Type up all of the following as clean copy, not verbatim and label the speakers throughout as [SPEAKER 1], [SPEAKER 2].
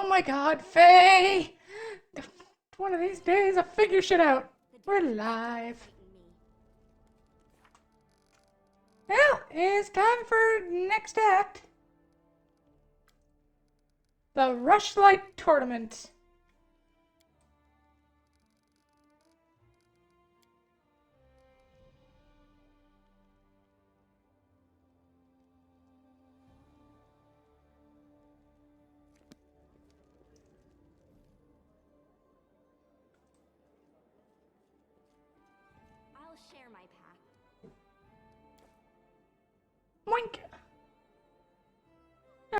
[SPEAKER 1] Oh my god, Faye! One of these days I'll figure shit out. We're live. Well, it's time for next act. The Rushlight Tournament.
[SPEAKER 2] I'll share my pack.
[SPEAKER 1] Moink!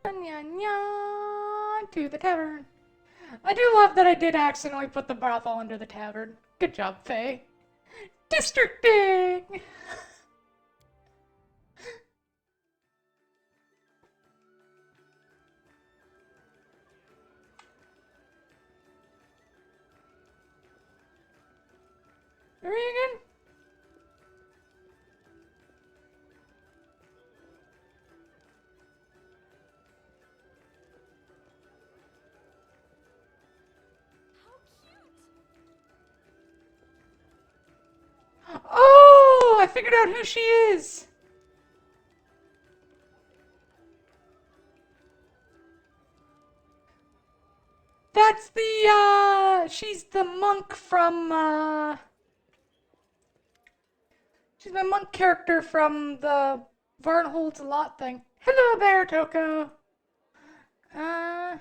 [SPEAKER 1] Nya nya to the tavern. I do love that I did accidentally put the brothel under the tavern. Good job, Faye. Districting! Regan? Oh, I figured out who she is. That's she's the monk from, she's my monk character from the Varnholds a Lot thing. Hello there, Toko. Uh,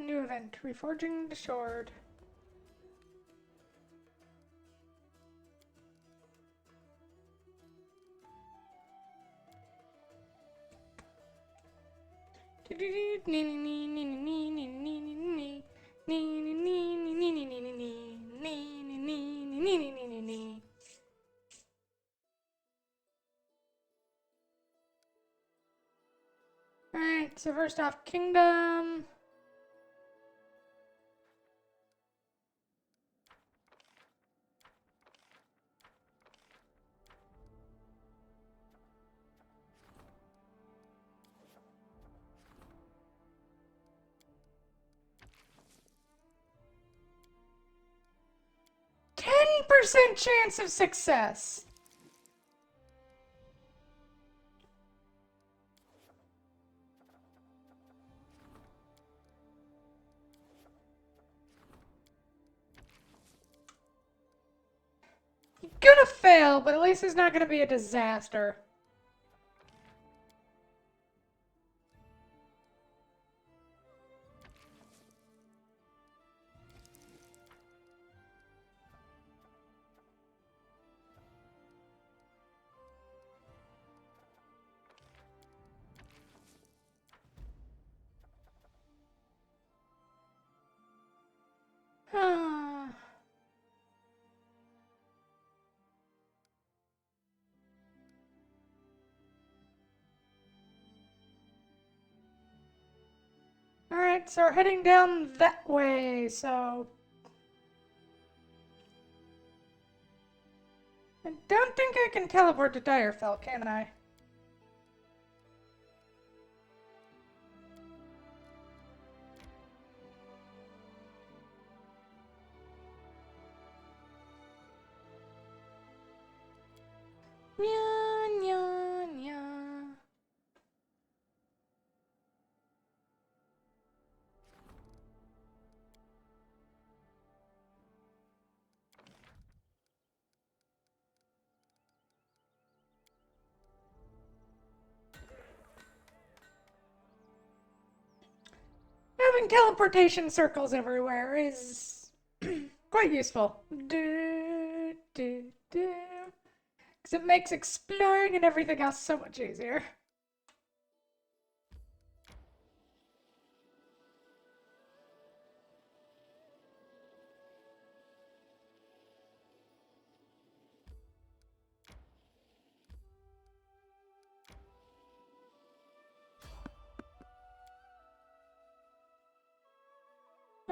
[SPEAKER 1] New event, Reforging the Sword. Alright, so first off, Kingdom. %, chance of success. You're gonna fail, but at least it's not gonna be a disaster. Alright, so we're heading down that way, so... I don't think I can teleport to Direfell, can I? Nya, nya, nya. Having teleportation circles everywhere is quite useful. Do, do, do. Because it makes exploring and everything else so much easier.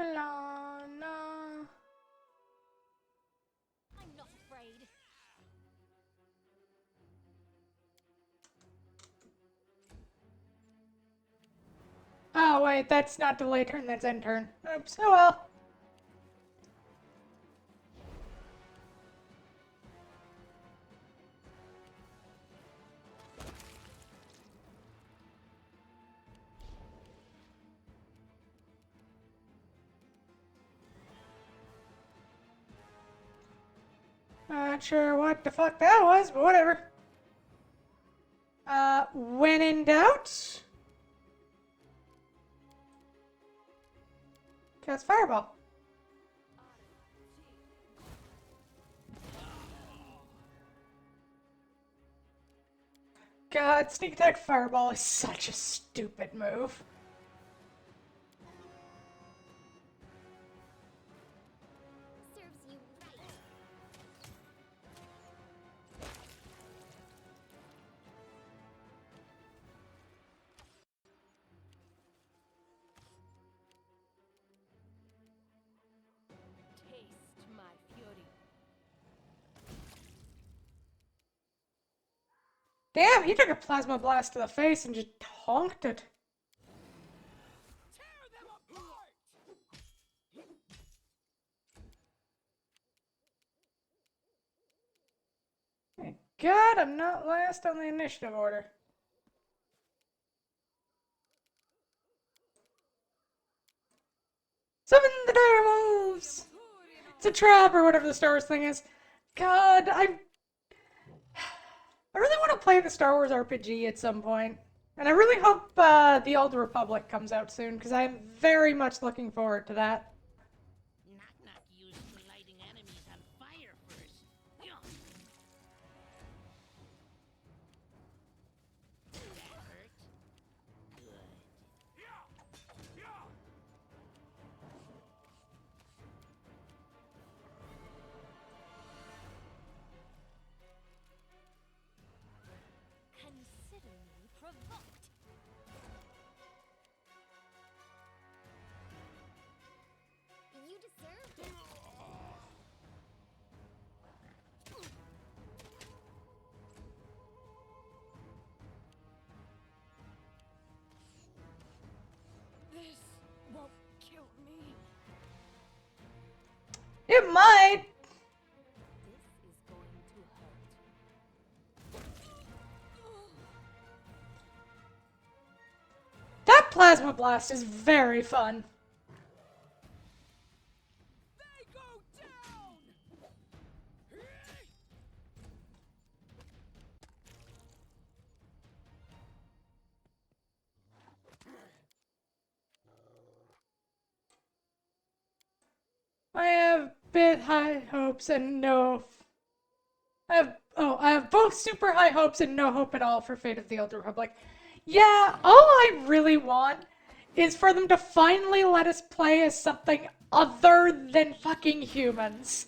[SPEAKER 1] La, la.
[SPEAKER 2] I'm not afraid.
[SPEAKER 1] Oh, wait, that's not delay turn, that's end turn. Oops, oh well. Not sure what the fuck that was, but whatever. When in doubt, cast Fireball. God, Sneak Attack Fireball is such a stupid move.
[SPEAKER 2] Serves you right.
[SPEAKER 3] Taste my fury.
[SPEAKER 1] Damn, he took a Plasma Blast to the face and just honked it.
[SPEAKER 3] Tear them apart!
[SPEAKER 1] Thank God I'm not last on the initiative order. Summon the dire wolves! It's a trap or whatever the Star Wars thing is. God, I really want to play the Star Wars RPG at some point. And I really hope The Old Republic comes out soon, because I am very much looking forward to that.
[SPEAKER 4] Knock-knock used to lighting enemies on fire first. Yeah. That hurt? Good.
[SPEAKER 2] Consider me provoked. You deserved it.
[SPEAKER 3] This won't kill me.
[SPEAKER 1] It might!
[SPEAKER 3] This is going to hurt.
[SPEAKER 1] That Plasma Blast is very fun.
[SPEAKER 3] They go down!
[SPEAKER 1] I have bit high hopes and no. I have both super high hopes and no hope at all for Fate of the Old Republic. Yeah, all I really want is for them to finally let us play as something other than fucking humans.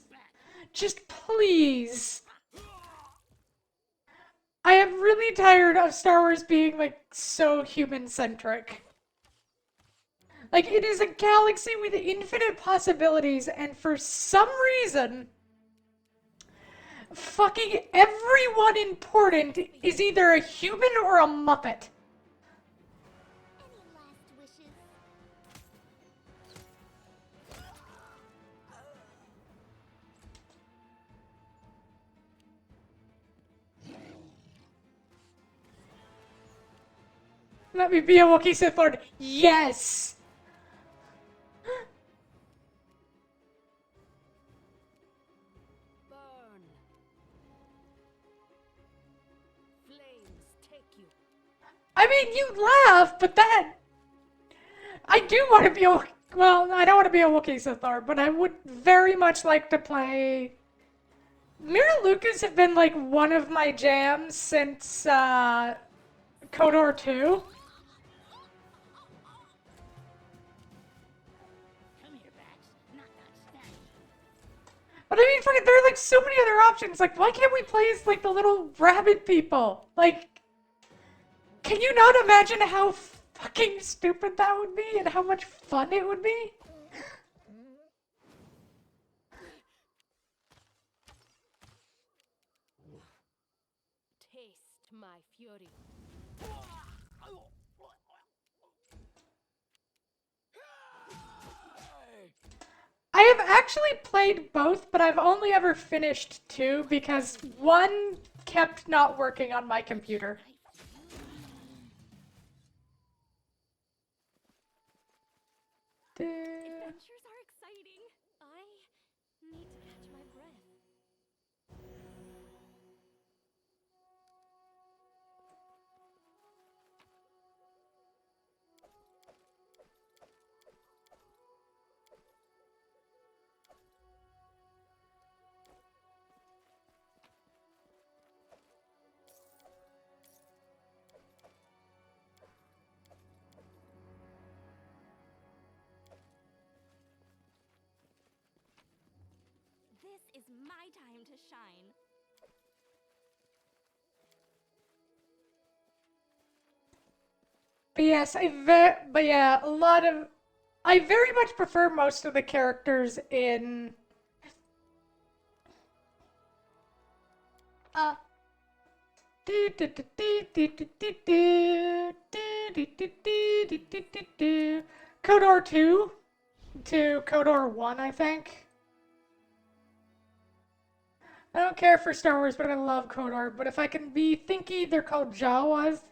[SPEAKER 1] Just please. I am really tired of Star Wars being like so human-centric. Like, it is a galaxy with infinite possibilities, and for some reason, fucking everyone important is either a human or a Muppet.
[SPEAKER 2] Any last wishes?
[SPEAKER 1] Let me be a Wookiee Sith Lord. Yes!
[SPEAKER 3] Burn. Flames take you.
[SPEAKER 1] I mean, you laugh, but that... I do want to be a... Well, I don't want to be a Wookiee Sith Lord, but I would very much like to play... Mira Lucas have been, like, one of my jams since, KOTOR 2.
[SPEAKER 4] Come here, Bax. Knock-knock status.
[SPEAKER 1] But I mean, fucking, there are, like, so many other options. Like, why can't we play as, like, the little rabbit people? Like, can you not imagine how fucking stupid that would be and how much fun it would be? actually played both, but I've only ever finished two because one kept not working on my computer.
[SPEAKER 2] Adventures are exciting. I need to catch my breath. This is my time to shine.
[SPEAKER 1] But yes, but yeah, I very much prefer most of the characters in uh KOTOR 2 to KOTOR 1, I think. I don't care for Star Wars, but I love KOTOR. But if I can be thinky, they're called Jawas.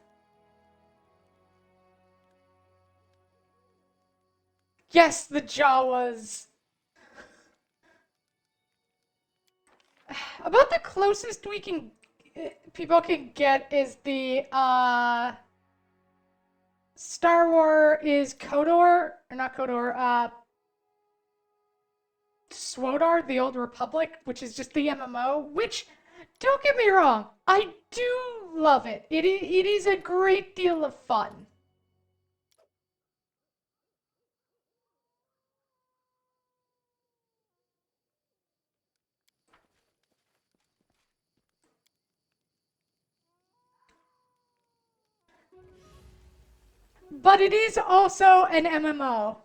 [SPEAKER 1] Yes, the Jawas. About the closest people can get is the Star Wars is KOTOR, or not KOTOR, SWOTOR, the Old Republic, which is just the MMO, which, don't get me wrong, I do love it. It is a great deal of fun. But it is also an MMO.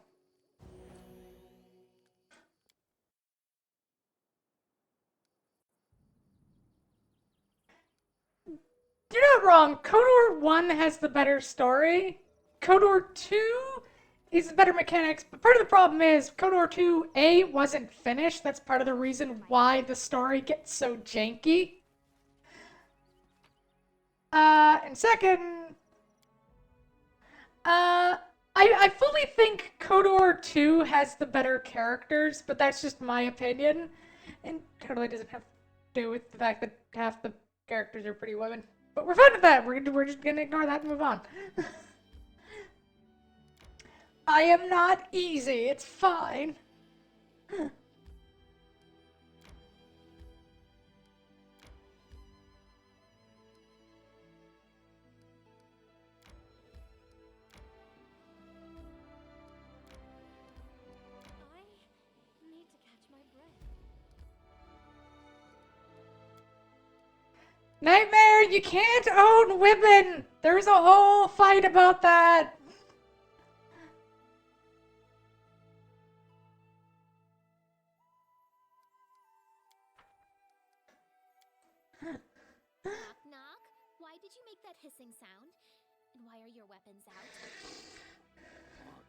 [SPEAKER 1] You're not wrong. KOTOR 1 has the better story. KOTOR 2 is the better mechanics, but part of the problem is KOTOR 2A wasn't finished. That's part of the reason why the story gets so janky. And second, I fully think KOTOR 2 has the better characters, but that's just my opinion. And totally doesn't have to do with the fact that half the characters are pretty women. But we're fine with that. We're just gonna ignore that and move on. I am not easy. It's fine.
[SPEAKER 2] I need to catch my breath.
[SPEAKER 1] Nightmare, you can't own women! There's a whole fight about that!
[SPEAKER 2] Knock, knock. Why did you make that hissing sound? And why are your weapons out?
[SPEAKER 4] Book.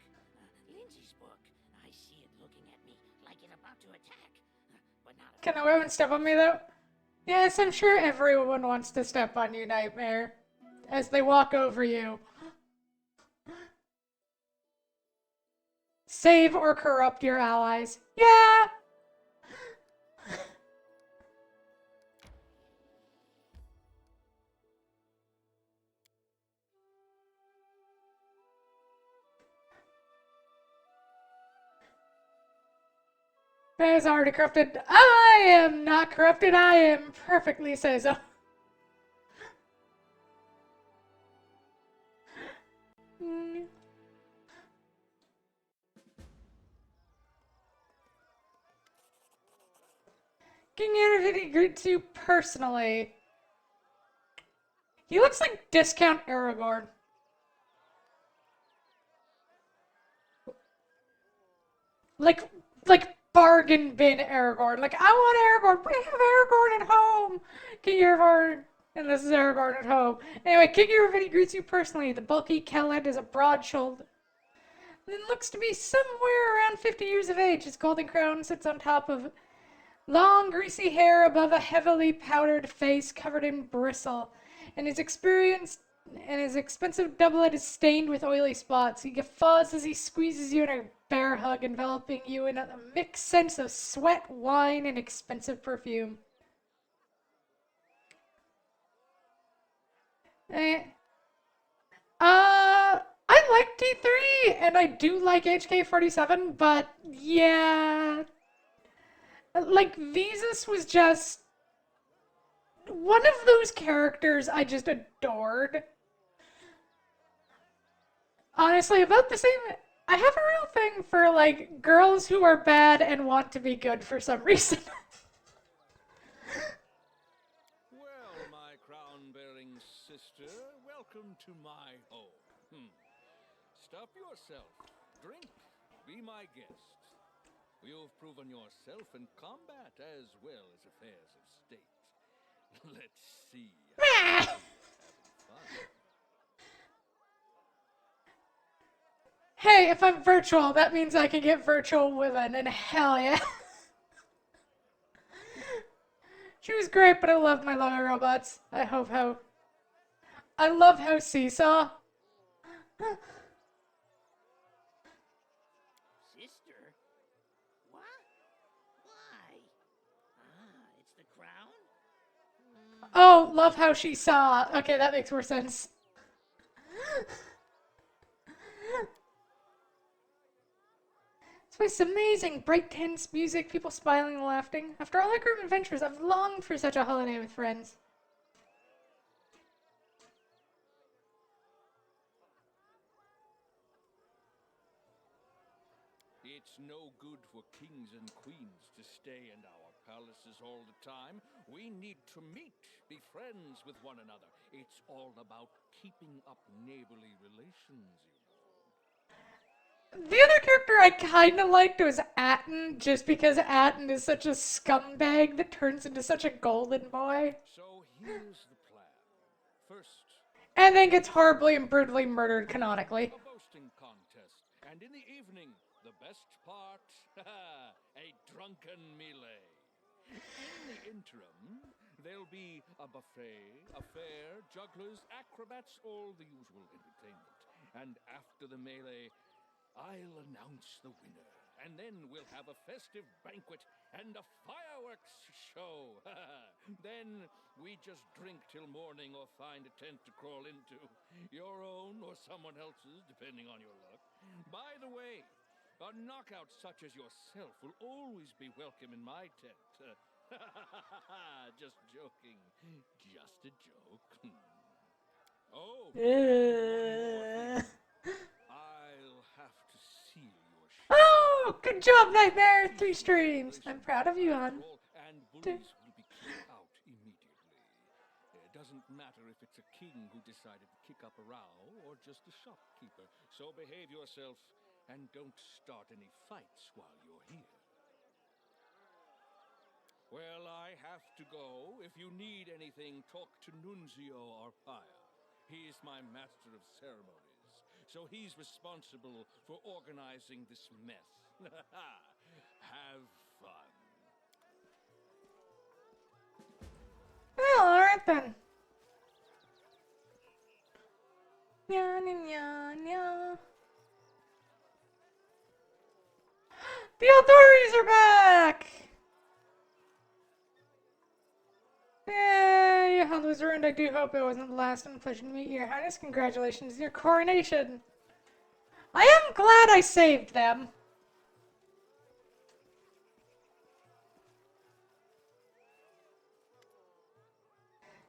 [SPEAKER 4] Lindsay's book. I see it looking at me like it's about to attack. But not.
[SPEAKER 1] Can the women step on me though? Yes, I'm sure everyone wants to step on you, Nightmare. As they walk over you. Save or corrupt your allies. Yeah! That is already corrupted. I am not corrupted. I am perfectly say so. King Energy greets you personally. He looks like discount Aragorn. Like bargain bin Aragorn. Like, I want Aragorn. We have Aragorn at home. King Aragorn. And this is Aragorn at home. Anyway, King Aragorn greets you personally. The bulky Kellen is a broad shoulder. It looks to be somewhere around 50 years of age. His golden crown sits on top of long, greasy hair above a heavily powdered face covered in bristle, and his expensive doublet is stained with oily spots. He guffaws as he squeezes you in a bear hug, enveloping you in a mixed sense of sweat, wine, and expensive perfume. Eh. I like T3 and I do like HK47, but yeah, like Visas was just one of those characters I just adored. Honestly, about the same. I have a real thing for like girls who are bad and want to be good for some reason.
[SPEAKER 5] Well, my crown-bearing sister, welcome to my home. Stuff yourself, drink, be my guest. You've proven yourself in combat as well as affairs of state. Let's see how you're having fun.
[SPEAKER 1] Hey, if I'm virtual, that means I can get virtual women, and hell yeah. She was great, but I love my lover robots. I love how Seesaw.
[SPEAKER 4] Sister? What? Why? Ah, it's the crown?
[SPEAKER 1] Oh, love how she saw. Okay, that makes more sense. It's amazing. Bright, tense music, people smiling and laughing. After all our group adventures, I've longed for such a holiday with friends.
[SPEAKER 5] It's no good for kings and queens to stay in our palaces all the time. We need to meet, be friends with one another. It's all about keeping up neighborly relations, you know.
[SPEAKER 1] The other character I kind of liked was Atten, just because Atten is such a scumbag that turns into such a golden boy.
[SPEAKER 5] So here's the plan. First,
[SPEAKER 1] And then gets horribly and brutally murdered canonically.
[SPEAKER 5] a boasting contest. And in the evening, the best part, a drunken melee. In the interim, there'll be a buffet, a fair, jugglers, acrobats, all the usual entertainment. And after the melee, I'll announce the winner. And then we'll have a festive banquet and a fireworks show. Then we just drink till morning or find a tent to crawl into. Your own or someone else's, depending on your luck. By the way, a knockout such as yourself will always be welcome in my tent. Just joking. Just a joke. Oh, and one more thing. I'll have to seal your ship.
[SPEAKER 1] Oh, good job, Nightmare! 3 streams. I'm proud of you, hon.
[SPEAKER 5] And bullies will be kicked out immediately. It doesn't matter if it's a king who decided to kick up a row or just a shopkeeper. So behave yourself and don't start any fights while you're here. Well, I have to go. If you need anything, talk to Nunzio Arpaia. He is my master of ceremonies, so he's responsible for organizing this mess. Have fun.
[SPEAKER 1] Well, alright then. Nya, nya, nya, nya. The Eldoris are back! Yay, your hunt was ruined. I do hope it wasn't the last one. Pleasure to meet you, Your Highness. Congratulations on your coronation. I am glad I saved them.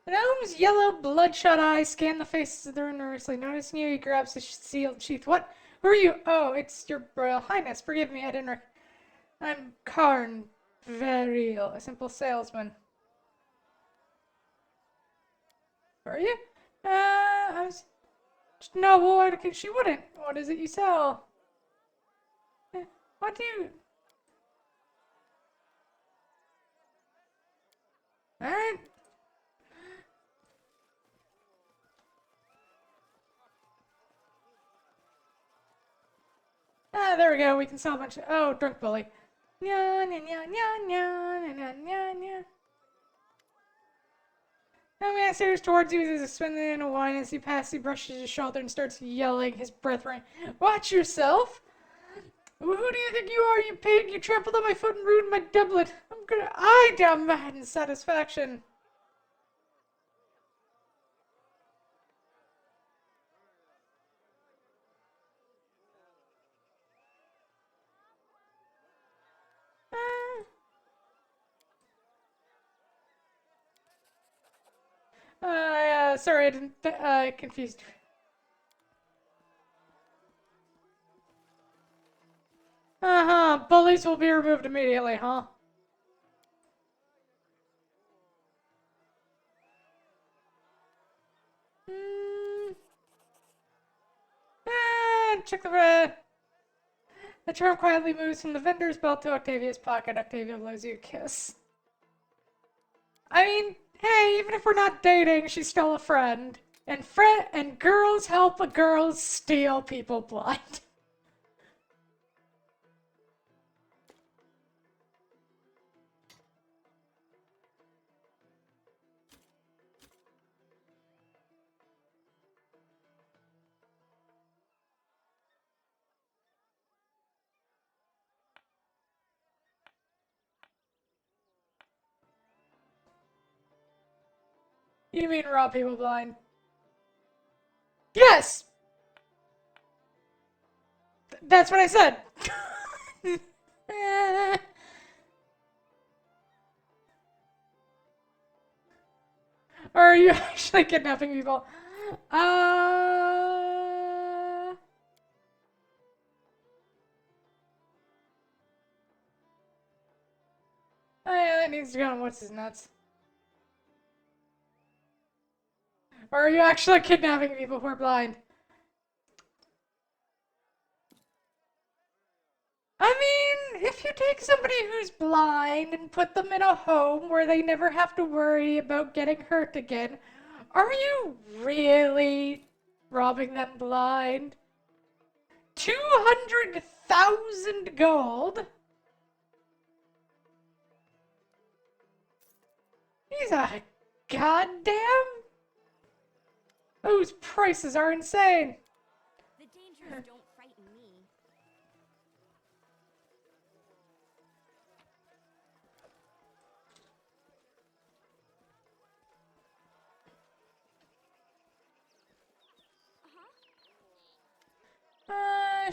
[SPEAKER 1] The gnome's yellow, bloodshot eyes scan the faces of the room nervously. Noticing you, he grabs the sealed sheath. What? Who are you? Oh, it's your Royal Highness. Forgive me, I didn't I'm Karn Variel, a simple salesman. Who are you? I was... No, well, she wouldn't. What is it you sell? What do you... Alright. Ah, there we go. We can sell a bunch of. Oh, drunk bully. Nya, nya, nya, nya, nya, nya, nya, nya. Now man stares towards you as he's spinning in a wine. As he passes, he brushes his shoulder and starts yelling, his breath running. Watch yourself! Who do you think you are, you pig? You trampled on my foot and ruined my doublet. I'm gonna eye down mad in satisfaction. Sorry, I didn't, confused. Uh-huh, bullies will be removed immediately, huh? Check the red. The charm quietly moves from the vendor's belt to Octavia's pocket. Octavia blows you a kiss. I mean, hey, even if we're not dating, she's still a friend. And girls help a girls steal people blind. You mean rob people blind? Yes! That's what I said! Or are you actually kidnapping people? Oh yeah, that needs to go on what's his nuts. Or are you actually kidnapping people who are blind? I mean, if you take somebody who's blind and put them in a home where they never have to worry about getting hurt again, are you really robbing them blind? 200,000 gold? He's a goddamn... Those prices are insane.
[SPEAKER 2] The dangers don't frighten me.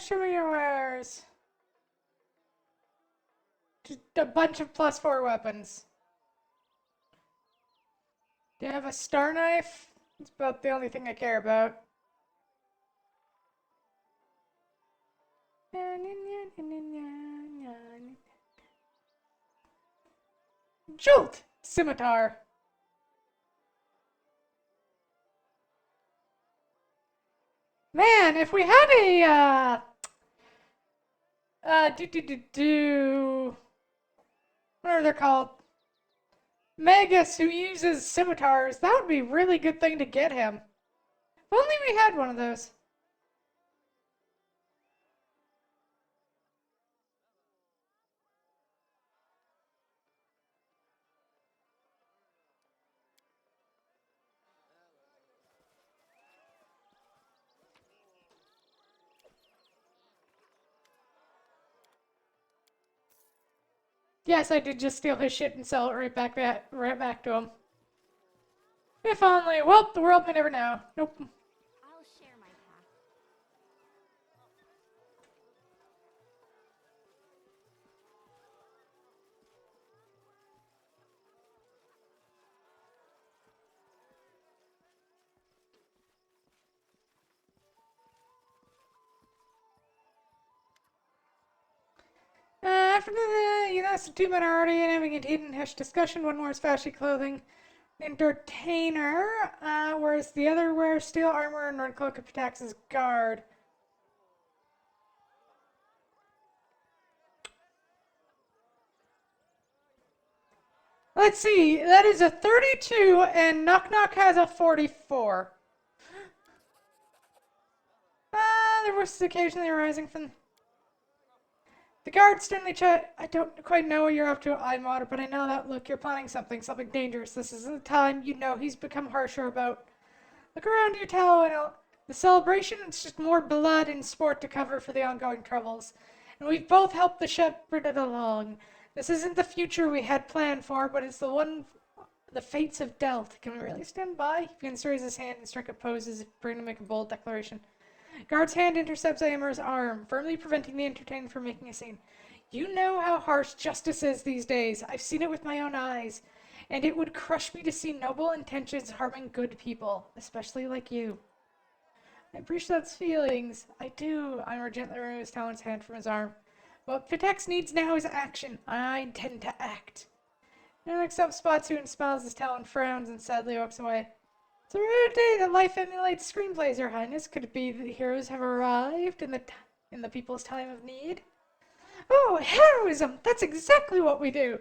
[SPEAKER 1] Show me your wares. Just a bunch of +4 weapons. Do you have a star knife? It's about the only thing I care about. Jolt! Scimitar. Man, if we had a, what are they called? Magus who uses scimitars, that would be a really good thing to get him. If only we had one of those. Yes, I did just steal his shit and sell it right back to him. If only. Well, the world may never know. Nope.
[SPEAKER 2] I'll share my path.
[SPEAKER 1] After the that's the two minority and having a heated and hushed discussion, one wears flashy clothing, entertainer, whereas the other wears steel armor and red cloak and attacks as guard. Let's see, that is a 32 and Knock Knock has a 44. There was occasionally arising from... The guards sternly chat. I don't quite know what you're up to, Eyemaughter, but I know that look. You're planning something dangerous. This isn't the time. You know he's become harsher about. Look around your tower and the celebration. It's just more blood and sport to cover for the ongoing troubles. And we've both helped the shepherd it along. This isn't the future we had planned for, but it's the one the fates have dealt. Can we really stand by? He begins to raise his hand and strike a pose as if preparing to make a bold declaration. Guard's hand intercepts Amar's arm, firmly preventing the entertainer from making a scene. You know how harsh justice is these days. I've seen it with my own eyes. And it would crush me to see noble intentions harming good people, especially like you. I appreciate those feelings. I do. Eimar gently removes Talon's hand from his arm. What Vitex needs now is action. I intend to act. He looks up Spatu and smiles as Talon frowns and sadly walks away. It's a rare day that life emulates screenplays, Your Highness. Could it be that the heroes have arrived in the people's time of need? Oh, heroism! That's exactly what we do!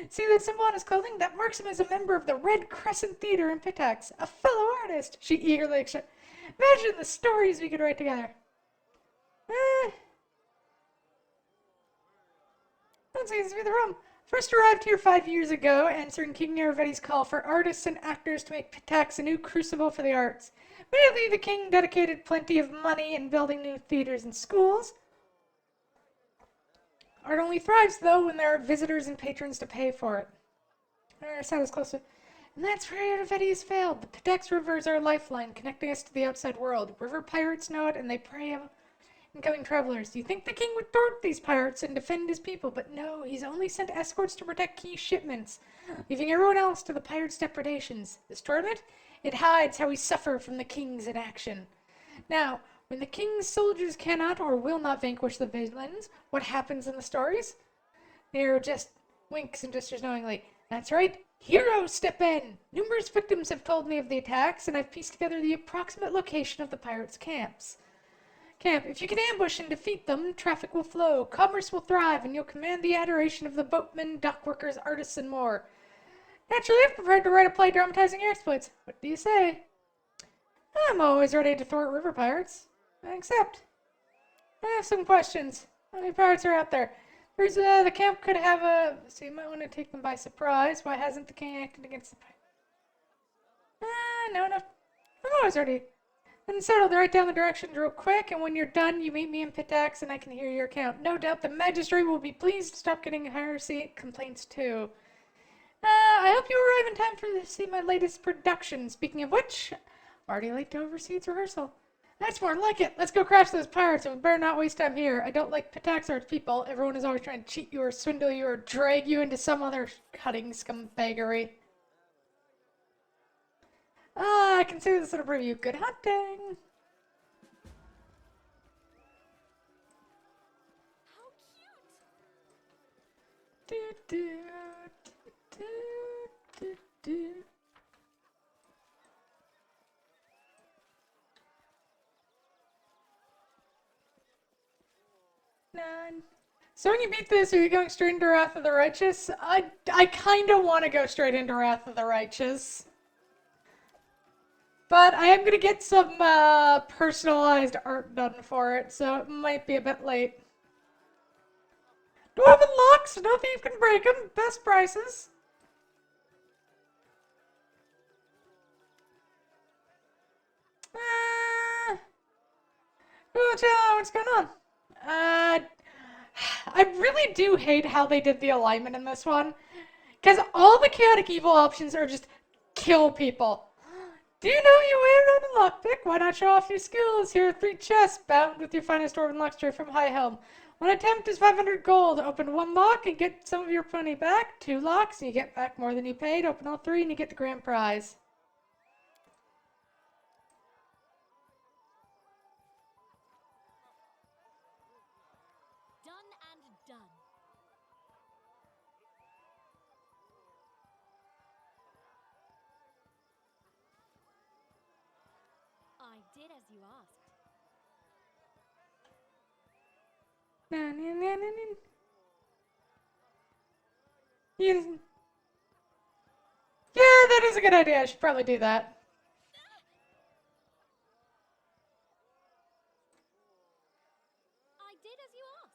[SPEAKER 1] See that symbol on his clothing? That marks him as a member of the Red Crescent Theater in Pitax. A fellow artist! She eagerly imagine the stories we could write together. That seems to be the room. First arrived here 5 years ago, answering King Neravetti's call for artists and actors to make Pitax a new crucible for the arts. Immediately, the king dedicated plenty of money in building new theaters and schools. Art only thrives, though, when there are visitors and patrons to pay for it. Our side is close to... And that's where Neravetti has failed. The Pitax River is our lifeline, connecting us to the outside world. River pirates know it, and they prey on incoming travelers. You think the king would thwart these pirates and defend his people, but no, he's only sent escorts to protect key shipments, leaving everyone else to the pirates' depredations. This tournament? It hides how we suffer from the king's inaction. Now, when the king's soldiers cannot or will not vanquish the villains, what happens in the stories? Nero just winks and gestures knowingly. That's right, heroes step in! Numerous victims have told me of the attacks, and I've pieced together the approximate location of the pirates' camps. If you can ambush and defeat them, traffic will flow, commerce will thrive, and you'll command the adoration of the boatmen, dockworkers, artists, and more. Naturally, I'm prepared to write a play dramatizing your exploits. What do you say? I'm always ready to thwart river pirates. Except, I have some questions. How many pirates are out there? The camp could have a... So you might want to take them by surprise. Why hasn't the king acted against the pirates? No enough. I'm always ready. Then settle to write down the directions real quick, and when you're done, you meet me in Pitax, and I can hear your account. No doubt the magistrate will be pleased to stop getting heresy complaints, too. I hope you arrive in time to see my latest production. Speaking of which, I'm already late to oversee its rehearsal. That's more like it. Let's go crash those pirates, and we better not waste time here. I don't like Pitax or its people. Everyone is always trying to cheat you or swindle you or drag you into some other cutting scumbaggery. I can see this little preview. Good hunting!
[SPEAKER 3] How cute!
[SPEAKER 1] Do, do, do, do, do. None. So when you beat this, are you going straight into Wrath of the Righteous? I kind of want to go straight into Wrath of the Righteous. But I am going to get some personalized art done for it, so it might be a bit late. Dwarven locks, no thief can break them. Best prices. What's going on? I really do hate how they did the alignment in this one. Because all the chaotic evil options are just kill people. Do you know you wear on a lockpick? Why not show off your skills? Here are 3 chests bound with your finest dwarven lock straight from Highhelm. One attempt is 500 gold. Open 1 lock and get some of your money back. 2 locks and you get back more than you paid. Open all 3 and you get the grand prize.
[SPEAKER 2] Done and done. I did as you asked.
[SPEAKER 1] Na, na, na, na, na. Yeah, that is a good idea. I should probably do that.
[SPEAKER 2] I did as you asked.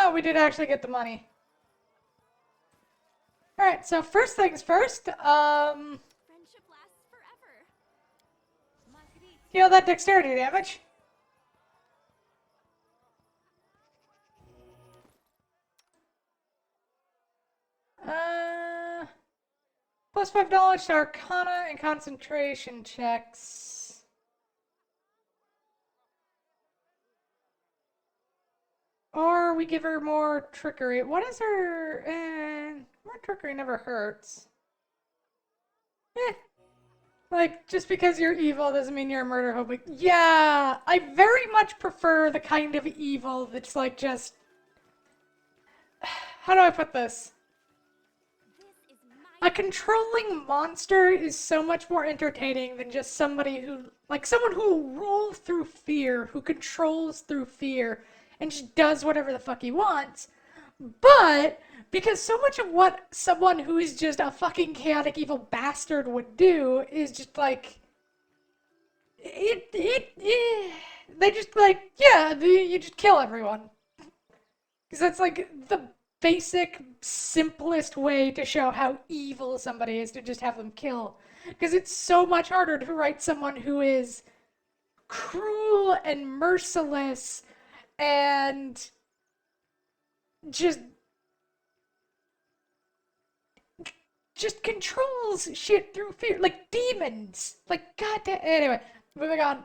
[SPEAKER 1] Oh, we did actually get the money. Alright, so first things first,
[SPEAKER 2] Friendship lasts forever.
[SPEAKER 3] Marguerite,
[SPEAKER 1] heal that dexterity damage. Plus 5 knowledge to Arcana and concentration checks. Or we give her more trickery. What is her? More trickery never hurts. Like, just because you're evil doesn't mean you're a murder hope. Like, yeah, I very much prefer the kind of evil that's like just. How do I put this?
[SPEAKER 2] This is my
[SPEAKER 1] A controlling monster is so much more entertaining than just somebody who, like, someone who will rule through fear, who controls through fear, and just does whatever the fuck he wants. But, because so much of what someone who is just a fucking chaotic evil bastard would do is just like, they just like, yeah, you just kill everyone. Because that's like the basic, simplest way to show how evil somebody is, to just have them kill. Because it's so much harder to write someone who is cruel and merciless and just controls shit through fear, like demons. Like, goddamn. Anyway, moving on.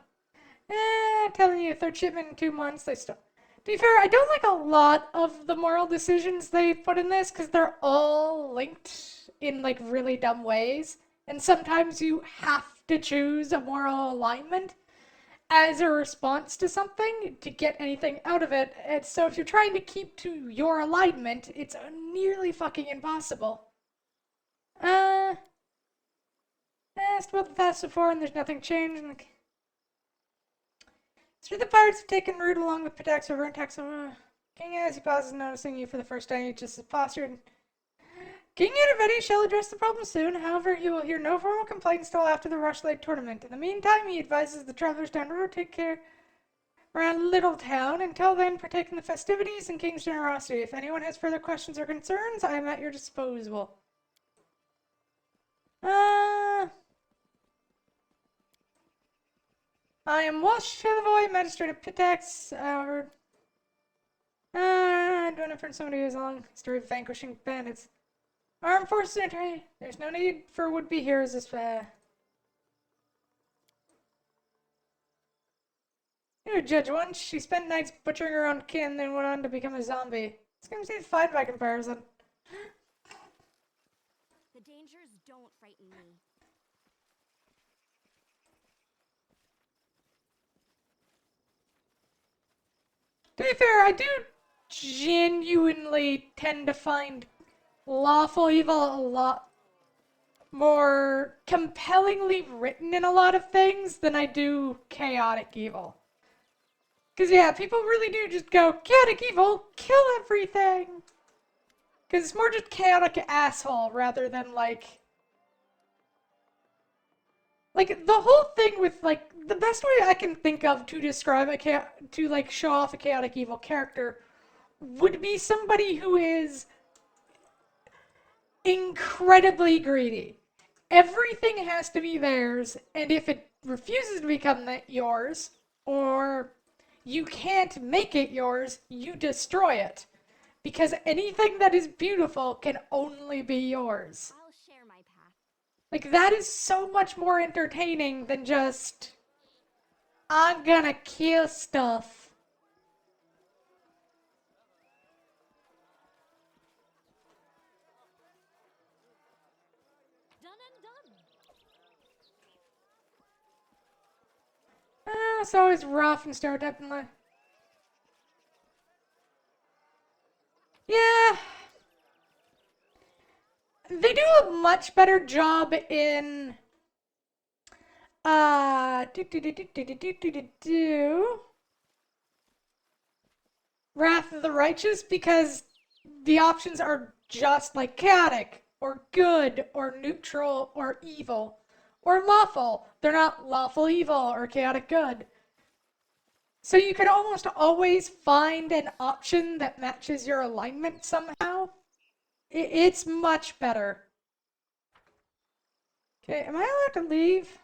[SPEAKER 1] Telling you, third shipment in 2 months. They still. To be fair, I don't like a lot of the moral decisions they put in this because they're all linked in like really dumb ways, and sometimes you have to choose a moral alignment as a response to something to get anything out of it. And so if you're trying to keep to your alignment, it's nearly fucking impossible. Asked about the past before, and there's nothing changed. So the pirates have taken route along with Pitax over and Taxo. King, as he pauses, noticing you for the first time, he just postured. King Univetti shall address the problem soon. However, he will hear no formal complaints till after the Rushlade tournament. In the meantime, he advises the travelers down the road take care around Little Town. Until then, partake in the festivities and King's generosity. If anyone has further questions or concerns, I am at your disposal. I am Walsh Chelevoy, Magistrate of Pitax. Doing it for somebody who's a long history of vanquishing bandits. Armed forces entry. There's no need for would-be heroes this You were Judge once. She spent nights butchering her own kin, then went on to become a zombie. This game seems fine by comparison.
[SPEAKER 2] The dangers don't frighten me.
[SPEAKER 1] To be fair, I do genuinely tend to find lawful evil a lot more compellingly written in a lot of things than I do chaotic evil. Because, yeah, people really do just go, chaotic evil, kill everything! Because it's more just chaotic asshole rather than, like, the whole thing with, like, the best way I can think of to describe to, like, show off a chaotic evil character would be somebody who is incredibly greedy. Everything has to be theirs, and if it refuses to become yours, or you can't make it yours, you destroy it. Because anything that is beautiful can only be yours.
[SPEAKER 2] I'll share my path.
[SPEAKER 1] Like, that is so much more entertaining than just, I'm gonna kill stuff.
[SPEAKER 2] Done and done.
[SPEAKER 1] It's always rough and stereotyping life. Yeah. They do a much better job in Wrath of the Righteous, because the options are just like chaotic or good or neutral or evil or lawful. They're not lawful evil or chaotic good. So you can almost always find an option that matches your alignment somehow. It's much better. Okay, am I allowed to leave?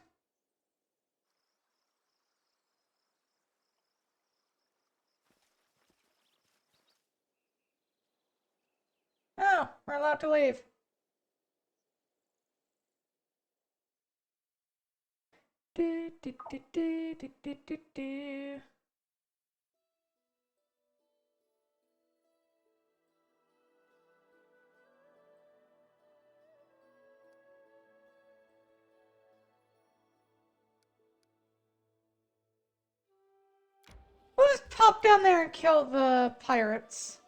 [SPEAKER 1] Oh, we're allowed to leave. Do, do, do, do, do, do, do, do. We'll just pop down there and kill the pirates.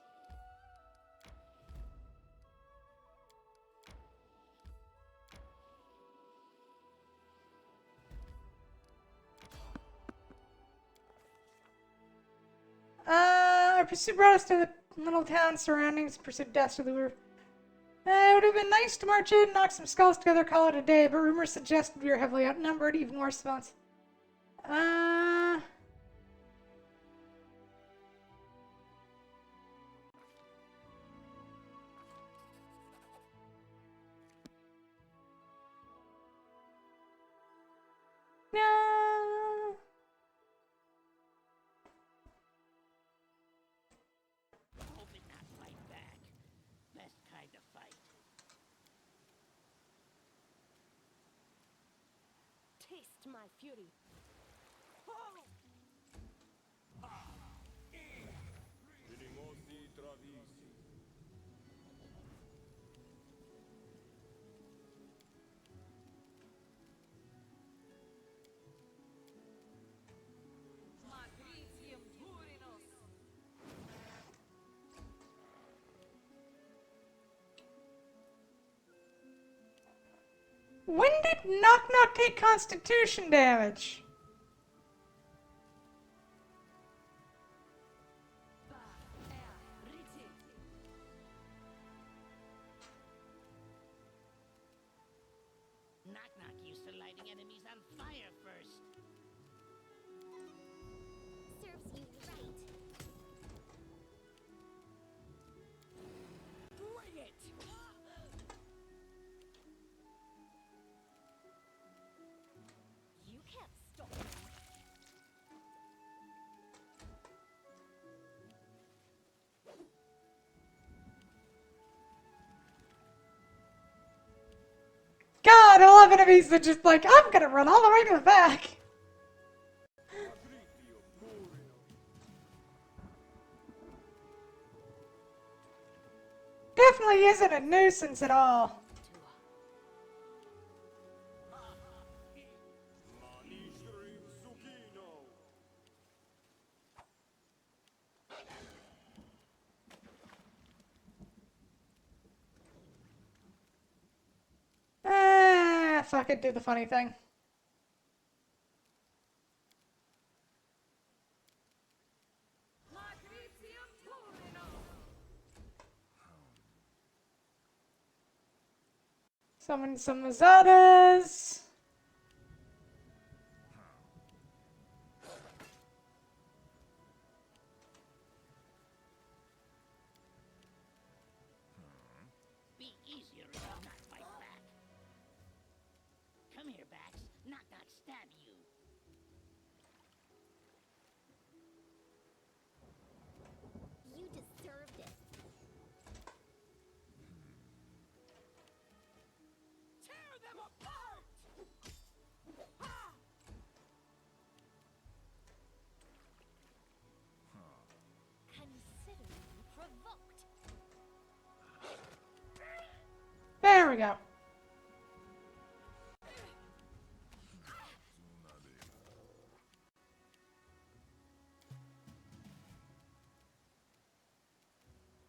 [SPEAKER 1] Our pursuit brought us to the little town surroundings, pursued dastardly. It would have been nice to march in, knock some skulls together, call it a day, but rumors suggested we were heavily outnumbered, even worse civilians. No.
[SPEAKER 4] Hope it not fight back. Best kind of fight.
[SPEAKER 3] Taste my fury.
[SPEAKER 1] When did Knock Knock take constitution damage?
[SPEAKER 4] Knock Knock used to lighting enemies on fire first.
[SPEAKER 2] Serves you right.
[SPEAKER 4] Bring it!
[SPEAKER 3] You can't stop me.
[SPEAKER 1] God, I love enemies that just like, I'm gonna run all the way to the back. Definitely isn't a nuisance at all. Fuck it, do the funny thing. Summon some Mazadas.
[SPEAKER 4] Be easier if you not fight back. Come here, Bax. Knock Knock stab you.
[SPEAKER 2] You deserved it.
[SPEAKER 4] Tear them apart!
[SPEAKER 2] Consider me provoked.
[SPEAKER 1] There we go.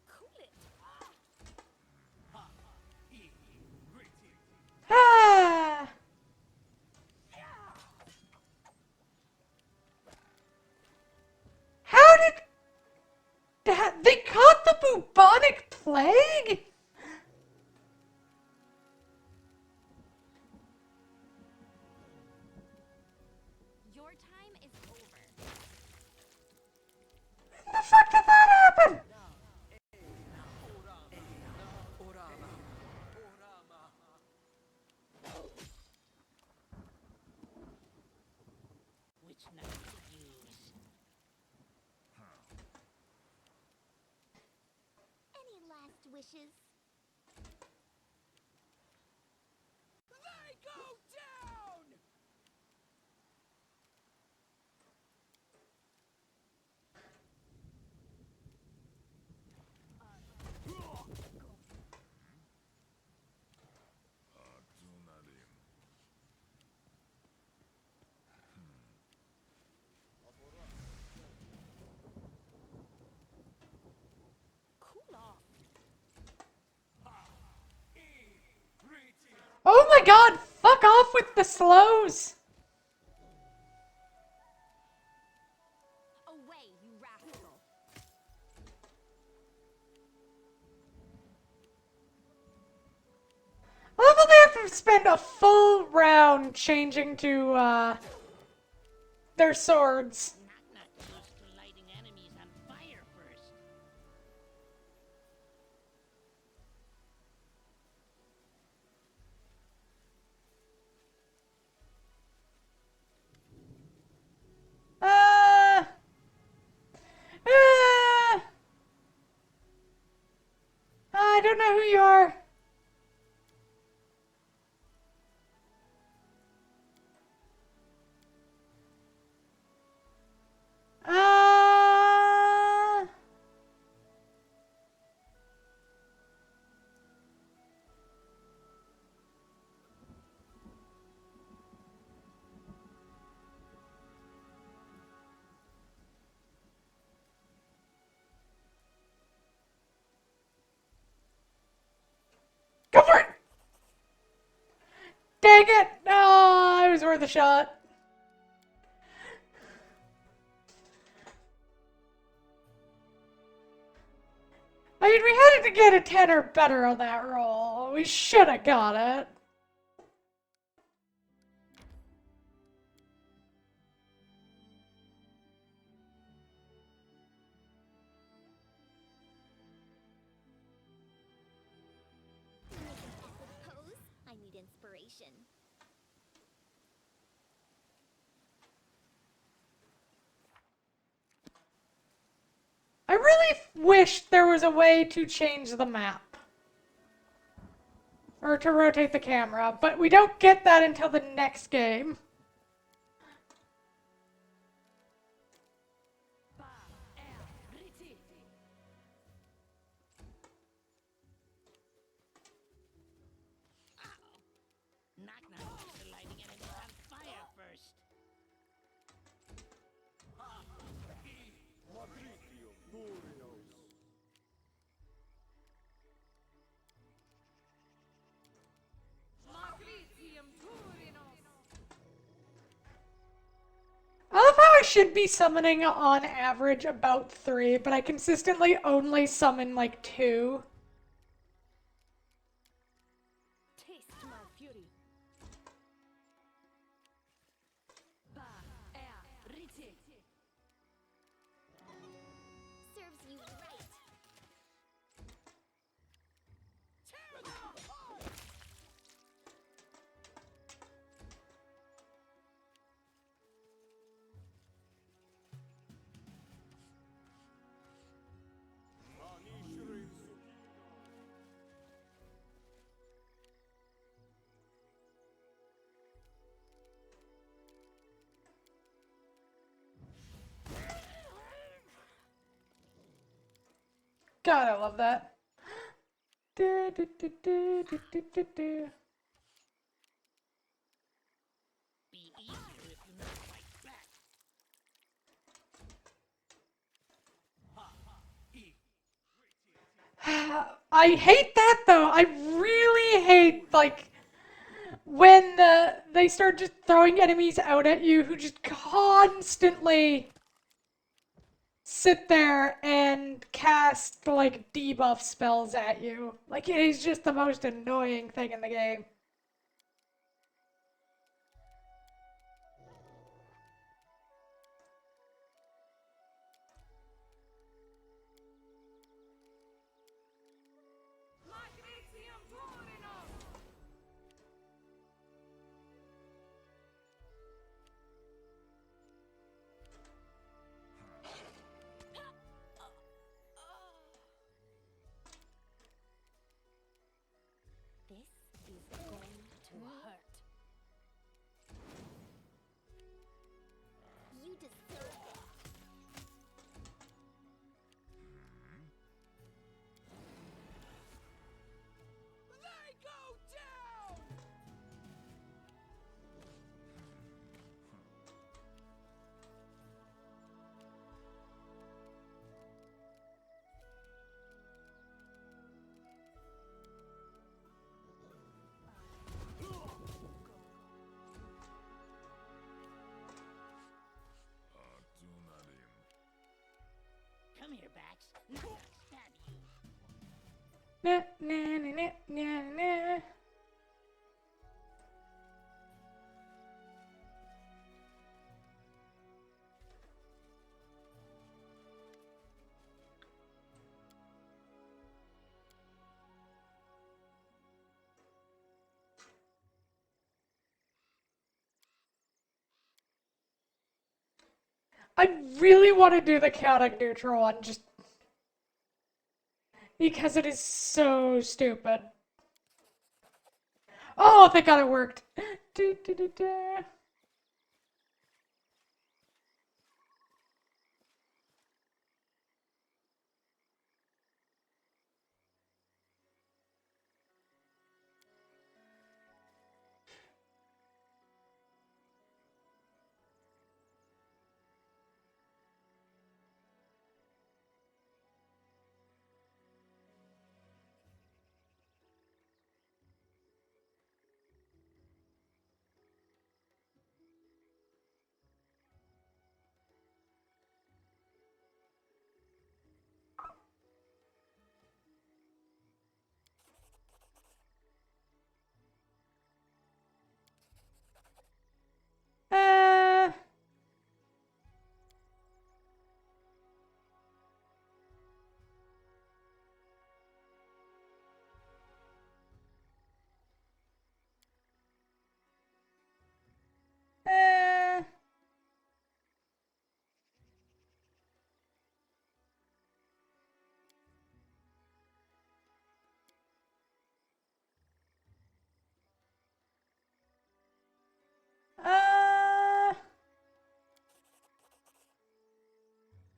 [SPEAKER 3] Cool it.
[SPEAKER 1] Ah! How did that? They caught the bubonic plague?
[SPEAKER 2] Your time is over. wishes?
[SPEAKER 4] They go down! Cool off.
[SPEAKER 1] Oh my god, fuck off with the slows!
[SPEAKER 2] Away, you rascal!
[SPEAKER 1] I love how they have to spend a full round changing to, their swords.
[SPEAKER 4] Knock knock used to lighting enemies on fire first.
[SPEAKER 1] Uh, I don't know who you are. Uh, Go for it! Dang it! No, it was worth a shot. I mean, we had to get a 10 or better on that roll. We should have got it.
[SPEAKER 2] Pose? I need inspiration.
[SPEAKER 1] I really wish there was a way to change the map. Or to rotate the camera, but we don't get that until the next game.
[SPEAKER 4] Knock knock used to lighting enemies on fire first.
[SPEAKER 1] I love how I should be summoning on average about 3, but I consistently only summon like 2.
[SPEAKER 3] Taste my fury.
[SPEAKER 2] Serves you right.
[SPEAKER 1] God, I love that. Du, du, du, du, du, du, du, du.
[SPEAKER 4] Be easier if you know to fight back.
[SPEAKER 1] I hate that though. I really hate like when they start just throwing enemies out at you who just constantly sit there and cast like debuff spells at you. Like it is just the most annoying thing in the game.
[SPEAKER 3] to hurt.
[SPEAKER 2] You deserve it.
[SPEAKER 5] They go down!
[SPEAKER 4] Come here, Bax. Now I'll stab you.
[SPEAKER 1] Nah, nah, nah, nah, nah, nah. I really want to do the chaotic neutral one just because it is so stupid. Oh, thank God it worked. Do, do, do, do. Uh, uh, uh,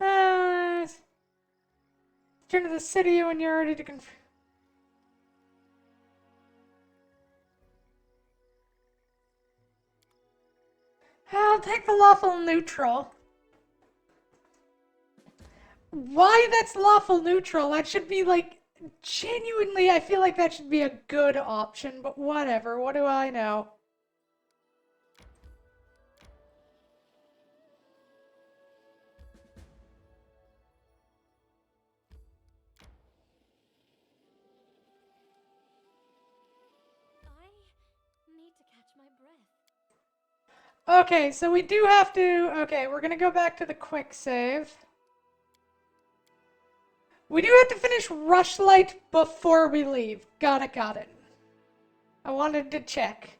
[SPEAKER 1] uh, turn to the city when you're ready to confirm. I'll take the lawful neutral. Why that's lawful neutral? That should be like, genuinely, I feel like that should be a good option, but whatever. What do I know?
[SPEAKER 2] I need to catch my breath.
[SPEAKER 1] Okay, so we do have to. Okay, we're gonna go back to the quick save. We do have to finish Rushlight before we leave. Got it, got it. I wanted to check.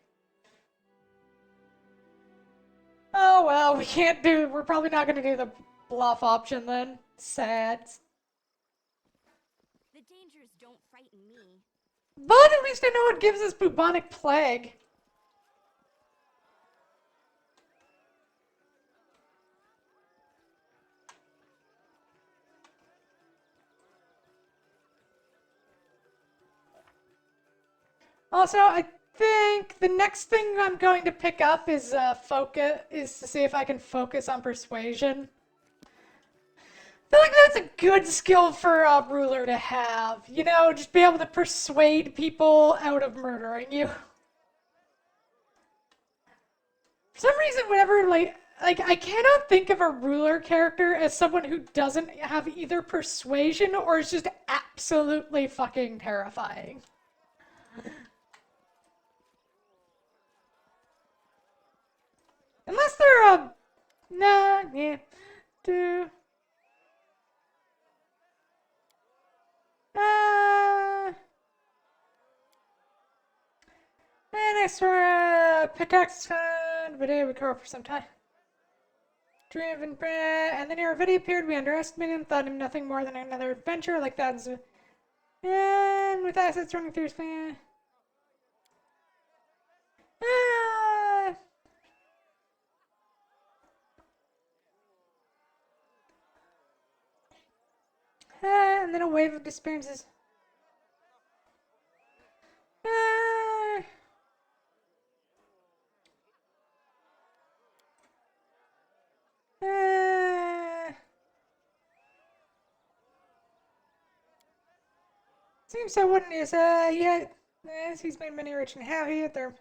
[SPEAKER 1] Oh well, we can't do. We're probably not gonna do the bluff option then. Sad.
[SPEAKER 2] The dangers don't frighten me.
[SPEAKER 1] But at least I know it gives us bubonic plague. Also, I think the next thing I'm going to pick up is is to see if I can focus on persuasion. I feel like that's a good skill for a ruler to have. You know, just be able to persuade people out of murdering you. For some reason, whenever like I cannot think of a ruler character as someone who doesn't have either persuasion or is just absolutely fucking terrifying. Unless they're nah, yeah, do. And I swear, pickaxe found, but it would recover for some time. Driven, and then your video appeared. We underestimated and thought him nothing more than another adventure like that. And with assets running through his fan. And then a wave of disappearances. Ah. Ah. Seems so wouldn't is yeah. Yes, he's made many rich and happy at their.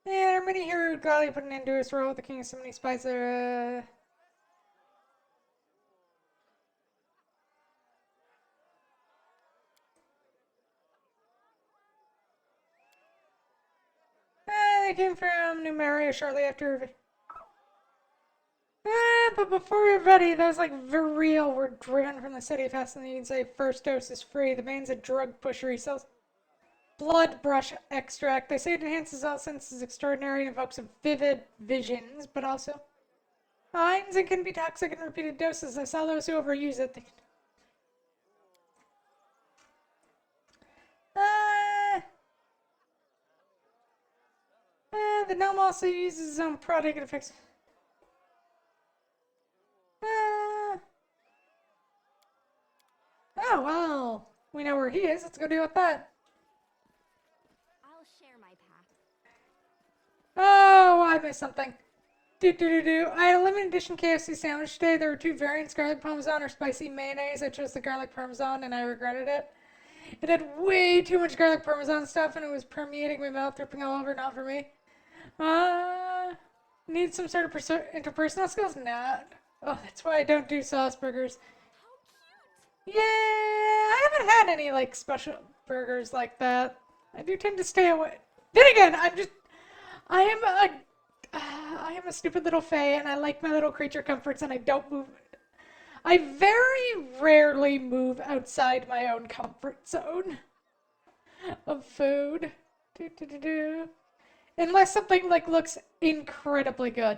[SPEAKER 1] Yeah, there are many here who gladly put an end to his role with the king of so many spies there. They came from Numeria shortly after. But before we were ready, those like Viril were driven from the city faster than you can say. First dose is free. The man's a drug pusher. He sells blood brush extract. They say it enhances all senses extraordinary and evokes vivid visions, but also finds it can be toxic in repeated doses. I saw those who overuse it. The gnome also uses his own product and affects. Oh, well, we know where he is. Let's go deal with that.
[SPEAKER 3] I'll share my path.
[SPEAKER 1] Oh, I missed something. I had a limited edition KFC sandwich today. There were two variants, garlic parmesan or spicy mayonnaise. I chose the garlic parmesan and I regretted it. It had way too much garlic parmesan stuff and it was permeating my mouth, dripping all over. Not for me. Need some sort of interpersonal skills? Nah. Oh, that's why I don't do sauce burgers. Yeah, I haven't had any like special burgers like that. I do tend to stay away. Then again, I am a stupid little fae, and I like my little creature comforts, and I don't move. I very rarely move outside my own comfort zone of food. Unless something like looks incredibly good.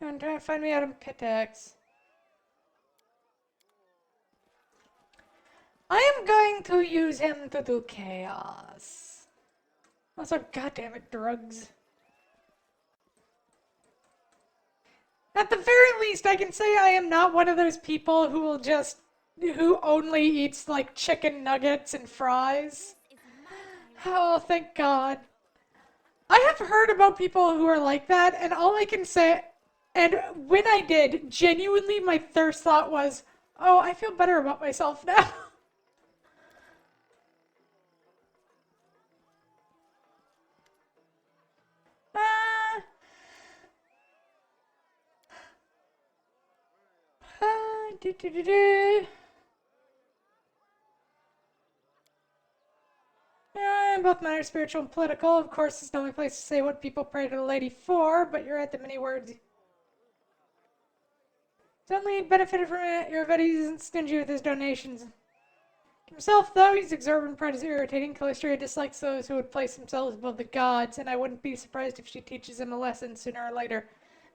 [SPEAKER 1] I'm trying to find me out in Pitex. I am going to use him to do chaos. Also, goddammit, drugs. At the very least, I can say I am not one of those people who only eats like chicken nuggets and fries. Oh, thank God. I have heard about people who are like that, and all I can say, and when I did, genuinely my first thought was, oh, I feel better about myself now. Both matter spiritual and political. Of course, it's not my place to say what people pray to the lady for, but you're at the many words. It's only benefited from it. Your Vetti isn't stingy with his donations. Himself, though, he's exorbitant pride is irritating. Calistria dislikes those who would place themselves above the gods, and I wouldn't be surprised if she teaches him a lesson sooner or later.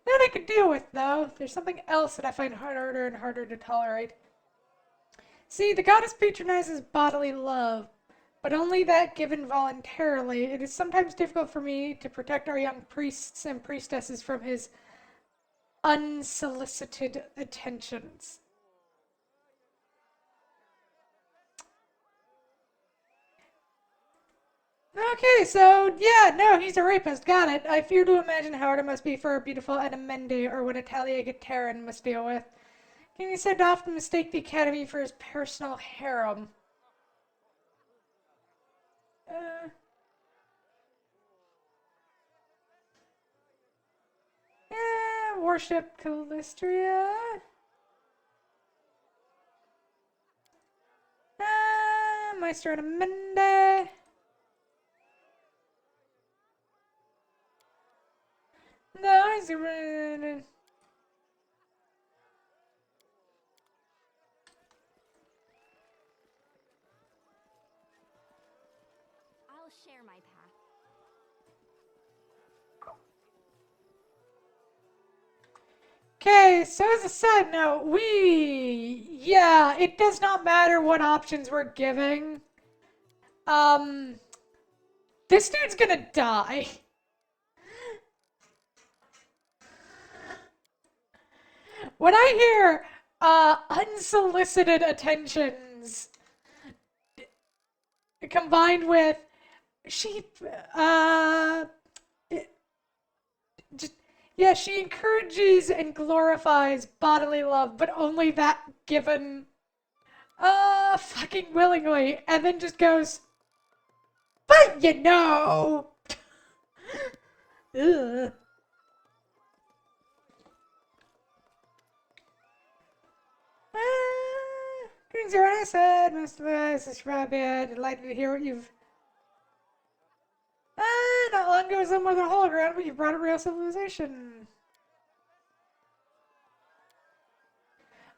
[SPEAKER 1] That I could deal with, though. There's something else that I find harder and harder to tolerate. See, the goddess patronizes bodily love, but only that given voluntarily. It is sometimes difficult for me to protect our young priests and priestesses from his unsolicited attentions. Okay, so, yeah, no, he's a rapist. Got it. I fear to imagine how hard it must be for a beautiful Edamendi or what Italia Gateran must deal with. King is said to often mistake the academy for his personal harem. Worship Calistria. Maestro Edamendi. No, he's a...
[SPEAKER 3] I'll share my path.
[SPEAKER 1] Okay, so as a side note, it does not matter what options we're giving. This dude's gonna die. When I hear unsolicited attentions combined with she just, yeah, she encourages and glorifies bodily love, but only that given fucking willingly, and then just goes, but you know. Ugh. Greetings, Your Honor, said Mr. This is Rabia. Delighted to hear what you've. Not long ago, some with a hologram, but you brought a real civilization.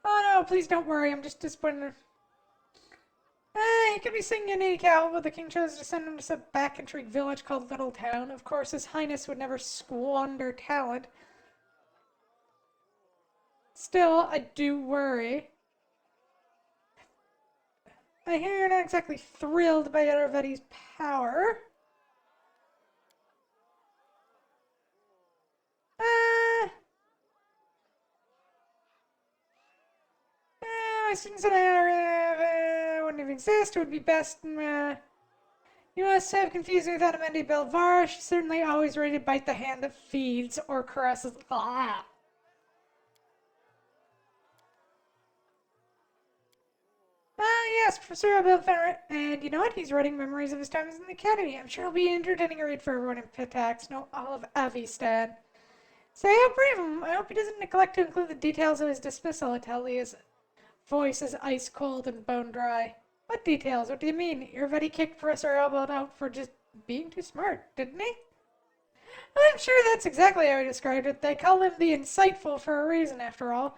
[SPEAKER 1] Oh no, please don't worry. I'm just disappointed. He could be singing any cow, but the king chose to send him to some backcountry village called Little Town. Of course, His Highness would never squander talent. Still, I do worry. I hear you're not exactly thrilled by Aravetti's power. My students and I wouldn't even exist. It would be best. You must have confused me with Amendi Belvara. She's certainly always ready to bite the hand that feeds or caresses. Ah. Yes, Professor Abel Fenrir. And you know what? He's writing memories of his times in the academy. I'm sure it'll be an entertaining read for everyone in Pitax. No, all of Avistan. Say how brave him. I hope he doesn't neglect to include the details of his dismissal. Italia's voice is ice cold and bone dry. What details? What do you mean? Irvetti kicked Professor Elbow out for just being too smart, didn't he? I'm sure that's exactly how he described it. They call him the insightful for a reason, after all.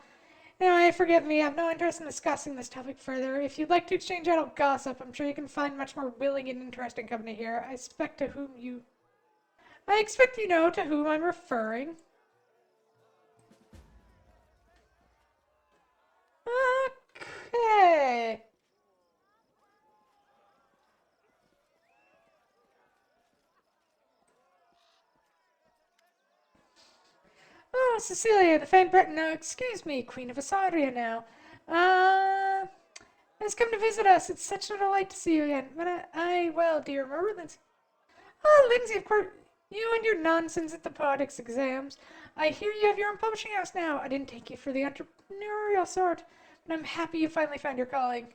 [SPEAKER 1] Anyway, forgive me. I have no interest in discussing this topic further. If you'd like to exchange idle gossip, I'm sure you can find much more willing and interesting company here. I expect you know to whom I'm referring. Okay. Oh, Cecilia, the famed Breton. No, excuse me, Queen of Assaria now. Has come to visit us. It's such a delight to see you again. But well, do you remember Lindsay? Oh, Lindsay, of course. You and your nonsense at the politics exams. I hear you have your own publishing house now. I didn't take you for the entrepreneurial sort, but I'm happy you finally found your calling.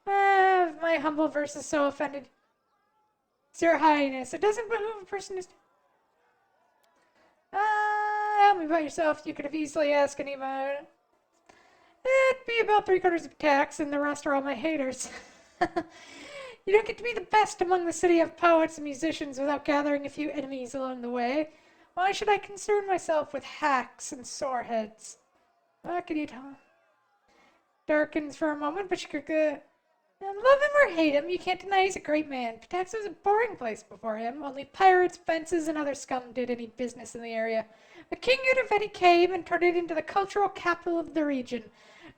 [SPEAKER 1] My humble verse is so offended. Your Highness, it doesn't behoove a person to... Tell me about yourself. You could have easily asked anybody. It'd be about 3/4 of tax, and the rest are all my haters. You don't get to be the best among the city of poets and musicians without gathering a few enemies along the way. Why should I concern myself with hacks and soreheads? What can you tell? Darkens for a moment, but you could love him or hate him, you can't deny he's a great man. Pitax was a boring place before him. Only pirates, fences, and other scum did any business in the area. But King Univetti came and turned it into the cultural capital of the region.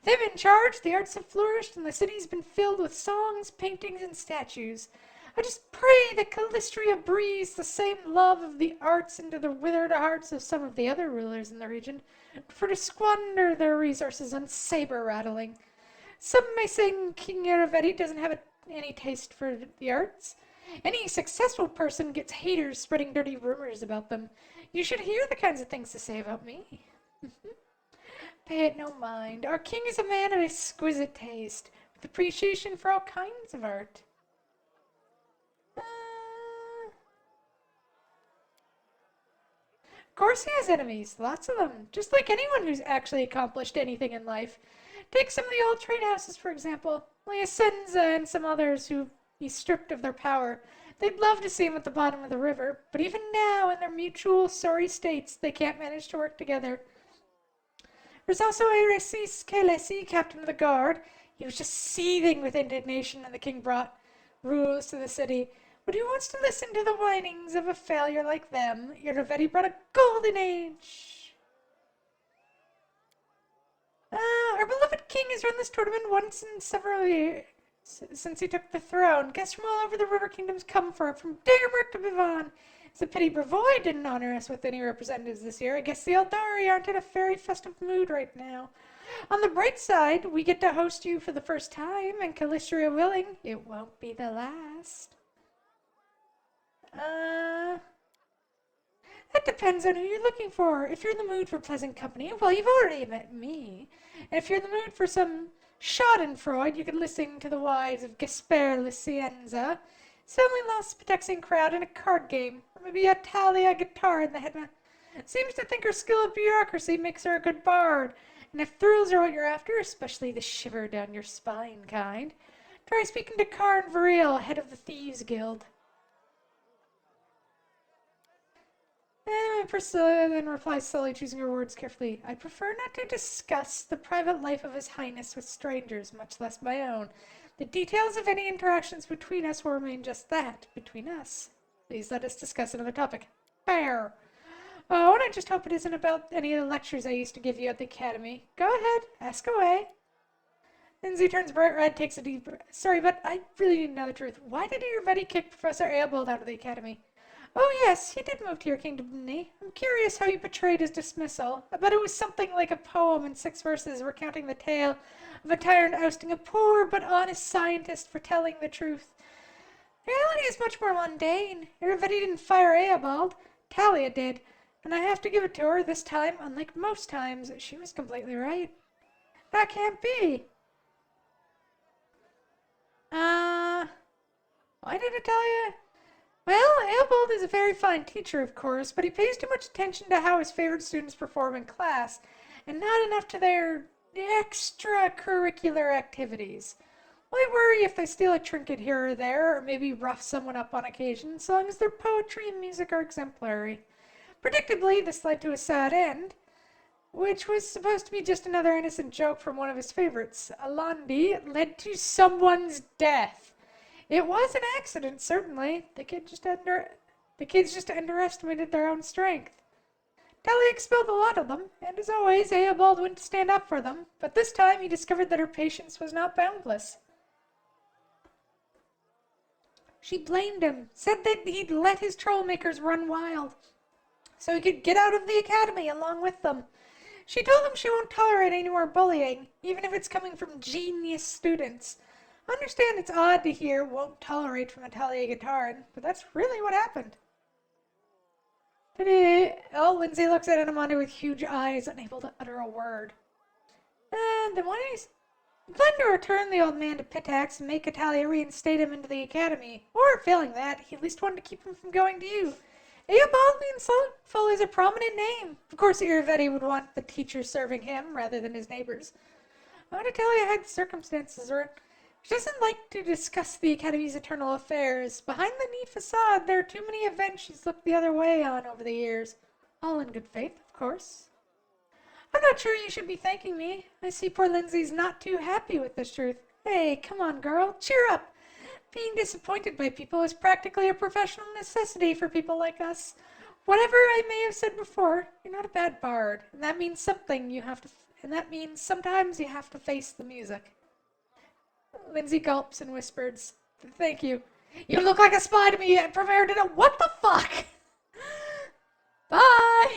[SPEAKER 1] With him in charge, the arts have flourished, and the city's been filled with songs, paintings, and statues. I just pray that Calistria breathes the same love of the arts into the withered hearts of some of the other rulers in the region, for to squander their resources on saber rattling. Some may say King Iravetti doesn't have any taste for the arts. Any successful person gets haters spreading dirty rumors about them. You should hear the kinds of things to say about me. Pay it no mind. Our king is a man of exquisite taste, with appreciation for all kinds of art. Of course he has enemies, lots of them, just like anyone who's actually accomplished anything in life. Take some of the old trade houses, for example. Liasenza and some others who he stripped of their power. They'd love to see him at the bottom of the river, but even now, in their mutual sorry states, they can't manage to work together. There's also Eresis Kelesi, captain of the guard. He was just seething with indignation when the king brought rules to the city. But who wants to listen to the whinings of a failure like them? Iravetti brought a golden age. Our beloved king has run this tournament once in several years. since he took the throne. Guests from all over the River Kingdoms come for it, from Daggermark to Bivon. It's a pity Brevoy didn't honor us with any representatives this year. I guess the Eldari aren't in a very festive mood right now. On the bright side, we get to host you for the first time, and Calistria willing, it won't be the last. That depends on who you're looking for. If you're in the mood for pleasant company, well, you've already met me. And if you're in the mood for some schadenfreude, you can listen to the wives of Gasper Licienza, Semi-Lost Spitaxian crowd in a card game, or maybe a Talia guitar in the headman. Seems to think her skill at bureaucracy makes her a good bard. And if thrills are what you're after, especially the shiver down your spine kind, try speaking to Karn Variel, head of the Thieves Guild. Priscilla then replies slowly, choosing her words carefully. I prefer not to discuss the private life of His Highness with strangers, much less my own. The details of any interactions between us will remain just that, between us. Please let us discuss another topic. Fair. Oh, and I just hope it isn't about any of the lectures I used to give you at the academy. Go ahead, ask away. Lindsay turns bright red, takes a deep breath. Sorry, but I really need to know the truth. Why did Irvedi kick Professor Aelbold out of the academy? Oh yes, he did move to your kingdom, didn't he? I'm curious how he portrayed his dismissal. I bet it was something like a poem in 6 verses recounting the tale of a tyrant ousting a poor but honest scientist for telling the truth. Reality is much more mundane. Irvedi didn't fire Aelbold. Talia did. And I have to give it to her this time, unlike most times, she was completely right. That can't be. Why did I tell you? Well, Aelbold is a very fine teacher, of course, but he pays too much attention to how his favorite students perform in class, and not enough to their extracurricular activities. Why worry if they steal a trinket here or there, or maybe rough someone up on occasion, so long as their poetry and music are exemplary? Predictably, this led to a sad end, which was supposed to be just another innocent joke from one of his favorites. Alandi led to someone's death. It was an accident, certainly. The kids just underestimated their own strength. Talia expelled a lot of them, and as always, Aelbold went to stand up for them, but this time he discovered that her patience was not boundless. She blamed him, said that he'd let his trollmakers run wild, so he could get out of the academy along with them. She told him she won't tolerate any more bullying, even if it's coming from genius students. I understand it's odd to hear won't tolerate from a Talia Guitarin, but that's really what happened. Oh, Lindsay looks at Anamanda with huge eyes, unable to utter a word. Then why don't you plan to return the old man to Pitax and make Talia reinstate him into the academy? Or, failing that, he at least wanted to keep him from going to you. Aelbold being Soulful is a prominent name. Of course, Irvedi would want the teacher serving him rather than his neighbors. I want to tell you how the circumstances are. She doesn't like to discuss the Academy's internal affairs. Behind the neat facade, there are too many events she's looked the other way on over the years. All in good faith, of course. I'm not sure you should be thanking me. I see poor Lindsay's not too happy with this truth. Hey, come on, girl. Cheer up. Being disappointed by people is practically a professional necessity for people like us. Whatever I may have said before, you're not a bad bard, and that means something and that means sometimes you have to face the music. Lindsay gulps and whispers, Thank you. You look like a spy to me and prepared to know what the fuck? Bye!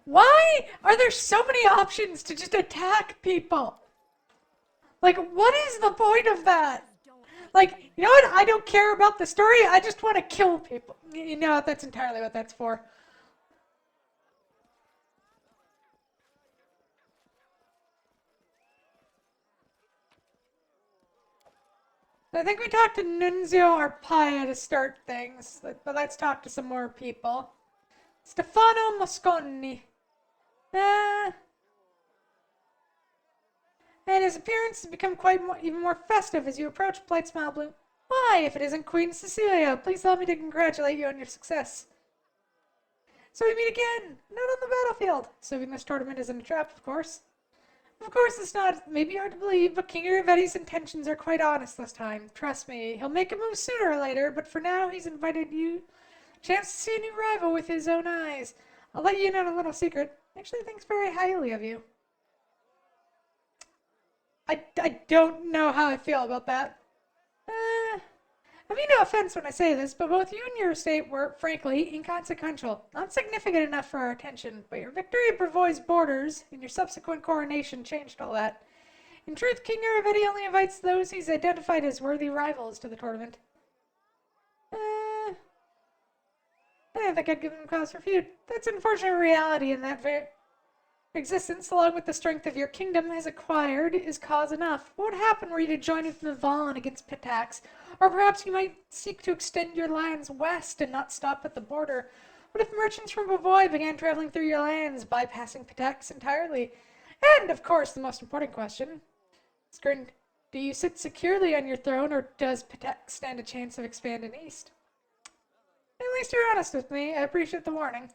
[SPEAKER 1] Why are there so many options to just attack people? Like, what is the point of that? Like, you know what? I don't care about the story. I just want to kill people. You know, that's entirely what that's for. I think we talked to Nunzio Arpaia to start things, but let's talk to some more people. Stefano Mosconi. And his appearance has become even more festive as you approach Blightsmile Bloom. Why, if it isn't Queen Cecilia, please allow me to congratulate you on your success. So we meet again, not on the battlefield. Assuming this tournament isn't a trap, of course. Of course it's not. It may be hard to believe, but King Irvedi's intentions are quite honest this time. Trust me, he'll make a move sooner or later, but for now he's invited you a chance to see a new rival with his own eyes. I'll let you in on a little secret. He actually thinks very highly of you. I don't know how I feel about that. I mean no offense when I say this, but both you and your estate were, frankly, inconsequential. Not significant enough for our attention, but your victory at Brevois borders and your subsequent coronation changed all that. In truth, King Aravetti only invites those he's identified as worthy rivals to the tournament. I don't think I'd give him cause for feud. That's an unfortunate reality in that existence, along with the strength of your kingdom has acquired, is cause enough. What would happen were you to join with Navan against Pitax? Or perhaps you might seek to extend your lands west and not stop at the border. What if merchants from Bavoy began traveling through your lands, bypassing Pitax entirely? And, of course, the most important question. Skirn, do you sit securely on your throne, or does Pitax stand a chance of expanding east? At least you're honest with me. I appreciate the warning.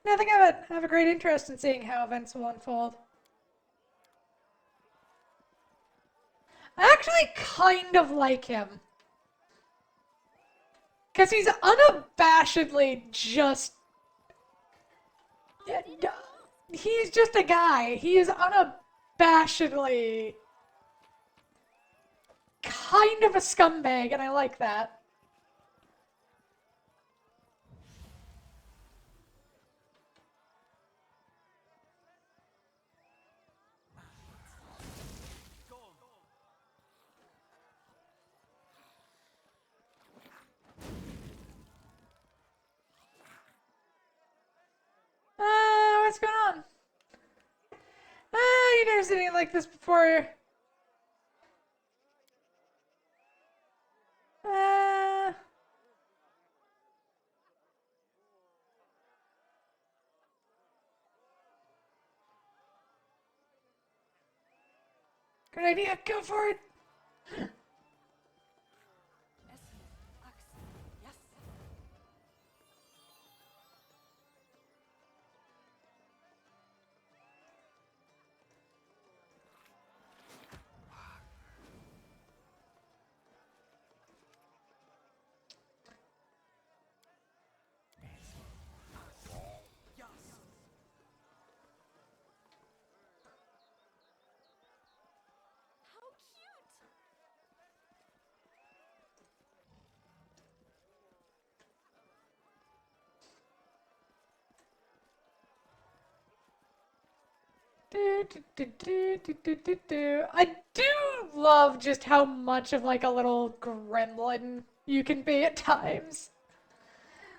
[SPEAKER 1] Nothing of it. I have a great interest in seeing how events will unfold. I actually kind of like him. Because he's unabashedly just... He's just a guy. He is unabashedly kind of a scumbag, and I like that. What's going on? You never seen anything like this before. Good idea, go for it! I do love just how much of like a little gremlin you can be at times.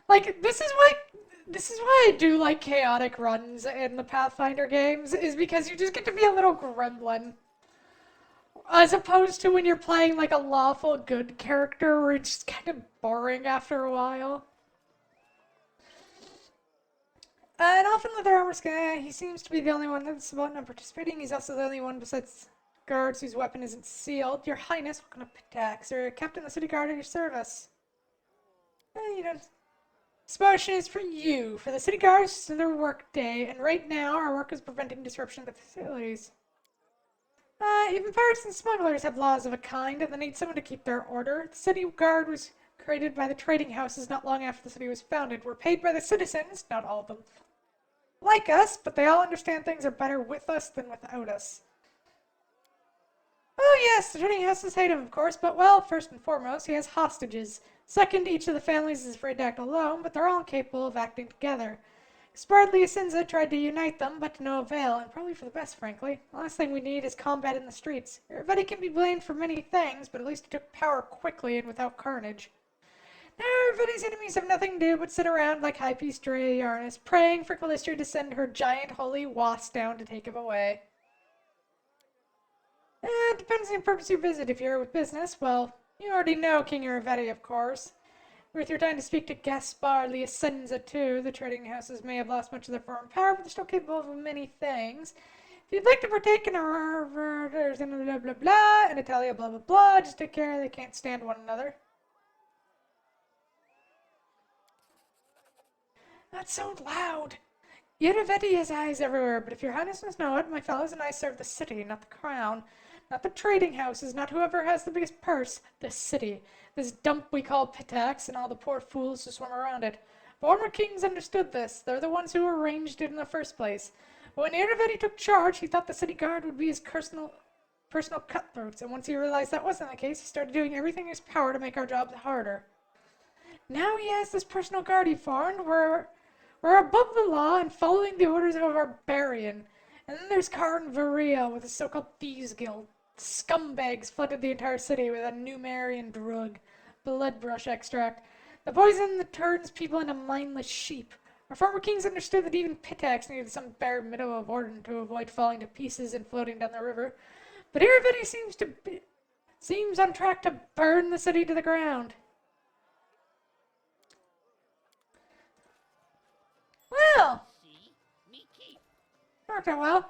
[SPEAKER 1] Like this is why I do like chaotic runs in the Pathfinder games, is because you just get to be a little gremlin. As opposed to when you're playing like a lawful good character where it's just kind of boring after a while. And often with our armor scan, he seems to be the only one that's not participating. He's also the only one besides guards whose weapon isn't sealed. Your Highness, what kind of Pitax, or Captain of the City Guard at your service? You know, this motion is for you. For the City Guards, it's their work day, and right now our work is preventing disruption of the facilities. Even pirates and smugglers have laws of a kind, and they need someone to keep their order. The City Guard was created by the trading houses not long after the city was founded. We're paid by the citizens, not all of them. Like us, but they all understand things are better with us than without us. Oh yes, the trading houses hate him, of course, but well, first and foremost, he has hostages. Second, each of the families is afraid to act alone, but they're all incapable of acting together. Gaspard Liacinza tried to unite them, but to no avail, and probably for the best, frankly. The last thing we need is combat in the streets. Everybody can be blamed for many things, but at least he took power quickly and without carnage. Now everybody's enemies have nothing to do but sit around like Hypebeast Yarnis, praying for Callisto to send her giant holy wasp down to take him away. It depends on the purpose of your visit. If you're with business, well, you already know King Aravetti, of course. Worth your time to speak to Gaspard Liacinza, too. The trading houses may have lost much of their foreign power, but they're still capable of many things. If you'd like to partake in our blah blah blah, and Italia blah blah blah, just take care, they can't stand one another. That's so loud. Aravetti has eyes everywhere, but if your highness must know it, my fellows and I serve the city, not the crown. Not the trading houses, not whoever has the biggest purse. The city. This dump we call Pitax and all the poor fools who swarm around it. Former kings understood this. They're the ones who arranged it in the first place. But when Aravetti took charge, he thought the city guard would be his personal personal cutthroats, and once he realized that wasn't the case, he started doing everything in his power to make our jobs harder. Now he has this personal guard he formed. We're above the law and following the orders of a barbarian. And then there's Karn Varia with his so-called Thieves Guild. Scumbags flooded the entire city with a Numerian drug, bloodbrush extract. The poison that turns people into mindless sheep. Our former kings understood that even Pitax needed some bare minimum of order to avoid falling to pieces and floating down the river. But everybody seems on track to burn the city to the ground. Well,
[SPEAKER 4] See? Me keep.
[SPEAKER 1] worked out well.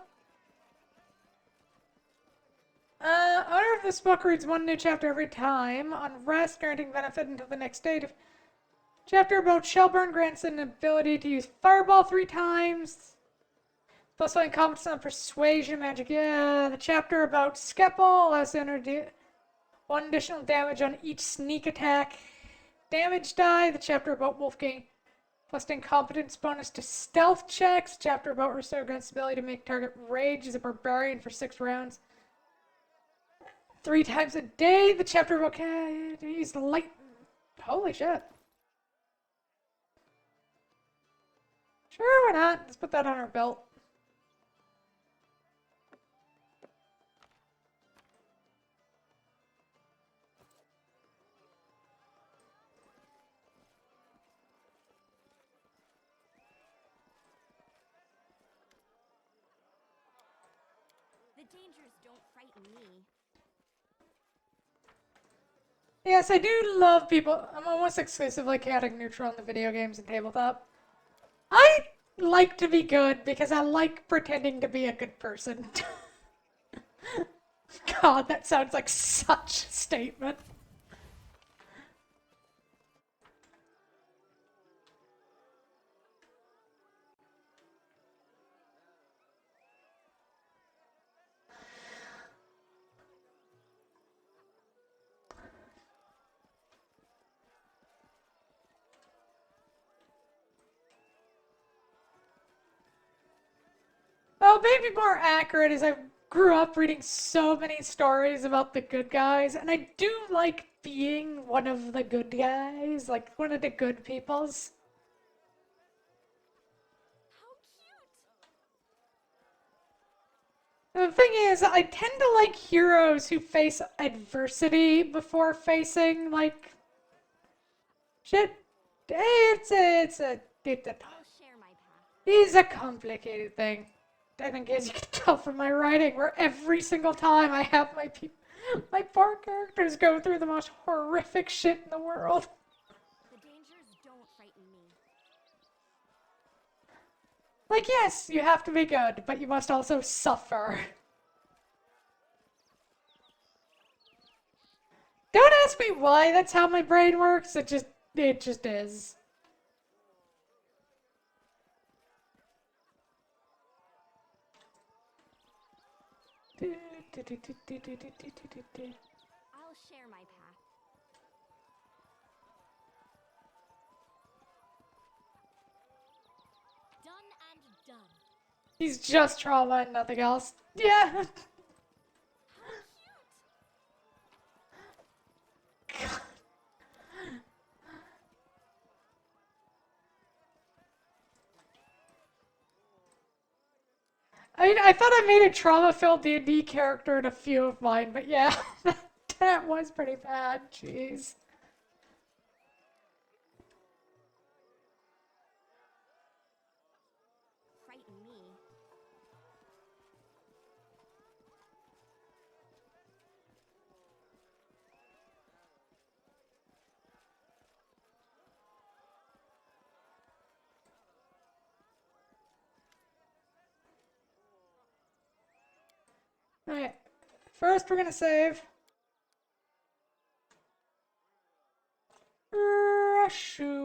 [SPEAKER 1] Owner of this book reads one new chapter every time, on rest, granting benefit until the next date. Chapter about Shelburne grants an ability to use Fireball 3 times. Plus 1 competence on Persuasion magic. Yeah, the chapter about Skeppel allows to enter 1 additional damage on each sneak attack. Damage die. The chapter about Wolfgang. Plus incompetence bonus to stealth checks. Chapter about restore grants ability to make target rage as a barbarian for 6 rounds. 3 times a day. The chapter about use light. Holy shit. Sure, why not? Let's put that on our belt.
[SPEAKER 3] The dangers don't frighten me.
[SPEAKER 1] Yes, I do love people. I'm almost exclusively chaotic neutral in the video games and tabletop. I like to be good because I like pretending to be a good person. God, that sounds like such a statement. Well, maybe more accurate is I grew up reading so many stories about the good guys, and I do like being one of the good guys, like one of the good peoples.
[SPEAKER 3] How cute!
[SPEAKER 1] The thing is, I tend to like heroes who face adversity before facing, like, shit. It's a
[SPEAKER 3] I'll share my path.
[SPEAKER 1] is a complicated thing. I think, as you can tell from my writing, where every single time I have my poor characters go through the most horrific shit in the world.
[SPEAKER 3] The dangers don't frighten me.
[SPEAKER 1] Like, yes, you have to be good, but you must also suffer. Don't ask me why that's how my brain works. It just is.
[SPEAKER 3] I'll share my path.
[SPEAKER 2] Done and done.
[SPEAKER 1] He's just trauma and nothing else. Yeah. I mean, I thought I made a trauma-filled D&D character in a few of mine, but yeah, that was pretty bad. Jeez.
[SPEAKER 3] Frighten me.
[SPEAKER 1] Alright. First, we're gonna save.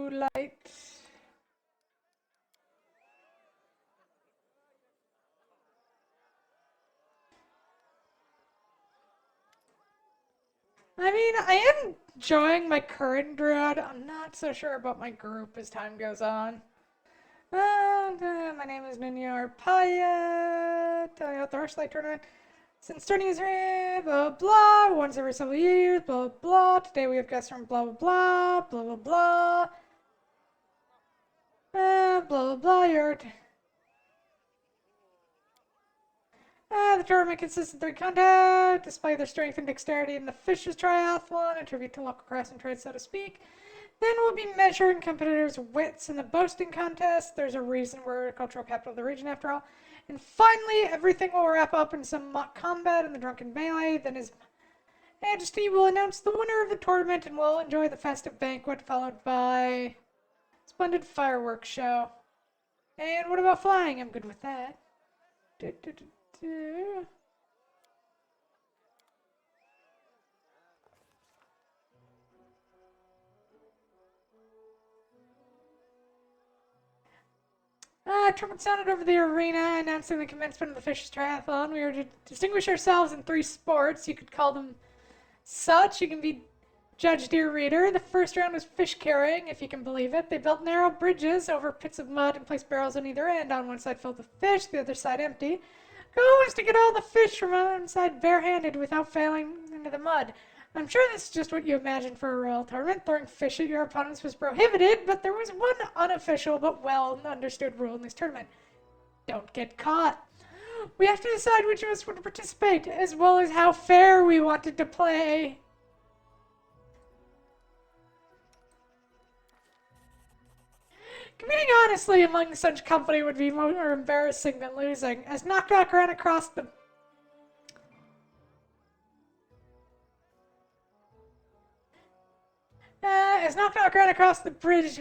[SPEAKER 1] Light. I mean, I am enjoying my current druid. I'm not so sure about my group as time goes on. My name is Nunyar Paya. The Archlight Tournament. Since starting his reign, blah, blah, once every several years, blah, blah. Today we have guests from blah, blah, blah, blah, blah, blah. Blah, blah, blah, the tournament consists of 3 contests. Display their strength and dexterity in the Fishes Triathlon, a tribute to local crafts and trade, so to speak. Then we'll be measuring competitors' wits in the boasting contest. There's a reason we're cultural capital of the region, after all. And finally, everything will wrap up in some mock combat in the Drunken Melee. Then His Majesty will announce the winner of the tournament, and we'll enjoy the festive banquet, followed by a splendid fireworks show. And what about flying? I'm good with that. Trumpet sounded over the arena announcing the commencement of the Fishes Triathlon. We were to distinguish ourselves in 3 sports. You could call them such. You can be judge, dear reader. The first round was fish carrying, if you can believe it. They built narrow bridges over pits of mud and placed barrels on either end. On one side filled with fish, the other side empty. The goal was to get all the fish from one side barehanded without failing into the mud. I'm sure this is just what you imagined for a royal tournament. Throwing fish at your opponents was prohibited, but there was one unofficial but well understood rule in this tournament. Don't get caught. We have to decide which of us would participate, as well as how fair we wanted to play. Competing honestly among such company would be more embarrassing than losing. As Knock Knock ran across the bridge,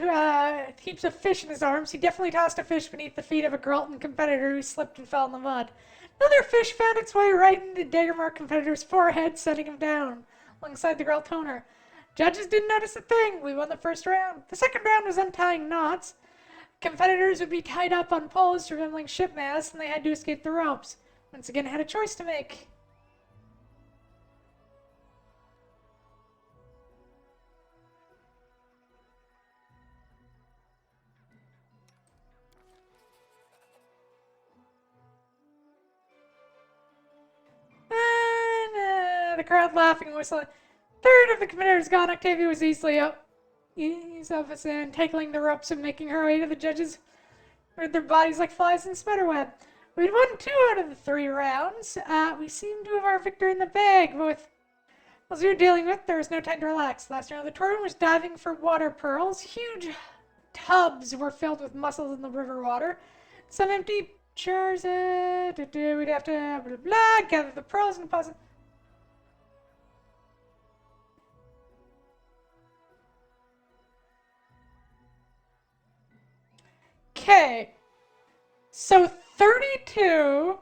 [SPEAKER 1] heaps of fish in his arms, he definitely tossed a fish beneath the feet of a Gralton competitor who slipped and fell in the mud. Another fish found its way right into Daggermark competitor's forehead, setting him down, alongside the Graltoner. Judges didn't notice a thing. We won the first round. The second round was untying knots. Competitors would be tied up on poles resembling ship masts, and they had to escape the ropes. Once again, had a choice to make. The crowd laughing and whistling. Third of the competitors gone. Octavia was easily up. Ease off us and tackling the ropes and making her way to the judges with their bodies like flies in a spiderweb. We'd won 2 out of the 3 rounds. We seemed to have our victory in the bag, but with what we were dealing with, there was no time to relax. Last round of the tournament was diving for water pearls. Huge tubs were filled with mussels in the river water. Some empty jars. We'd have to blah, blah, gather the pearls and deposit. Okay, so 32,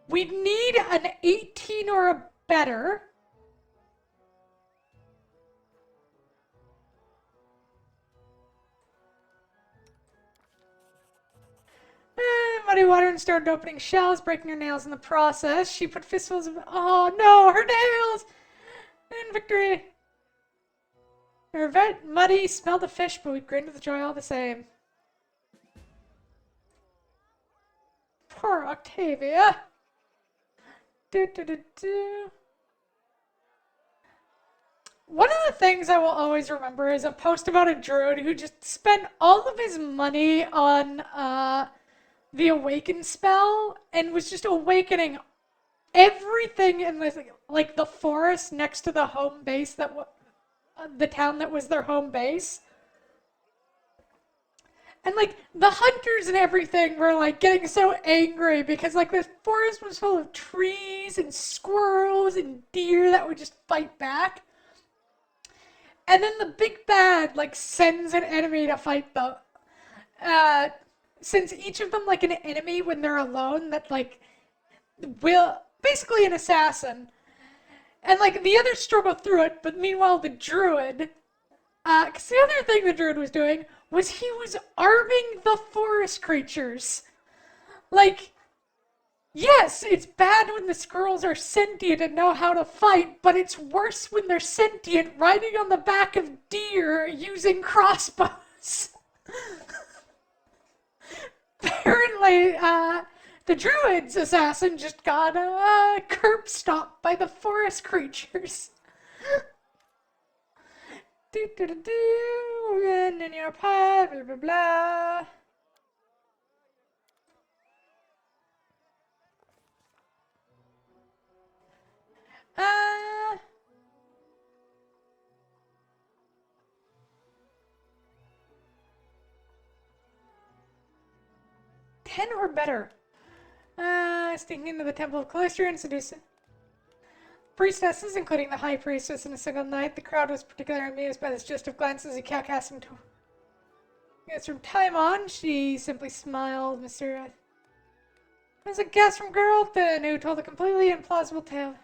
[SPEAKER 1] we'd need an 18 or a better. Muddy Water started opening shells, breaking her nails in the process. She put fistfuls of, oh no, her nails! And victory. Muddy smelled the fish, but we grinned with joy all the same. Poor Octavia. One of the things I will always remember is a post about a druid who just spent all of his money on the Awaken spell and was just awakening everything in this, like the forest next to the home base that the town that was their home base. And like the hunters and everything were like getting so angry because like this forest was full of trees and squirrels and deer that would just fight back. And then the big bad like sends an enemy to fight them. Sends each of them like an enemy when they're alone that like will basically an assassin. And like the others struggle through it, but meanwhile the druid, because the other thing the druid was doing was he was arming the forest creatures. Like, yes, it's bad when the squirrels are sentient and know how to fight, but it's worse when they're sentient riding on the back of deer using crossbows. Apparently, The druid's assassin just got curb stomped by the forest creatures. Do do do do, and in your pie, blah blah blah. Uh, 10 or better. Sneaking into the Temple of Callisto and seducing priestesses, including the High Priestess, in a single night. The crowd was particularly amused by this gist of glances he kept casting to. Yes, from time on, she simply smiled, Mr. As a guest from Geralton, who told a completely implausible tale.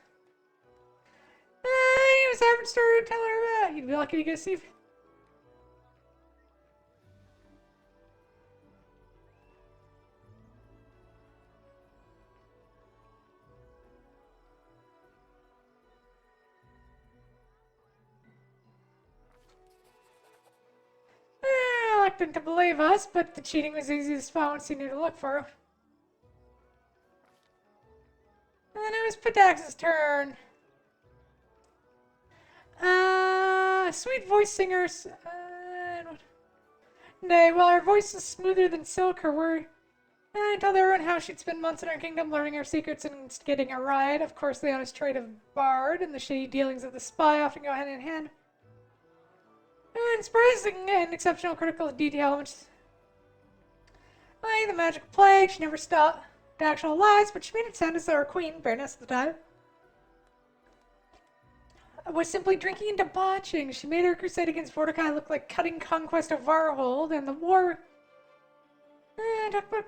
[SPEAKER 1] He was having a story to tell her about. You'd be lucky to get a see. Reluctant to believe us, but the cheating was easy to spot once he knew to look for. And then it was Pitax's turn. Sweet voice singers. Nay, while her voice is smoother than silk, her word. I told everyone how she'd spent months in her kingdom learning her secrets and getting a ride. Of course, the honest trade of bard and the shady dealings of the spy often go hand in hand. And surprising and exceptional critical detail, which like the magic plague, she never stopped the actual lies, but she made it sound as though her queen, Baroness at the time, was simply drinking and debauching. She made her crusade against Mordecai look like cutting conquest of Varhold, and the war. Talk about.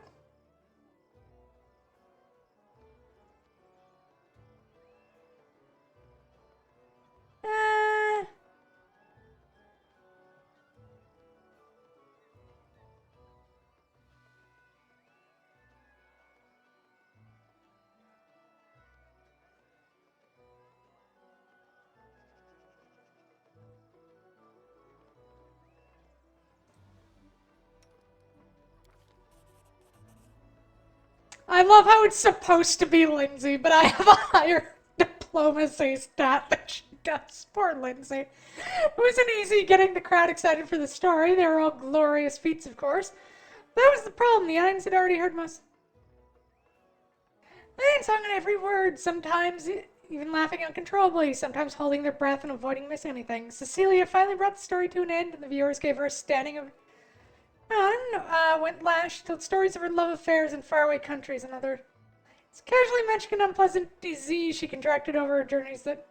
[SPEAKER 1] I love how it's supposed to be Lindsay, but I have a higher diplomacy stat than she does. Poor Lindsay. It wasn't easy getting the crowd excited for the story. They were all glorious feats, of course. That was the problem. The audience had already heard most. They sung on every word, sometimes even laughing uncontrollably, sometimes holding their breath and avoiding missing anything. Cecilia finally brought the story to an end, and the viewers gave her a standing ovation. Went last. She told stories of her love affairs in faraway countries and other. It's casually mentioned an unpleasant disease she contracted over her journeys that.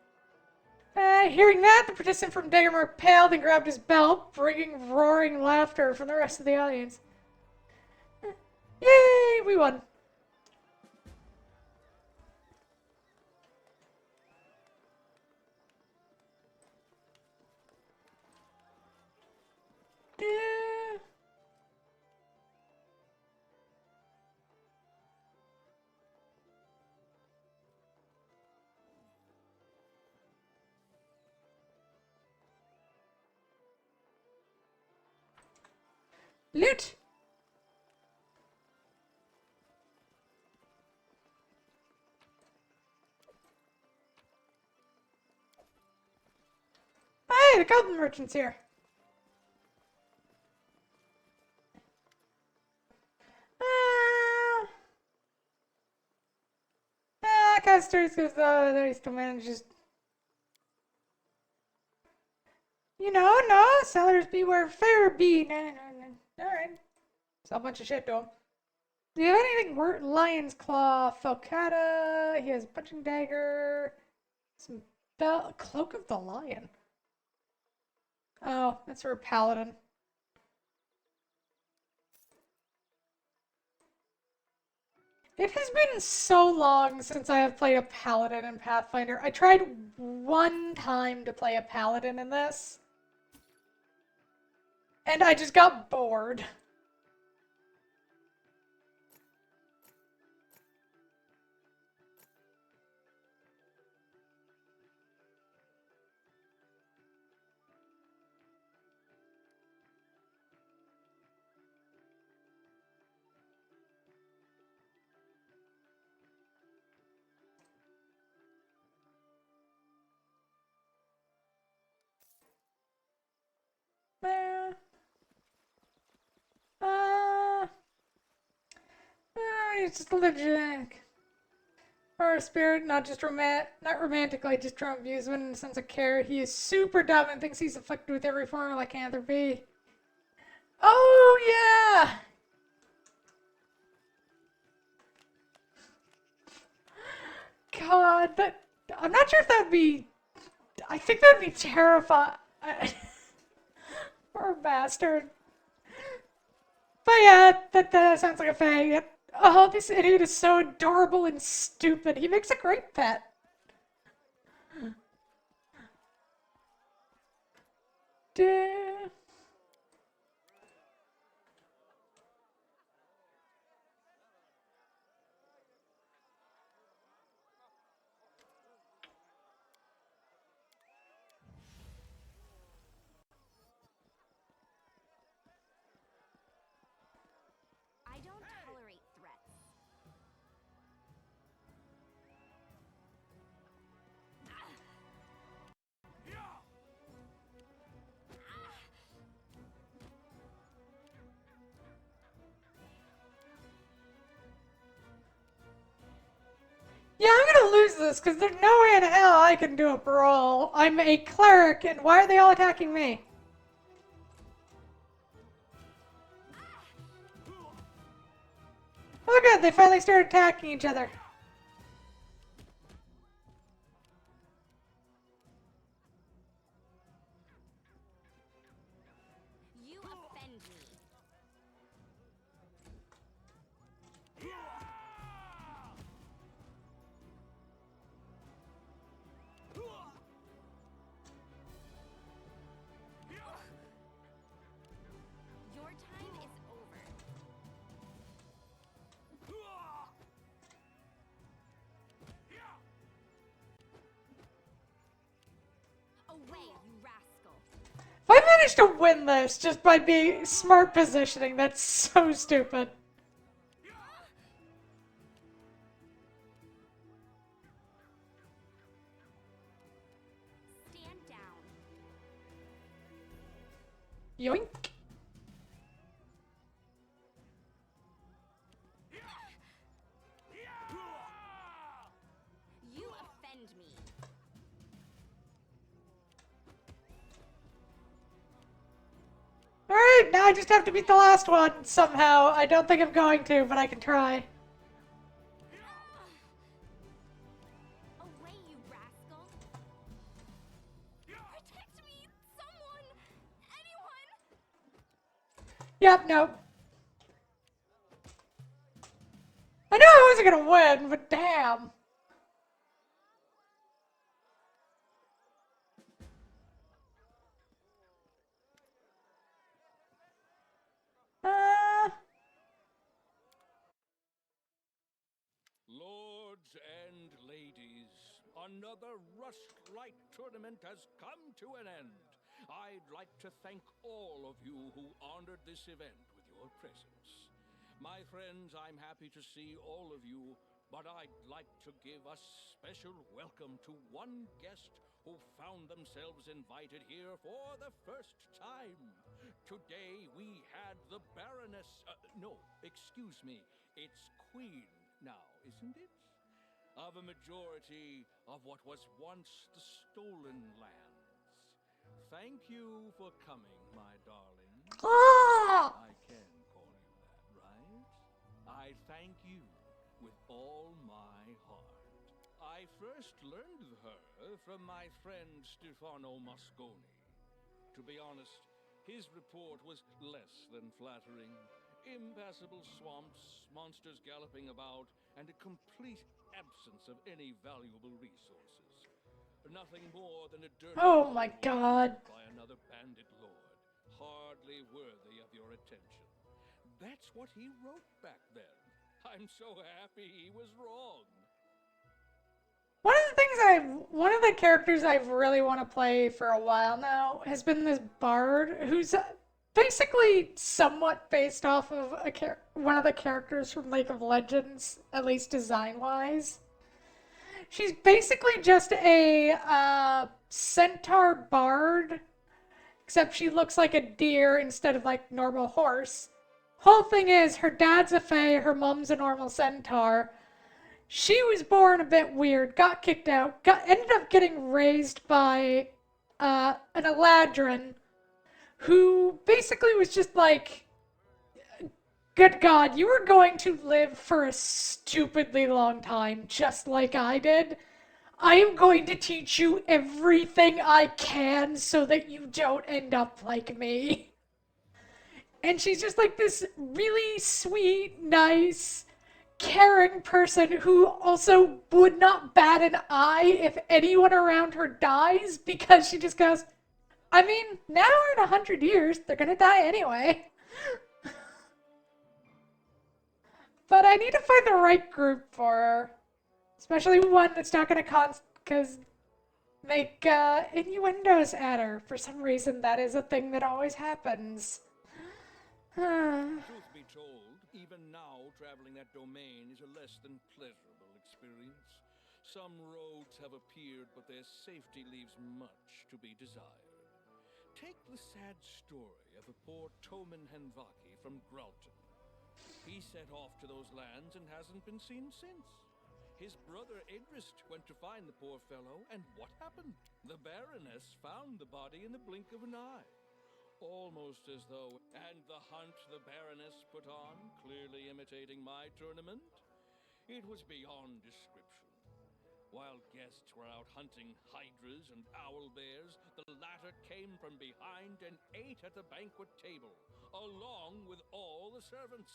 [SPEAKER 1] Hearing that, the participant from Daggermark paled and grabbed his belt, bringing roaring laughter from the rest of the audience. Yay! We won. Loot! Hey, the goblin merchant's here. Casters, because they still manages. No, sellers beware fair be. No. Alright. Sell a bunch of shit to him. Do you have anything worth? Lion's Claw, Falcata, he has a punching dagger, some Cloak of the Lion. Oh, that's for a paladin. It has been so long since I have played a paladin in Pathfinder. I tried one time to play a paladin in this, and I just got bored. It's just legit. For a spirit, not romantically, just from views in a sense of care. He is super dumb and thinks he's afflicted with every form of lycanthropy. Oh yeah! God, I'm not sure if that'd be. I think that'd be terrifying. Poor bastard. But yeah, that sounds like a fag. Oh, this idiot is so adorable and stupid. He makes a great pet. Duh.
[SPEAKER 3] I don't tolerate threats.
[SPEAKER 1] Yeah, I'm gonna lose this because there's no way in hell I can do a brawl. I'm a cleric, and why are they all attacking me? Oh good, they finally started attacking each other.
[SPEAKER 3] You offend me. Your time is over. Away, you rascal.
[SPEAKER 1] If I managed to win this just by being smart positioning, that's so stupid.
[SPEAKER 3] Stand down.
[SPEAKER 1] Yoink.
[SPEAKER 3] You offend me.
[SPEAKER 1] Alright, now I just have to beat the last one somehow. I don't think I'm going to, but I can try.
[SPEAKER 3] Away, you rascal. Protect me, someone, anyone.
[SPEAKER 1] Yep, nope. I knew I wasn't gonna win, but damn.
[SPEAKER 5] Lords and ladies, another Rustlight tournament has come to an end. I'd like to thank all of you who honored this event with your presence. My friends, I'm happy to see all of you, but I'd like to give a special welcome to one guest who found themselves invited here for the first time. Today we had the Baroness, no, excuse me, it's Queen now, isn't it? Of a majority of what was once the stolen lands. Thank you for coming, my darling.
[SPEAKER 1] Ah!
[SPEAKER 5] I can call you that, right? I thank you with all my heart. I first learned of her from my friend Stefano Mosconi. To be honest, his report was less than flattering. Impassable swamps, monsters galloping about, and a complete absence of any valuable resources. Nothing more than a dirty
[SPEAKER 1] Oh my
[SPEAKER 5] bauble
[SPEAKER 1] God.
[SPEAKER 5] by another bandit lord, hardly worthy of your attention. That's what he wrote back then. I'm so happy he was wrong.
[SPEAKER 1] One of the characters I've really want to play for a while now has been this bard who's basically somewhat based off of one of the characters from League of Legends, at least design-wise. She's basically just a centaur bard, except she looks like a deer instead of like normal horse. Whole thing is, her dad's a fae, her mom's a normal centaur. She was born a bit weird, got kicked out, ended up getting raised by an Eladrin who basically was just like, good God, you are going to live for a stupidly long time, just like I did. I am going to teach you everything I can so that you don't end up like me. And she's just like this really sweet, nice, caring person who also would not bat an eye if anyone around her dies because she just goes, I mean, now or in 100 years, they're gonna die anyway. But I need to find the right group for her. Especially one that's not gonna make innuendos at her. For some reason, that is a thing that always happens.
[SPEAKER 5] Truth be told, even now, traveling that domain is a less than pleasurable experience. Some roads have appeared, but their safety leaves much to be desired. Take the sad story of a poor Toman Henvaki from Gralton. He set off to those lands and hasn't been seen since. His brother Edrist went to find the poor fellow, and what happened? The Baroness found the body in the blink of an eye. Almost as though, and the hunt the Baroness put on, clearly imitating my tournament, it was beyond description. While guests were out hunting hydras and owl bears, the latter came from behind and ate at the banquet table, along with all the servants.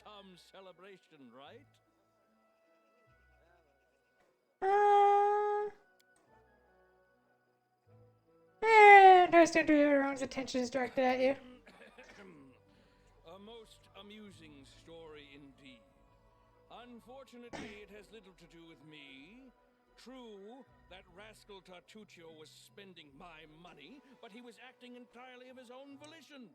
[SPEAKER 5] Some celebration, right?
[SPEAKER 1] Understand everyone's attention is directed at you.
[SPEAKER 5] A most amusing story indeed. Unfortunately, it has little to do with me. True, that rascal Tartuccio was spending my money, but he was acting entirely of his own volition.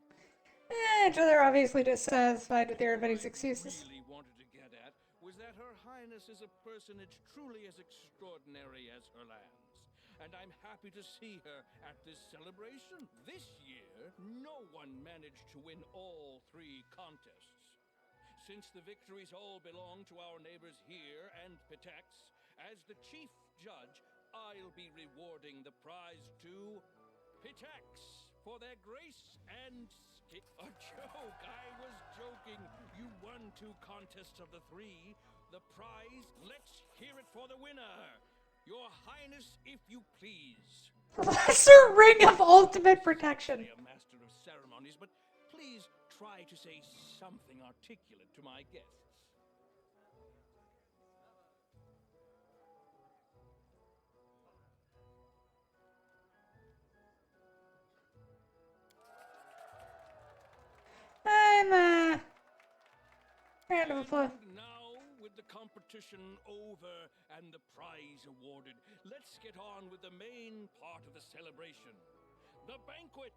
[SPEAKER 1] So they're obviously dissatisfied with everybody's excuses.
[SPEAKER 5] What I really wanted to get at was that Her Highness is a personage truly as extraordinary as her lands. And I'm happy to see her at this celebration. This year, no one managed to win all 3 contests. Since the victories all belong to our neighbors here and Pitax, as the chief judge, I'll be rewarding the prize to Pitax for their grace and skill. A joke! I was joking. You won 2 contests of the 3. The prize, let's hear it for the winner. Your Highness, if you please.
[SPEAKER 1] Lesser Ring of Ultimate Protection.
[SPEAKER 5] A master of ceremonies, but please try to say something articulate to my guests.
[SPEAKER 1] Round of applause.
[SPEAKER 5] And now, with the competition over and the prize awarded, let's get on with the main part of the celebration. The banquet!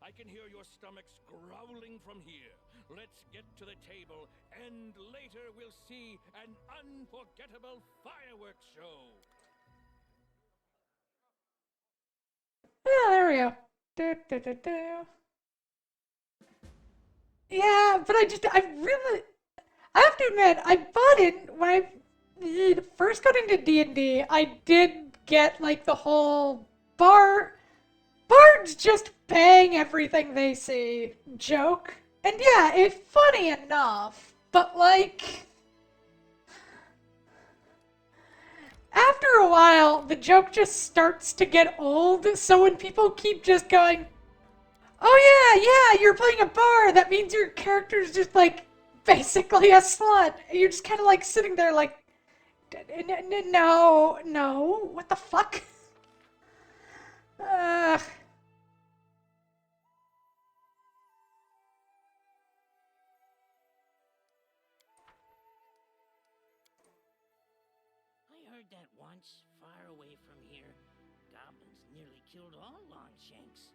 [SPEAKER 5] I can hear your stomachs growling from here. Let's get to the table, and later we'll see an unforgettable fireworks show.
[SPEAKER 1] Oh, there we go. Yeah, but I have to admit, I bought it when I first got into D&D. I did get like the whole bards just bang everything they see joke. And yeah, it's funny enough, but like after a while, the joke just starts to get old. So when people keep just going, oh yeah, you're playing a bard, that means your character's just like basically a slut. You're just kind of like sitting there like, no, what the fuck?
[SPEAKER 4] I heard that once, far away from here, goblins nearly killed all Longshanks.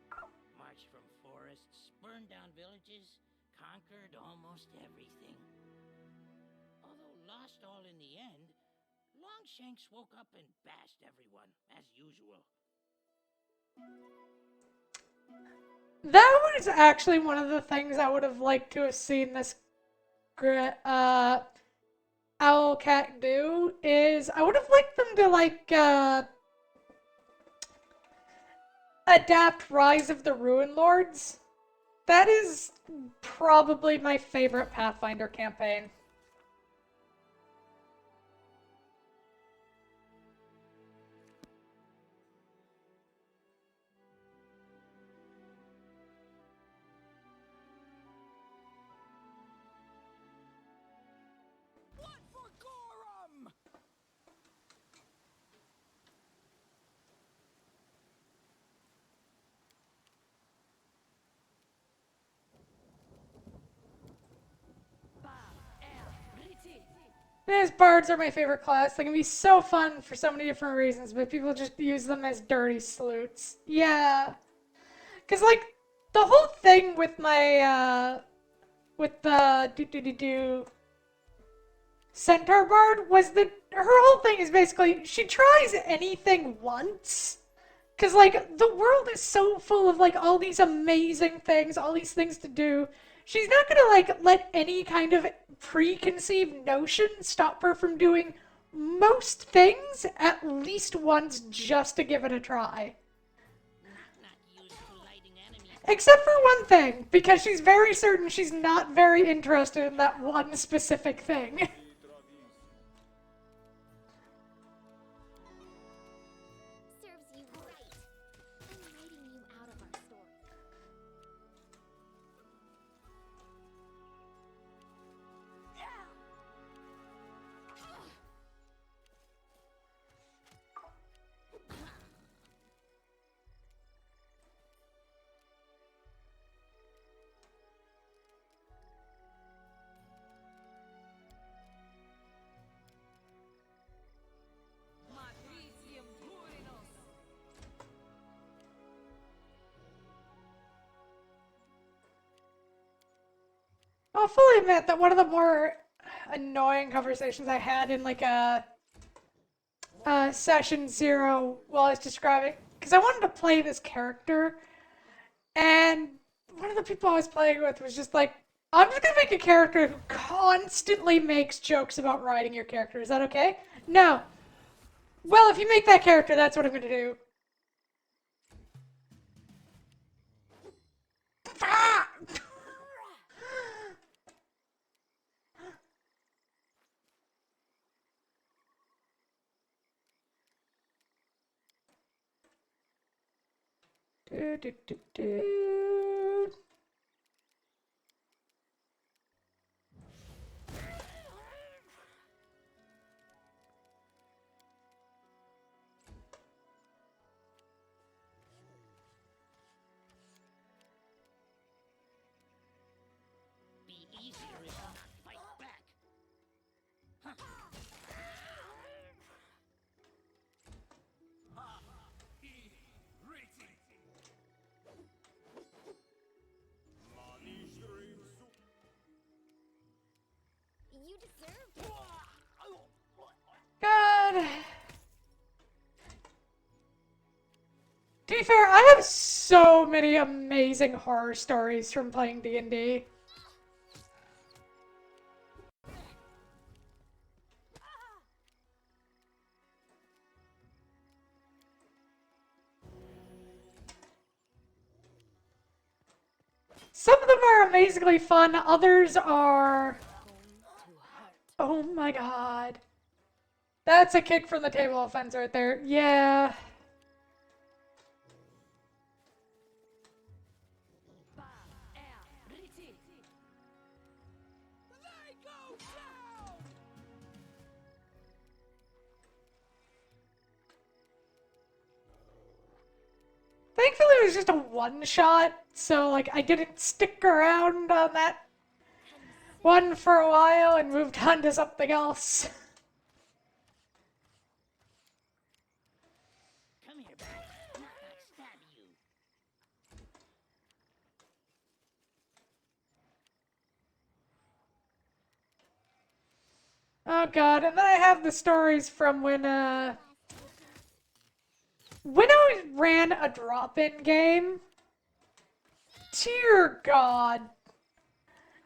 [SPEAKER 4] Marched from forests, burned down villages, conquered almost everything. Although lost all in the end, Longshanks woke up and bashed everyone, as usual.
[SPEAKER 1] That was actually one of the things I would have liked to have seen this Owlcat do, is I would have liked them to, like, adapt Rise of the Ruin Lords. That is probably my favorite Pathfinder campaign.
[SPEAKER 5] What for Gorum?
[SPEAKER 1] These bards are my favorite class. They can be so fun for so many different reasons, but people just use them as dirty salutes. Yeah. Because, like, the whole thing with my, with the Centaur Bard was that her whole thing is basically she tries anything once. Because, like, the world is so full of, like, all these amazing things, all these things to do. She's not gonna, like, let any kind of preconceived notion stop her from doing most things at least once just to give it a try.
[SPEAKER 4] Not used to lighting enemies.
[SPEAKER 1] Except for one thing, because she's very certain she's not very interested in that one specific thing.
[SPEAKER 2] Serves you right. I'm writing you out of our story.
[SPEAKER 1] I'll fully admit that one of the more annoying conversations I had in like a session 0 while I was describing, because I wanted to play this character, and one of the people I was playing with was just like, I'm just gonna make a character who constantly makes jokes about riding your character. Is that okay? No. Well, if you make that character, that's what I'm gonna do. Ah! Do, do, do, do.
[SPEAKER 4] Be easier if you not fight back.
[SPEAKER 2] You deserved it.
[SPEAKER 1] God. To be fair, I have so many amazing horror stories from playing D&D. Some of them are amazingly fun, others are... Oh my god. That's a kick from the table offense right there. Yeah. Thankfully, it was just a one-shot, so, like, I didn't stick around on that one for a while and moved on to something else.
[SPEAKER 4] Come here, back. Not stab you.
[SPEAKER 1] Oh god, and then I have the stories from when I ran a drop-in game. Dear God.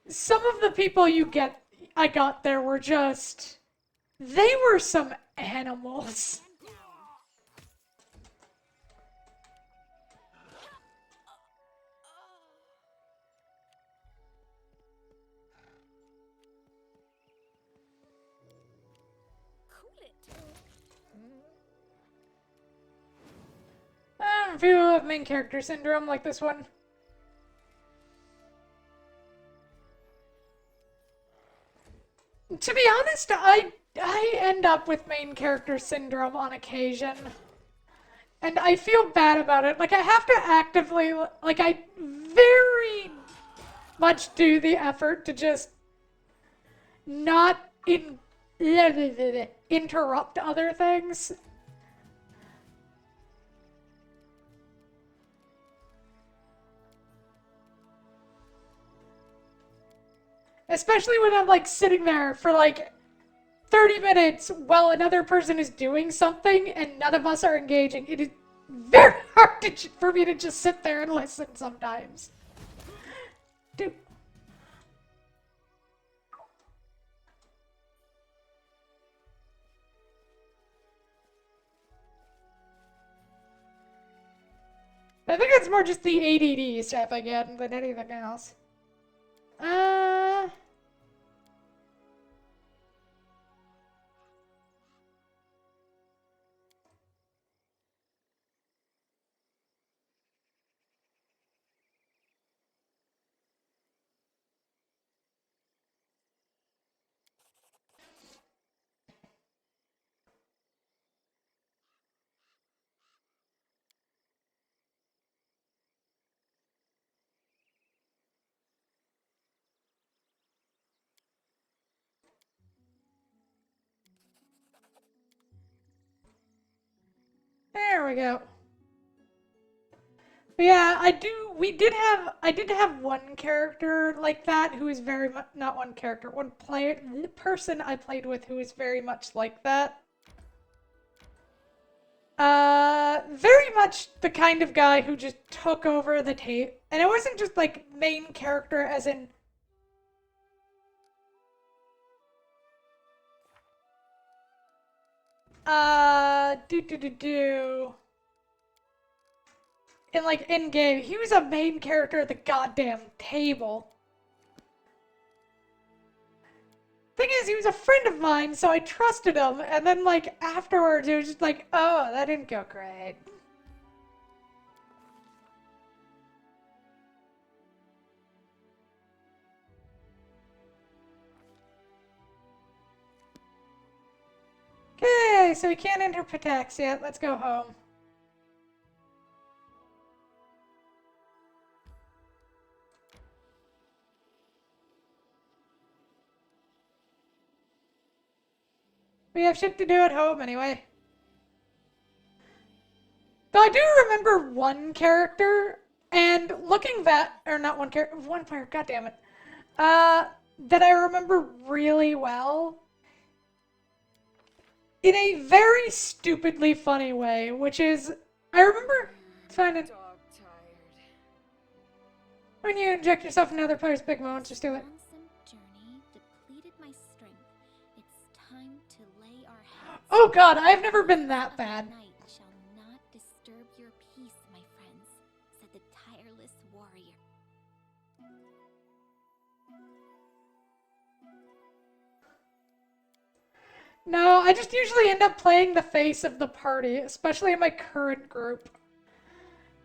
[SPEAKER 1] Some of the people I got there were just, they were some animals.
[SPEAKER 3] Cool it.
[SPEAKER 1] People have main character syndrome like this one. To be honest, I end up with main character syndrome on occasion. And I feel bad about it. Like, I have to actively, like, I very much do the effort to just not interrupt other things. Especially when I'm like sitting there for like 30 minutes while another person is doing something and none of us are engaging. It is very hard for me to just sit there and listen sometimes. Dude. I think it's more just the ADD stuff again than anything else. There we go. But yeah, I did have one character like that who is very much, not one character, one player, the person I played with who is very much like that. Very much the kind of guy who just took over the tape. And it wasn't just like main character as in in like in game, he was a main character at the goddamn table. Thing is, he was a friend of mine, so I trusted him, and then like afterwards it was just like, oh, that didn't go great. Okay, so we can't enter Patax yet. Let's go home. We have shit to do at home anyway. Though I do remember one character, and looking back, or not one character, one player, goddammit, that I remember really well in a very stupidly funny way, which is, I remember finding when you inject yourself in another player's big moments, just do it.
[SPEAKER 2] Lonesome journey depleted my strength. It's time to lay our heads.
[SPEAKER 1] Oh god, I've never been that bad.
[SPEAKER 2] Night shall not disturb your peace, my friends, said the tireless warrior.
[SPEAKER 1] No, I just usually end up playing the face of the party, especially in my current group.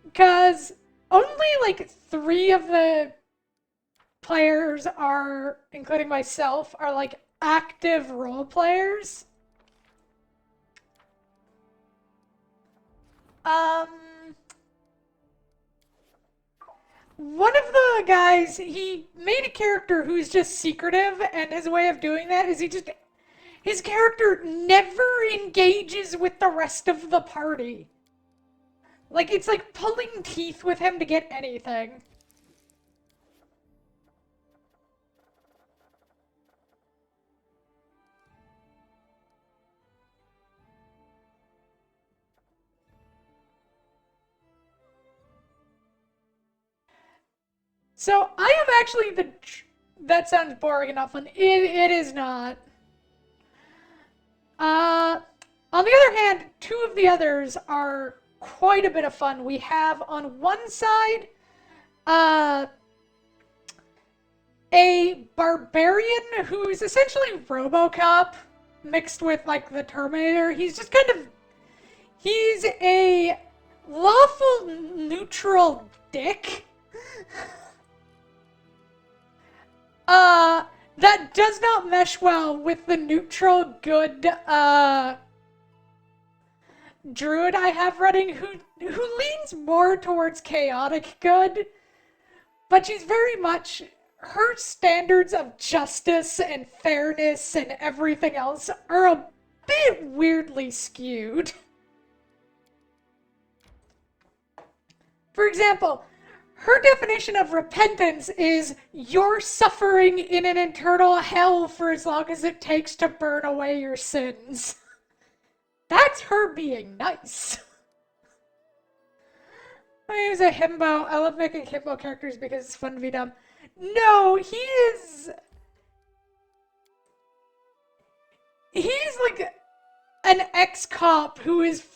[SPEAKER 1] Because only like 3 of the players are, including myself, are like active role players. One of the guys, he made a character who's just secretive, and his way of doing that is his character never engages with the rest of the party. Like, it's like pulling teeth with him to get anything. So I am actually that sounds boring enough, and it is not. On the other hand, two of the others are quite a bit of fun. We have on one side, a barbarian who's essentially RoboCop mixed with like the Terminator. He's a lawful neutral dick. That does not mesh well with the neutral good, druid I have running who leans more towards chaotic good, but she's very much, her standards of justice and fairness and everything else are a bit weirdly skewed. For example, her definition of repentance is you're suffering in an eternal hell for as long as it takes to burn away your sins. That's her being nice. My name is a himbo. I love making himbo characters because it's fun to be dumb. No, he's like an ex-cop who is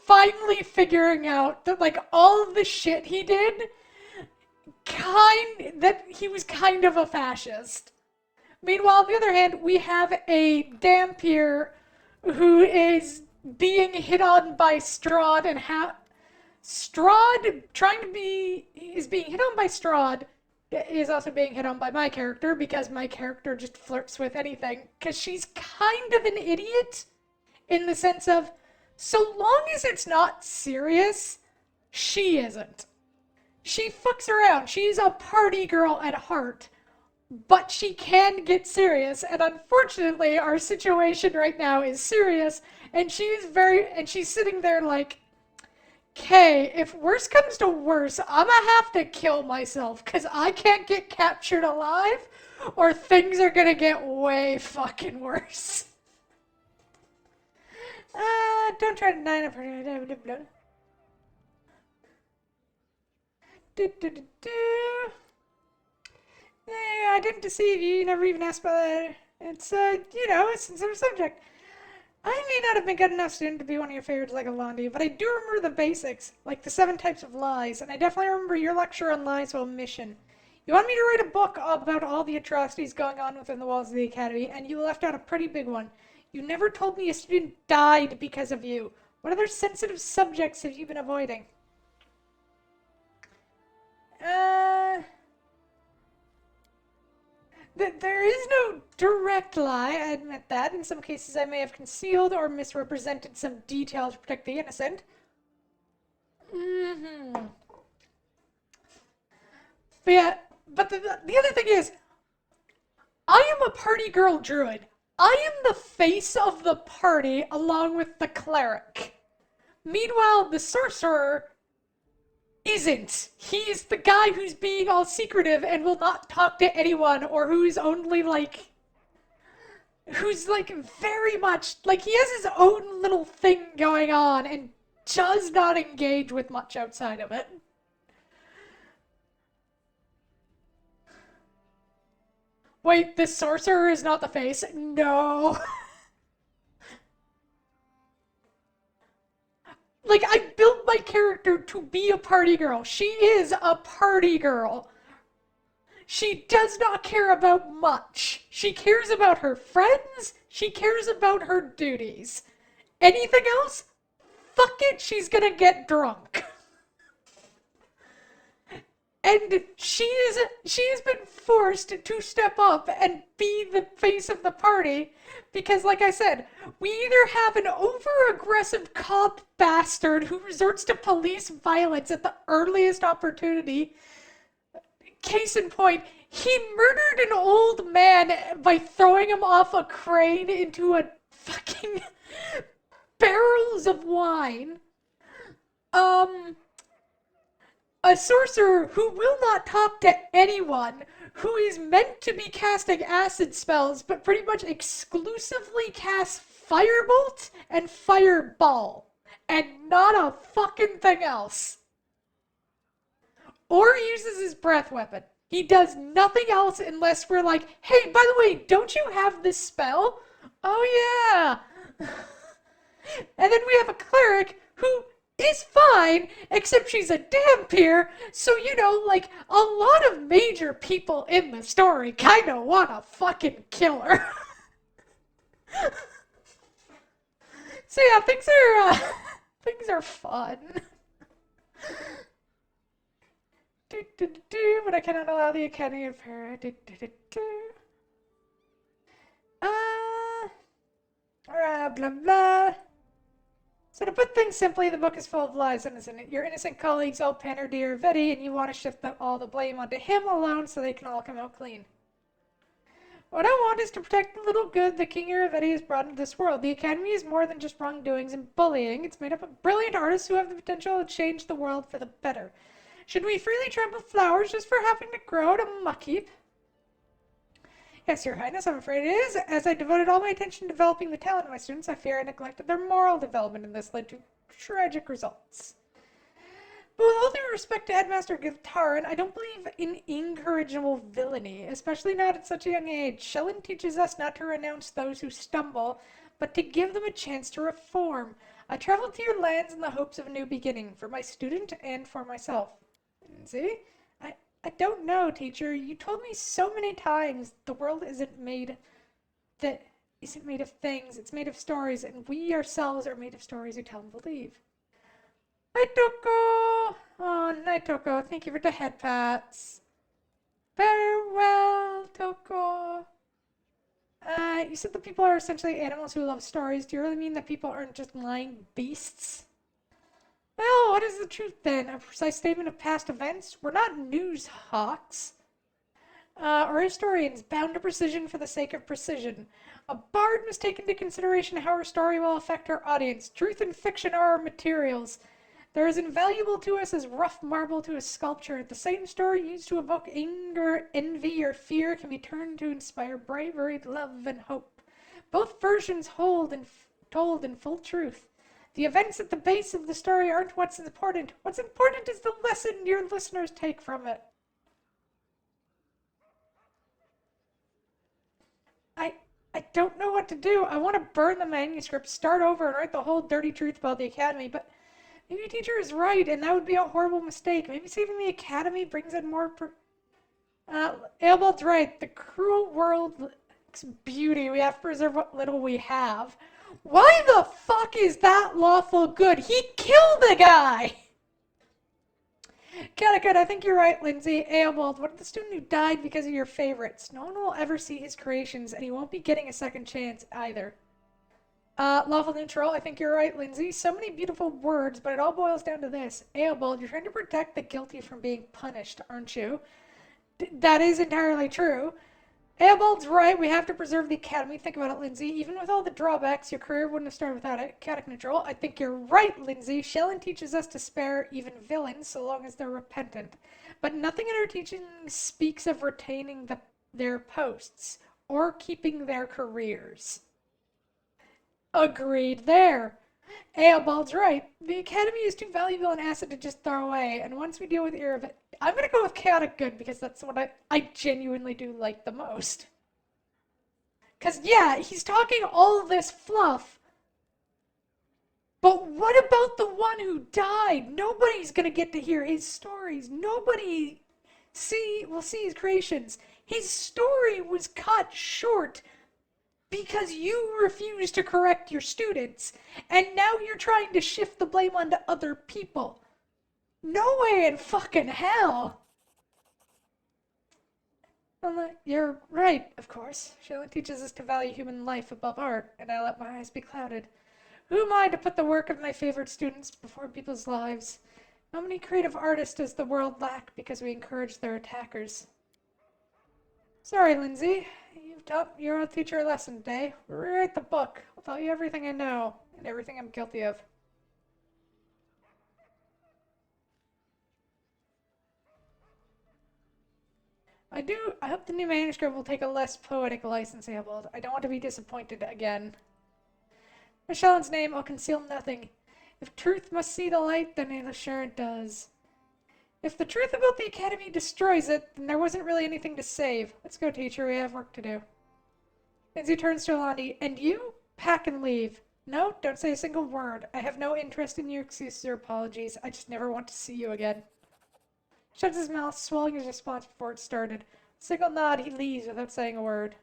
[SPEAKER 1] finally figuring out that like all of the shit he did, that he was kind of a fascist. Meanwhile, on the other hand, we have a Dampier who is being hit on by Strahd and Strahd is being hit on by Strahd, is also being hit on by my character because my character just flirts with anything because she's kind of an idiot in the sense of so long as it's not serious, she isn't. She fucks around. She's a party girl at heart, but she can get serious, and unfortunately our situation right now is serious, and she's sitting there like, okay, if worse comes to worse, I'm gonna have to kill myself because I can't get captured alive or things are gonna get way fucking worse. Don't try to deny it. I didn't deceive you. You never even asked about that. It's, it's a sensitive subject. I may not have been good enough student to be one of your favorites like Alandi, but I do remember the basics, like the 7 types of lies, and I definitely remember your lecture on lies while mission. You wanted me to write a book about all the atrocities going on within the walls of the academy, and you left out a pretty big one. You never told me a student died because of you. What other sensitive subjects have you been avoiding? There is no direct lie, I admit that. In some cases I may have concealed or misrepresented some detail to protect the innocent. But yeah, but the other thing is, I am a party girl druid. I am the face of the party along with the cleric. Meanwhile, the sorcerer isn't. He's the guy who's being all secretive and will not talk to anyone, or who's only like, who's like very much, like he has his own little thing going on and does not engage with much outside of it. Wait, the sorcerer is not the face? No. Like, I built my character to be a party girl. She is a party girl. She does not care about much. She cares about her friends. She cares about her duties. Anything else? Fuck it, she's gonna get drunk. And she has been forced to step up and be the face of the party because, like I said, we either have an over-aggressive cop bastard who resorts to police violence at the earliest opportunity. Case in point, he murdered an old man by throwing him off a crane into a fucking barrels of wine. A sorcerer who will not talk to anyone, who is meant to be casting acid spells, but pretty much exclusively casts Firebolt and Fireball, and not a fucking thing else. Or uses his breath weapon. He does nothing else unless we're like, hey, by the way, don't you have this spell? Oh, yeah. And then we have a cleric who is fine, except she's a Dhampir, so, you know, like, a lot of major people in the story kind of want to fucking kill her. So yeah, things are fun. But I cannot allow the Academy of Para. Blah blah. So to put things simply, the book is full of lies, isn't it? Your innocent colleagues all pander to your Vetti, and you want to shift all the blame onto him alone so they can all come out clean. What I want is to protect the little good that King Iravetti has brought into this world. The Academy is more than just wrongdoings and bullying. It's made up of brilliant artists who have the potential to change the world for the better. Should we freely trample flowers just for having to grow to muck heap? Yes, Your Highness, I'm afraid it is. As I devoted all my attention to developing the talent of my students, I fear I neglected their moral development, and this led to tragic results. But with all due respect to Headmaster Giltarin, I don't believe in incorrigible villainy, especially not at such a young age. Shellen teaches us not to renounce those who stumble, but to give them a chance to reform. I traveled to your lands in the hopes of a new beginning, for my student and for myself. See? I don't know, teacher. You told me so many times the world isn't made of things, it's made of stories, and we ourselves are made of stories you tell and believe. Naitoko! Oh, Naitoko, thank you for the head pats. Farewell, Toko. You said that people are essentially animals who love stories. Do you really mean that people aren't just lying beasts? Well, what is the truth then? A precise statement of past events? We're not news hawks. Or historians bound to precision for the sake of precision. A bard must take into consideration how her story will affect her audience. Truth and fiction are our materials. They're as invaluable to us as rough marble to a sculpture. The same story used to evoke anger, envy, or fear can be turned to inspire bravery, love, and hope. Both versions told in full truth. The events at the base of the story aren't what's important. What's important is the lesson your listeners take from it. I don't know what to do. I want to burn the manuscript, start over, and write the whole dirty truth about the Academy, but maybe teacher is right, and that would be a horrible mistake. Maybe saving the Academy brings in more Eobald's right. The cruel world lacks beauty. We have to preserve what little we have. Why the fuck is that lawful good? He killed the guy! Catechid, I think you're right, Lindsay. Eobald, what of the student who died because of your favorites? No one will ever see his creations, and he won't be getting a second chance either. Lawful neutral, I think you're right, Lindsay. So many beautiful words, but it all boils down to this. Eobald, you're trying to protect the guilty from being punished, aren't you? That is entirely true. Eobald's right, we have to preserve the Academy. Think about it, Lindsay. Even with all the drawbacks, your career wouldn't have started without it. Catech neutral, I think you're right, Lindsay. Shellen teaches us to spare even villains so long as they're repentant. But nothing in her teaching speaks of retaining their posts or keeping their careers. Agreed there. Eobald's right. The Academy is too valuable an asset to just throw away, and once we deal with Iravetti, I'm gonna go with chaotic good because that's what I genuinely do like the most. Cause yeah, he's talking all of this fluff, but what about the one who died? Nobody's gonna get to hear his stories. Nobody will see his creations. His story was cut short because you refused to correct your students, and now you're trying to shift the blame onto other people. No way in fucking hell! Well, you're right, of course. Shellen teaches us to value human life above art, and I let my eyes be clouded. Who am I to put the work of my favorite students before people's lives? How many creative artists does the world lack because we encourage their attackers? Sorry, Lindsay. You've taught your teacher a lesson today. Rewrite the book. I'll tell you everything I know, and everything I'm guilty of. I hope the new manuscript will take a less poetic license, Eobald. I don't want to be disappointed again. In Shellen's name, I'll conceal nothing. If truth must see the light, then I'm sure it does. If the truth about the Academy destroys it, then there wasn't really anything to save. Let's go, teacher. We have work to do. Lindsay turns to Alandi. And you? Pack and leave. No, don't say a single word. I have no interest in your excuses or apologies. I just never want to see you again. Shuts his mouth, swallowing his response before it started. Single nod, he leaves without saying a word.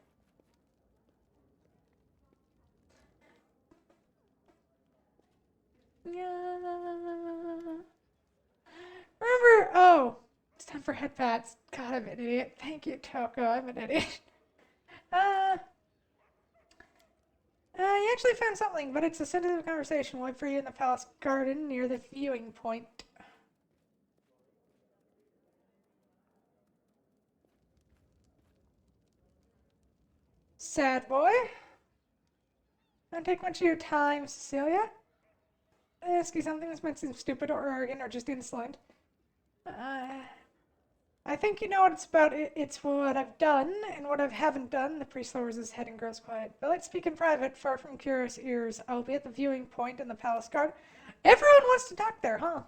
[SPEAKER 1] Remember, oh, it's time for headpats. God, I'm an idiot. Thank you, Toko. I'm an idiot. You actually found something, but it's a sensitive conversation. Wait for you in the palace garden near the viewing point. Sad boy. Don't take much of your time, Cecilia. I ask you something that's meant to seem stupid or arrogant or just insolent. I think you know what it's about. It's what I've done and what I haven't done. The priest lowers his head and grows quiet. But let's speak in private, far from curious ears. I will be at the viewing point in the palace guard. Everyone wants to talk there, huh?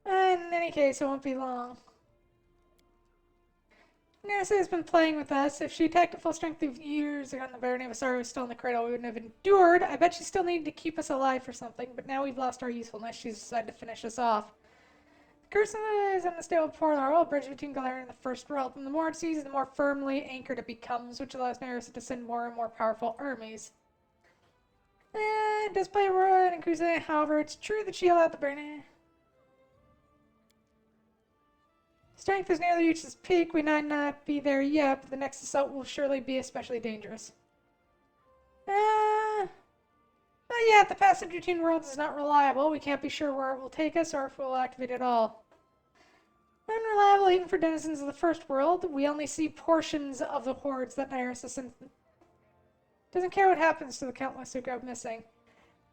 [SPEAKER 1] In any case, it won't be long. Nessa has been playing with us. If she attacked at full strength years ago and the Baron of Asari was still in the cradle, we wouldn't have endured. I bet she still needed to keep us alive for something, but now we've lost our usefulness. She's decided to finish us off. The curse is unstable portal, a bridge between Galarian and the First World, and the more it sees, the more firmly anchored it becomes, which allows Nerissa to send more and more powerful armies. It does play a role in increasing, however, it's true that she allowed the Baron. Strength has nearly reached its peak. We might not be there yet, but the next assault will surely be especially dangerous. Yeah, the passage between worlds is not reliable. We can't be sure where it will take us or if it will activate at all. Unreliable even for denizens of the First World. We only see portions of the hordes that Nerissa sent. Doesn't care what happens to the countless who go missing.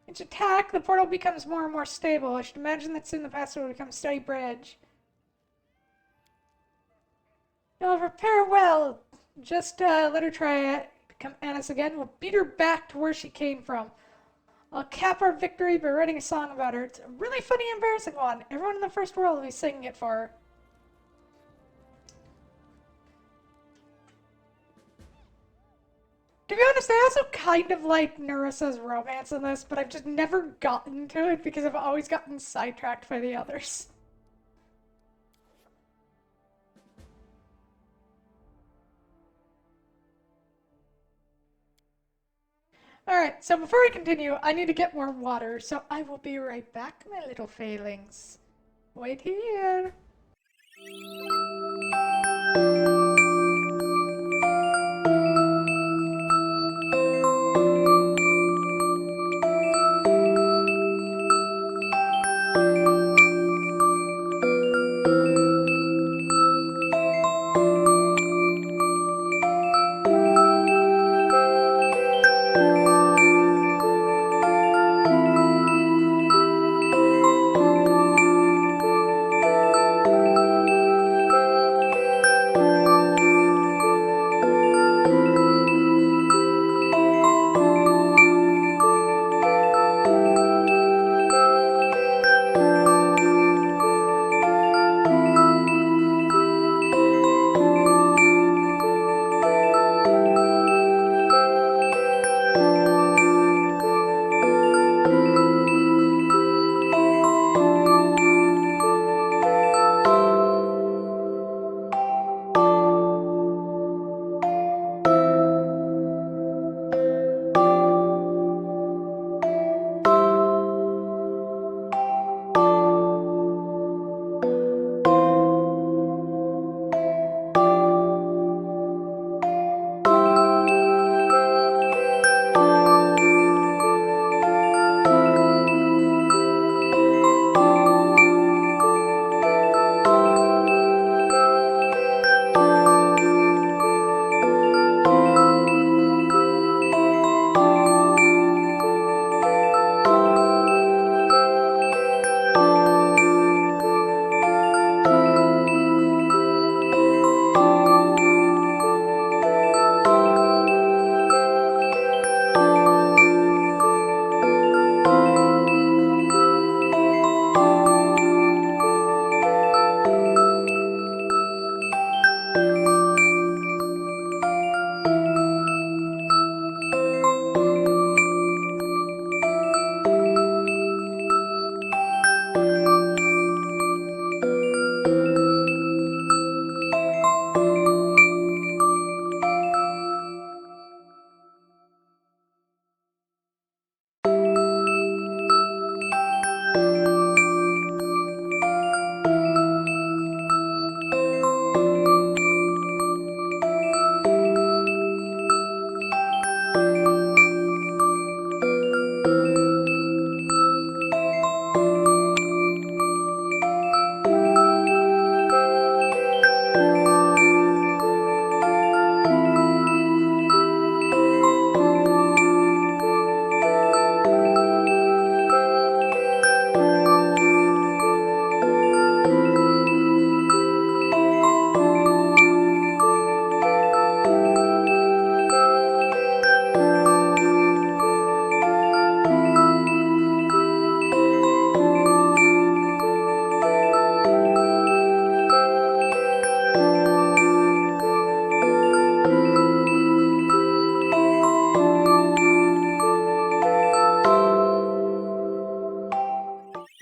[SPEAKER 1] Each attack, the portal becomes more and more stable. I should imagine that soon the passage will become a steady bridge. You'll prepare well. Just let her try it. Become Annis again. We'll beat her back to where she came from. I'll cap our victory by writing a song about her. It's a really funny, embarrassing one. Everyone in the First World will be singing it for her. To be honest, I also kind of like Nerissa's romance in this, but I've just never gotten to it because I've always gotten sidetracked by the others. Alright, so before we continue, I need to get more water, so I will be right back, my little failings. Wait here.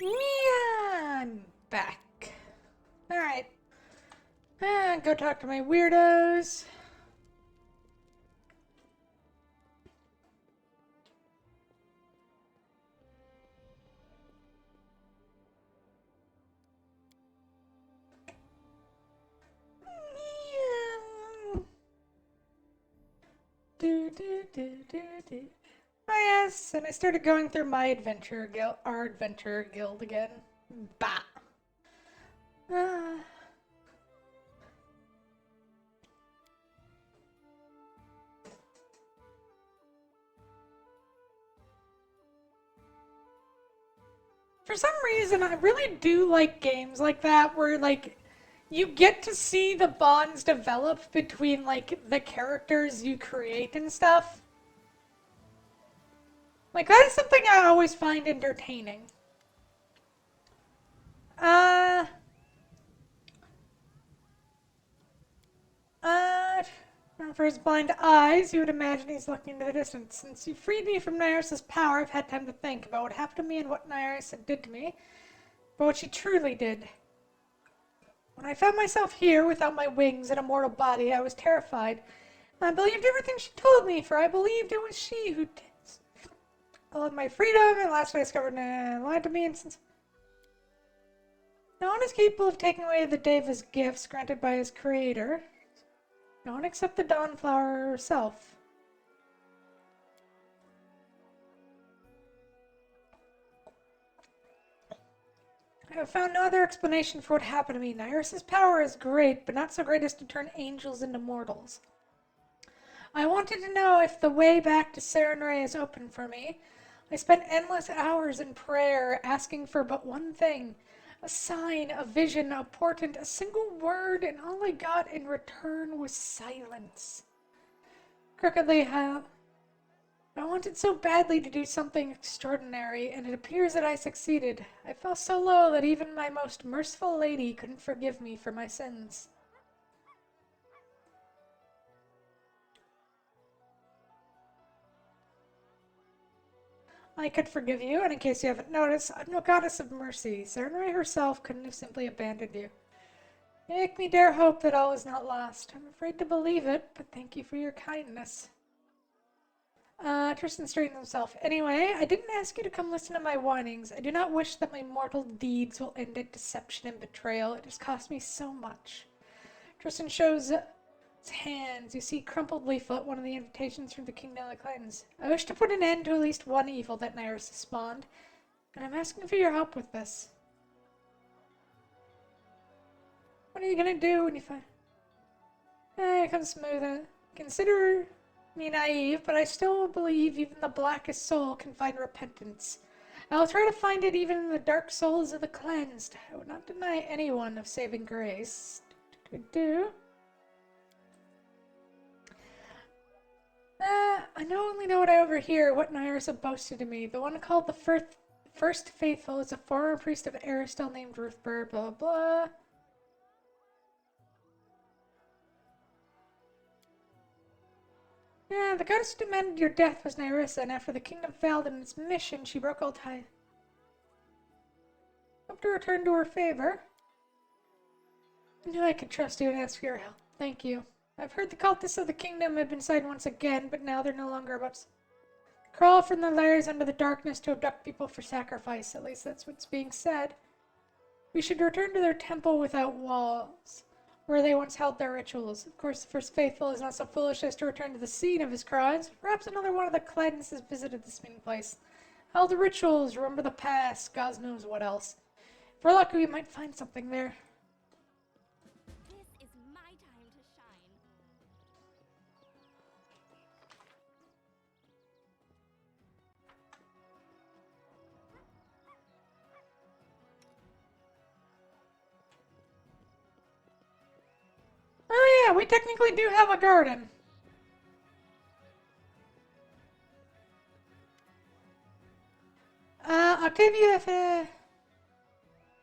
[SPEAKER 1] Man, back. Alright. Go talk to my weirdos. Do. Oh yes, and I started going through my our adventure guild again. Bah. Ah. For some reason, I really do like games like that where, like, you get to see the bonds develop between, like, the characters you create and stuff. Like, that is something I always find entertaining. For his blind eyes, you would imagine he's looking into the distance. Since you freed me from Nyarus' power, I've had time to think about what happened to me and what Nyarus did to me, but what she truly did. When I found myself here without my wings and a mortal body, I was terrified. I believed everything she told me, for I believed it was she who I loved my freedom, and last I discovered lied to me, and since no one is capable of taking away the Deva's gifts granted by his creator, no one except the Dawnflower herself. I have found no other explanation for what happened to me. Nyarus' power is great, but not so great as to turn angels into mortals. I wanted to know if the way back to Sarenrae is open for me. I spent endless hours in prayer, asking for but one thing. A sign, a vision, a portent, a single word, and all I got in return was silence. Crookedly, I wanted so badly to do something extraordinary, and it appears that I succeeded. I fell so low that even my most merciful lady couldn't forgive me for my sins. I could forgive you, and in case you haven't noticed, I'm no goddess of mercy. Sarenrae herself couldn't have simply abandoned you. Make me dare hope that all is not lost. I'm afraid to believe it, but thank you for your kindness. Tristan straightened himself. Anyway, I didn't ask you to come listen to my whinings. I do not wish that my mortal deeds will end in deception and betrayal. It has cost me so much. Tristan shows his hands. You see crumpled leaflet, one of the invitations from the Kingdom of the Clans. I wish to put an end to at least one evil that Nyarus has spawned, and I'm asking for your help with this. What are you gonna do when you find... come smooth. Consider me naive, but I still believe even the blackest soul can find repentance. I will try to find it even in the dark souls of the cleansed. I would not deny anyone of saving grace. I only know what I overhear, what Nyarus boasted to me. The one called the First Faithful is a former priest of Aristel named Ruthberg, blah blah. Yeah, the goddess who demanded your death was Nyrissa, and after the kingdom failed in its mission, she broke all ties. Hope to return to her favor. I knew I could trust you and ask for your help. Thank you. I've heard the cultists of the kingdom have been sighted once again, but now they're no longer about to crawl from their lairs under the darkness to abduct people for sacrifice. At least that's what's being said. We should return to their temple without walls, where they once held their rituals. Of course, the First Faithful is not so foolish as to return to the scene of his crimes. Perhaps another one of the clans has visited this meeting place. All the rituals, remember the past, God knows what else. If we're lucky, we might find something there.
[SPEAKER 3] This is my time to shine.
[SPEAKER 1] Oh yeah, we technically do have a garden. Octavia,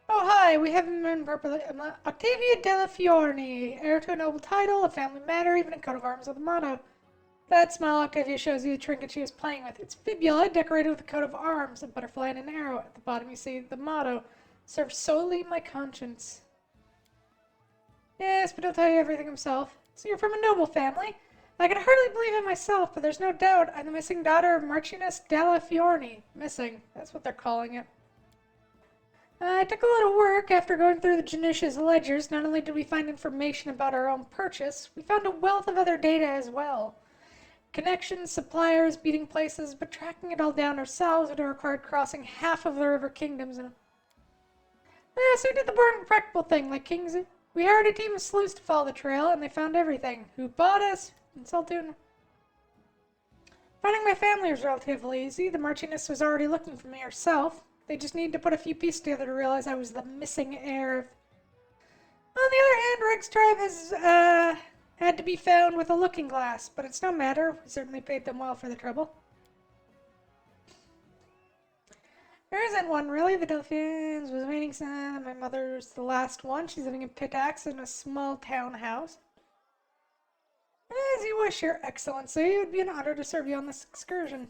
[SPEAKER 1] oh hi, we haven't been properly. Octavia Della Fiorni, heir to a noble title, a family matter, even a coat of arms with a motto. That smile Octavia shows you the trinket she was playing with. It's fibula, decorated with a coat of arms, a butterfly and an arrow. At the bottom you see the motto, serve solely my conscience. Yes, but he'll tell you everything himself. So you're from a noble family. I can hardly believe it myself, but there's no doubt I'm the missing daughter of Marchioness Della Fiorni. Missing, that's what they're calling it. It took a lot of work after going through the Janicia's ledgers. Not only did we find information about our own purchase, we found a wealth of other data as well. Connections, suppliers, meeting places, but tracking it all down ourselves would have required crossing half of the river kingdoms. So we did the boring practical thing, like kings. We hired a team of sleuths to follow the trail, and they found everything. Who bought us? And Saltuna. Finding my family was relatively easy. The Marchioness was already looking for me herself. They just needed to put a few pieces together to realize I was the missing heir of... On the other hand, Rig's tribe has, had to be found with a looking glass, but it's no matter. We certainly paid them well for the trouble. There isn't one, really. The Delphins was waiting. My mother's the last one. She's living in Pitax in a small townhouse. As you wish, Your Excellency. It would be an honor to serve you on this excursion.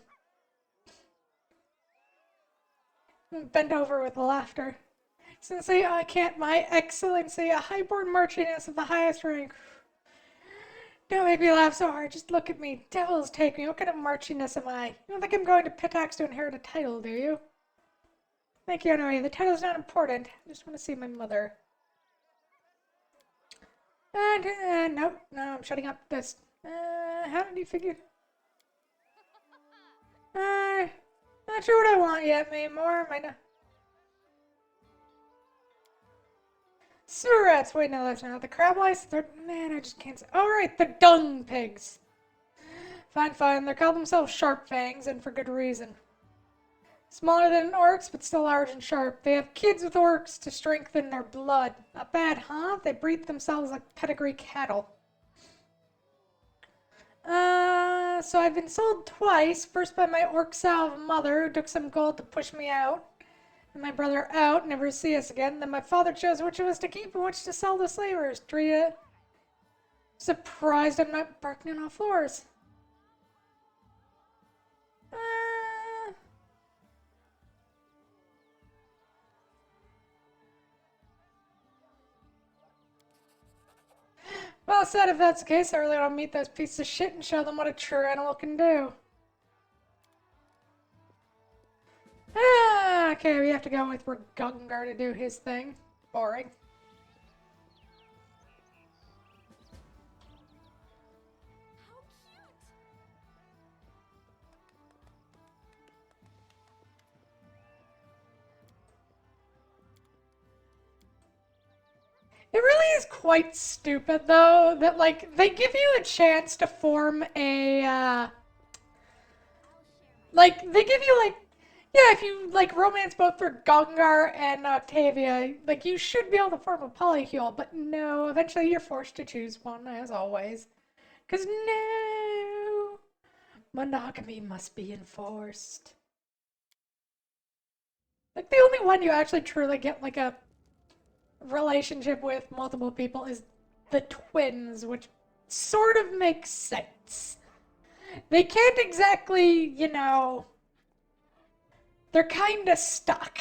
[SPEAKER 1] Bent over with laughter. Excellency, I can't. My Excellency, a highborn Marchioness of the highest rank. Don't make me laugh so hard. Just look at me. Devils take me. What kind of Marchioness am I? You don't think I'm going to Pitax to inherit a title, do you? Thank you, anyway. The title's not important. I just want to see my mother. No, I'm shutting up. This. How did you figure? Not sure what I want yet, more. Might not. Sewer rats. Wait, no, that's not. The crab lice. Man, I just can't say. Oh, right, the dung pigs. Fine. They call themselves sharp fangs, and for good reason. Smaller than orcs, but still large and sharp. They have kids with orcs to strengthen their blood. Not bad, huh? They breed themselves like pedigree cattle. So I've been sold twice. First by my orc salve mother, who took some gold to push me out. And my brother out, never to see us again. Then my father chose which of us to keep and which to sell to slavers. Tria. Surprised I'm not barking on all floors. Well said, if that's the case, I really want to meet those pieces of shit and show them what a true animal can do. Okay, we have to go with Gungar to do his thing. Boring.
[SPEAKER 3] How cute!
[SPEAKER 1] It really is quite stupid, though, that, like, they give you a chance to form a, like, they give you, like, yeah, if you, like, romance both for Gungar and Octavia, like, you should be able to form a polycule, but no, eventually you're forced to choose one, as always. Because no, monogamy must be enforced. Like, the only one you actually truly get, like, a relationship with multiple people is the twins, which sort of makes sense. They can't exactly, you know, they're kinda stuck.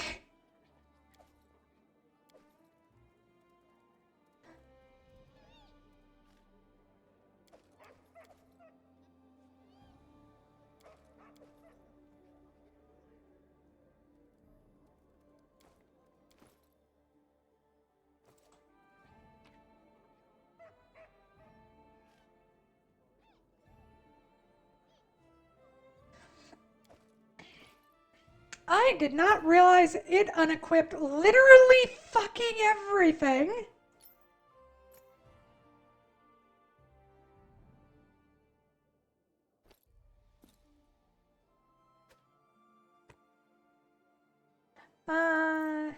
[SPEAKER 1] I did not realize it unequipped literally fucking everything. Uh...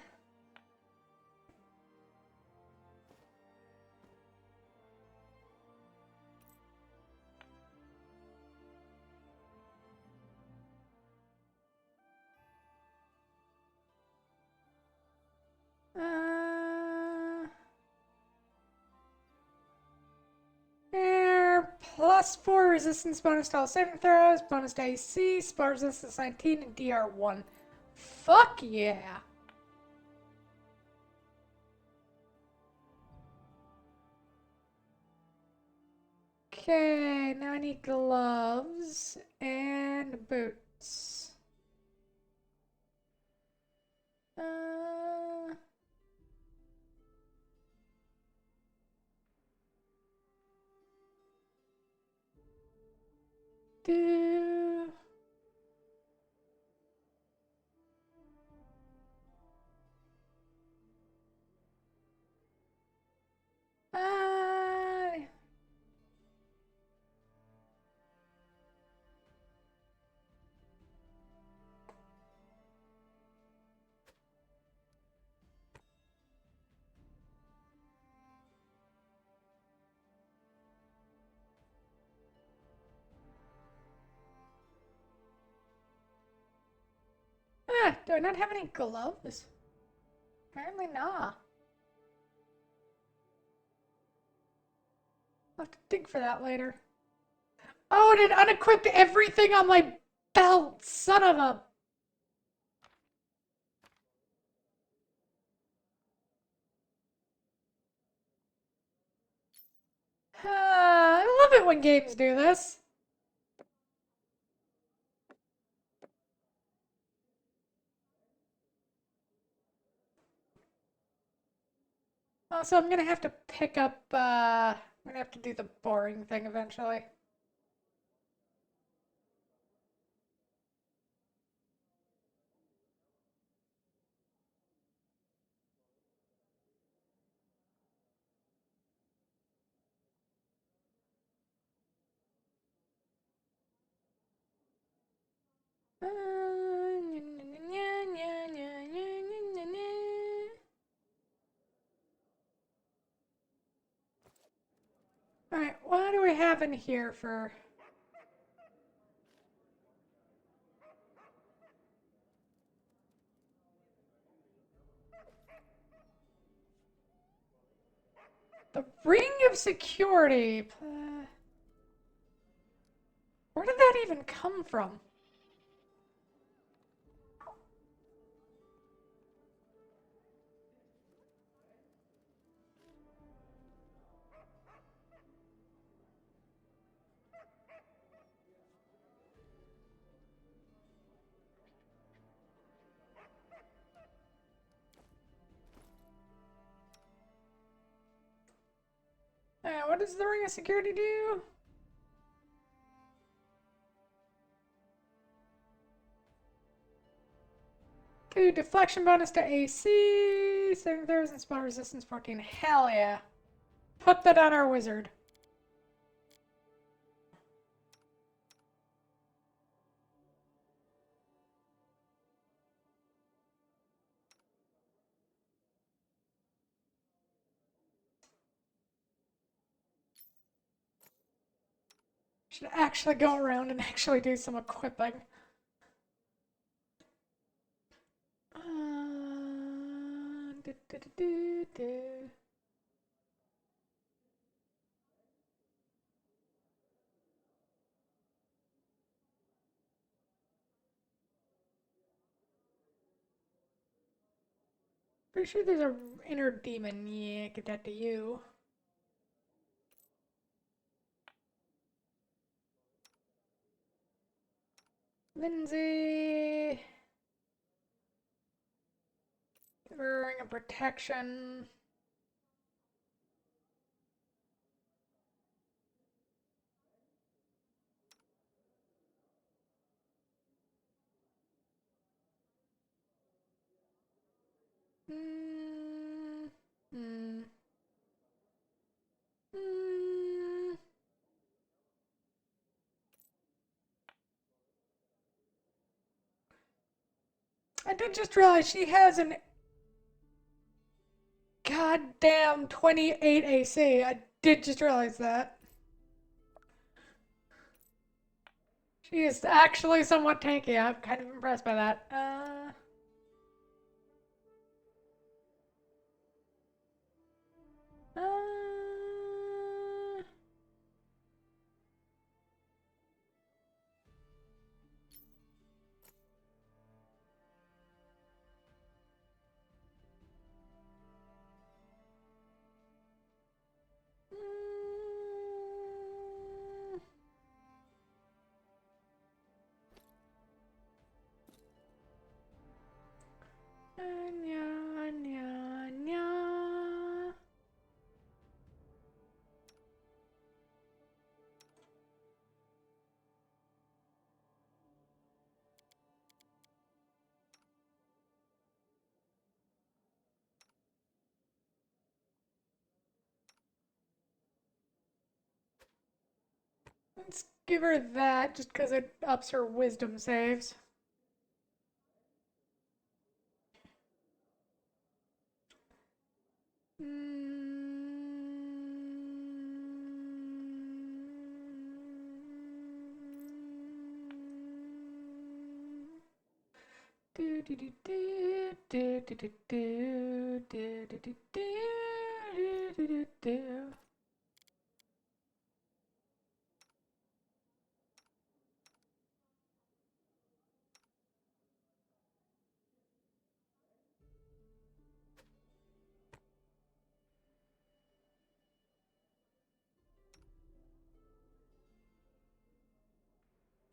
[SPEAKER 1] Air +4 resistance bonus to all saving throws, bonus to AC, spell resistance 19, and DR1. Fuck yeah. Okay, now I need gloves and boots. Uh... Do... Uh... do I not have any gloves? Apparently not. I'll have to dig for that later. Oh, and it unequipped everything on my belt! Son of a... I love it when games do this. Also, I'm gonna have to pick up, I'm gonna have to do the boring thing eventually. Alright, what do we have in here for... The Ring of Security. Where did that even come from? What does the Ring of Security do? Okay, deflection bonus to AC, saving throws and spell resistance 14. Hell yeah. Put that on our wizard. Should actually go around and actually do some equipping. Do, do, do, do, do. Pretty sure there's a inner demon. Yeah, give that to you. Lindsay. Ring of protection. Mm, mm, mm. I did just realize she has an goddamn 28 AC. I did just realize that. She is actually somewhat tanky. I'm kind of impressed by that. Uh, mm. Anya, Anya, Anya. Let's give her that just because it ups her wisdom saves. Do do do do do do do do do do do do do do do.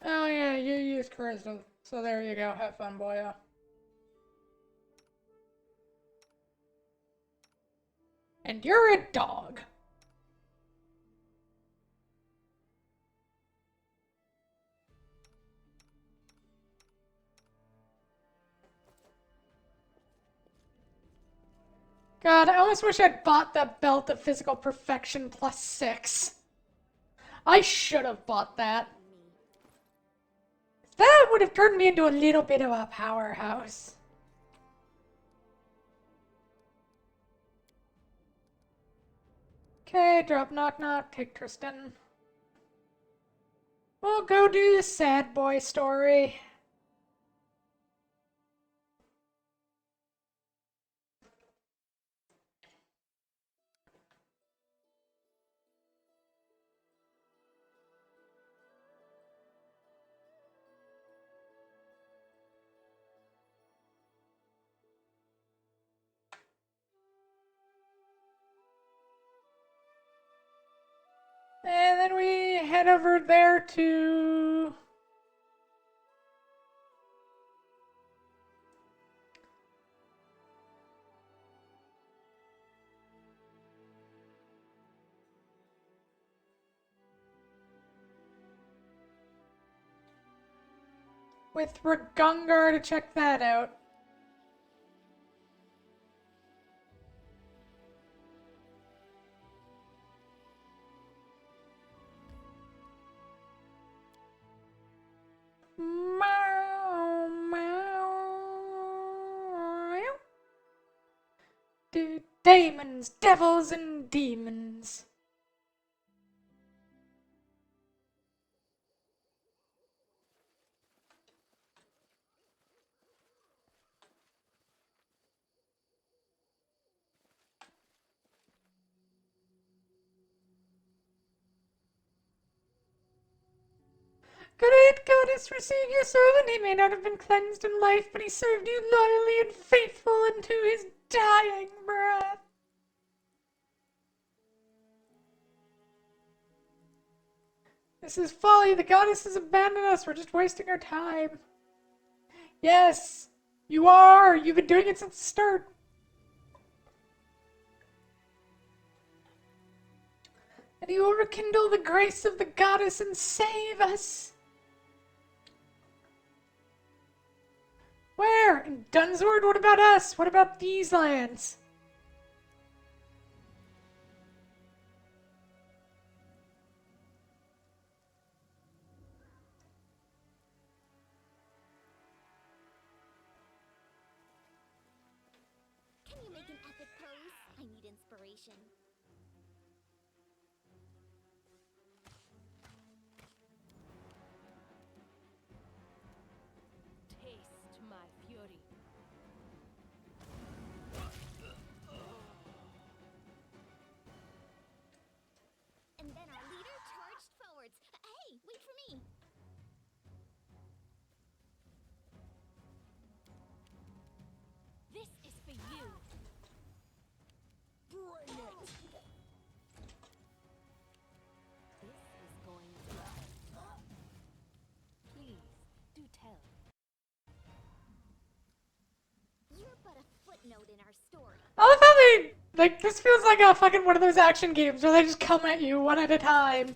[SPEAKER 1] Oh yeah, you used charisma, so there you go. Have fun, boyo. And you're a dog. God, I almost wish I'd bought that belt of physical perfection +6. I should have bought that. That would have turned me into a little bit of a powerhouse. Okay, drop knock knock, take Tristan. We'll go do the sad boy story. And then we head over there to... with Ragungar to check that out. Meow, meow. Demons, devils, and demons. Great goddess, receive your servant. He may not have been cleansed in life, but he served you loyally and faithful unto his dying breath. This is folly. The goddess has abandoned us. We're just wasting our time. Yes, you are. You've been doing it since the start. And you will rekindle the grace of the goddess and save us. Where? Dunsword, what about us? What about these lands?
[SPEAKER 2] Can you make an epic pose? I need inspiration.
[SPEAKER 3] Taste my fury.
[SPEAKER 2] And then our leader charged forwards. Hey, wait for me.
[SPEAKER 3] This is for you.
[SPEAKER 5] Bring it!
[SPEAKER 3] This is going to. Please, do tell.
[SPEAKER 2] You're but a footnote in our story.
[SPEAKER 1] I love how they, like, this feels like a fucking one of those action games where they just come at you one at a time.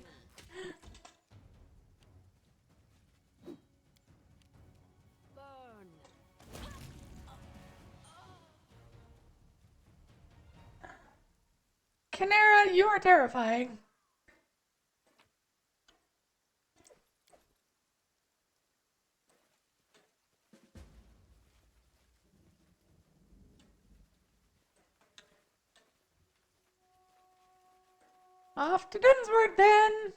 [SPEAKER 3] Burn.
[SPEAKER 1] Canera, you are terrifying. Off to Dunsword then.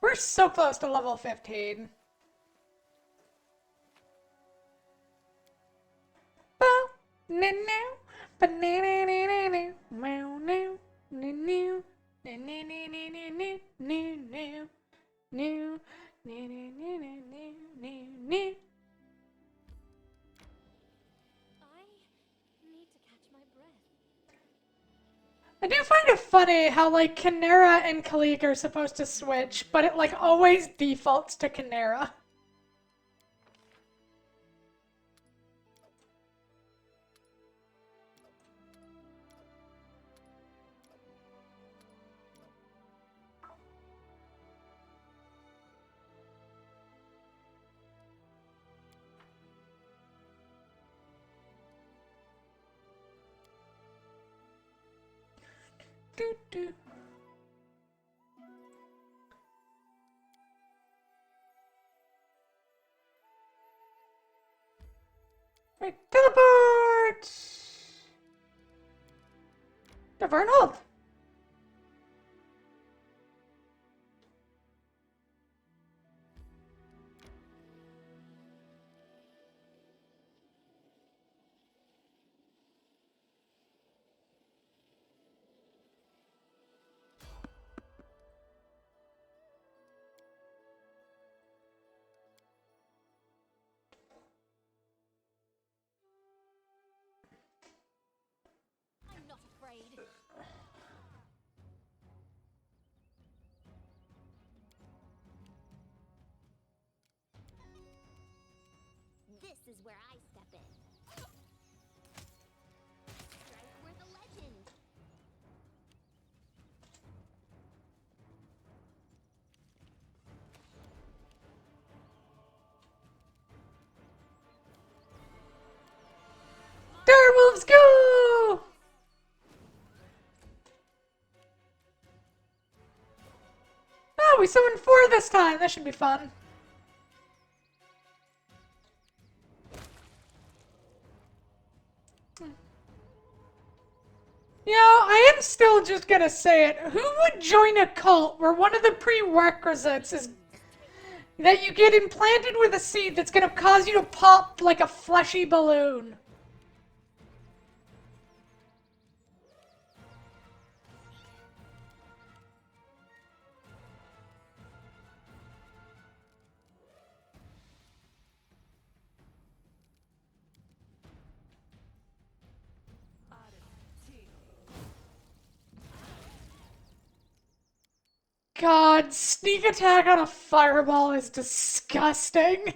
[SPEAKER 1] We're so close to level 15. Bow, na na, ba na na na na na, meow now, na na, na na na na na na, na na, na na na na na na na.
[SPEAKER 3] I need to catch my breath.
[SPEAKER 1] I do find it funny how, like, Canera and Kalik are supposed to switch, but it, like, always defaults to Canera. Do, do. Right, teleport! To Vernhold!
[SPEAKER 3] I'm not afraid.
[SPEAKER 2] This is where I step in. Strike worth a legend.
[SPEAKER 1] Direwolves go! Oh, we summoned 4 this time. That should be fun. You know, I am still just gonna say it. Who would join a cult where one of the prerequisites is that you get implanted with a seed that's gonna cause you to pop like a fleshy balloon? God, sneak attack on a fireball is disgusting.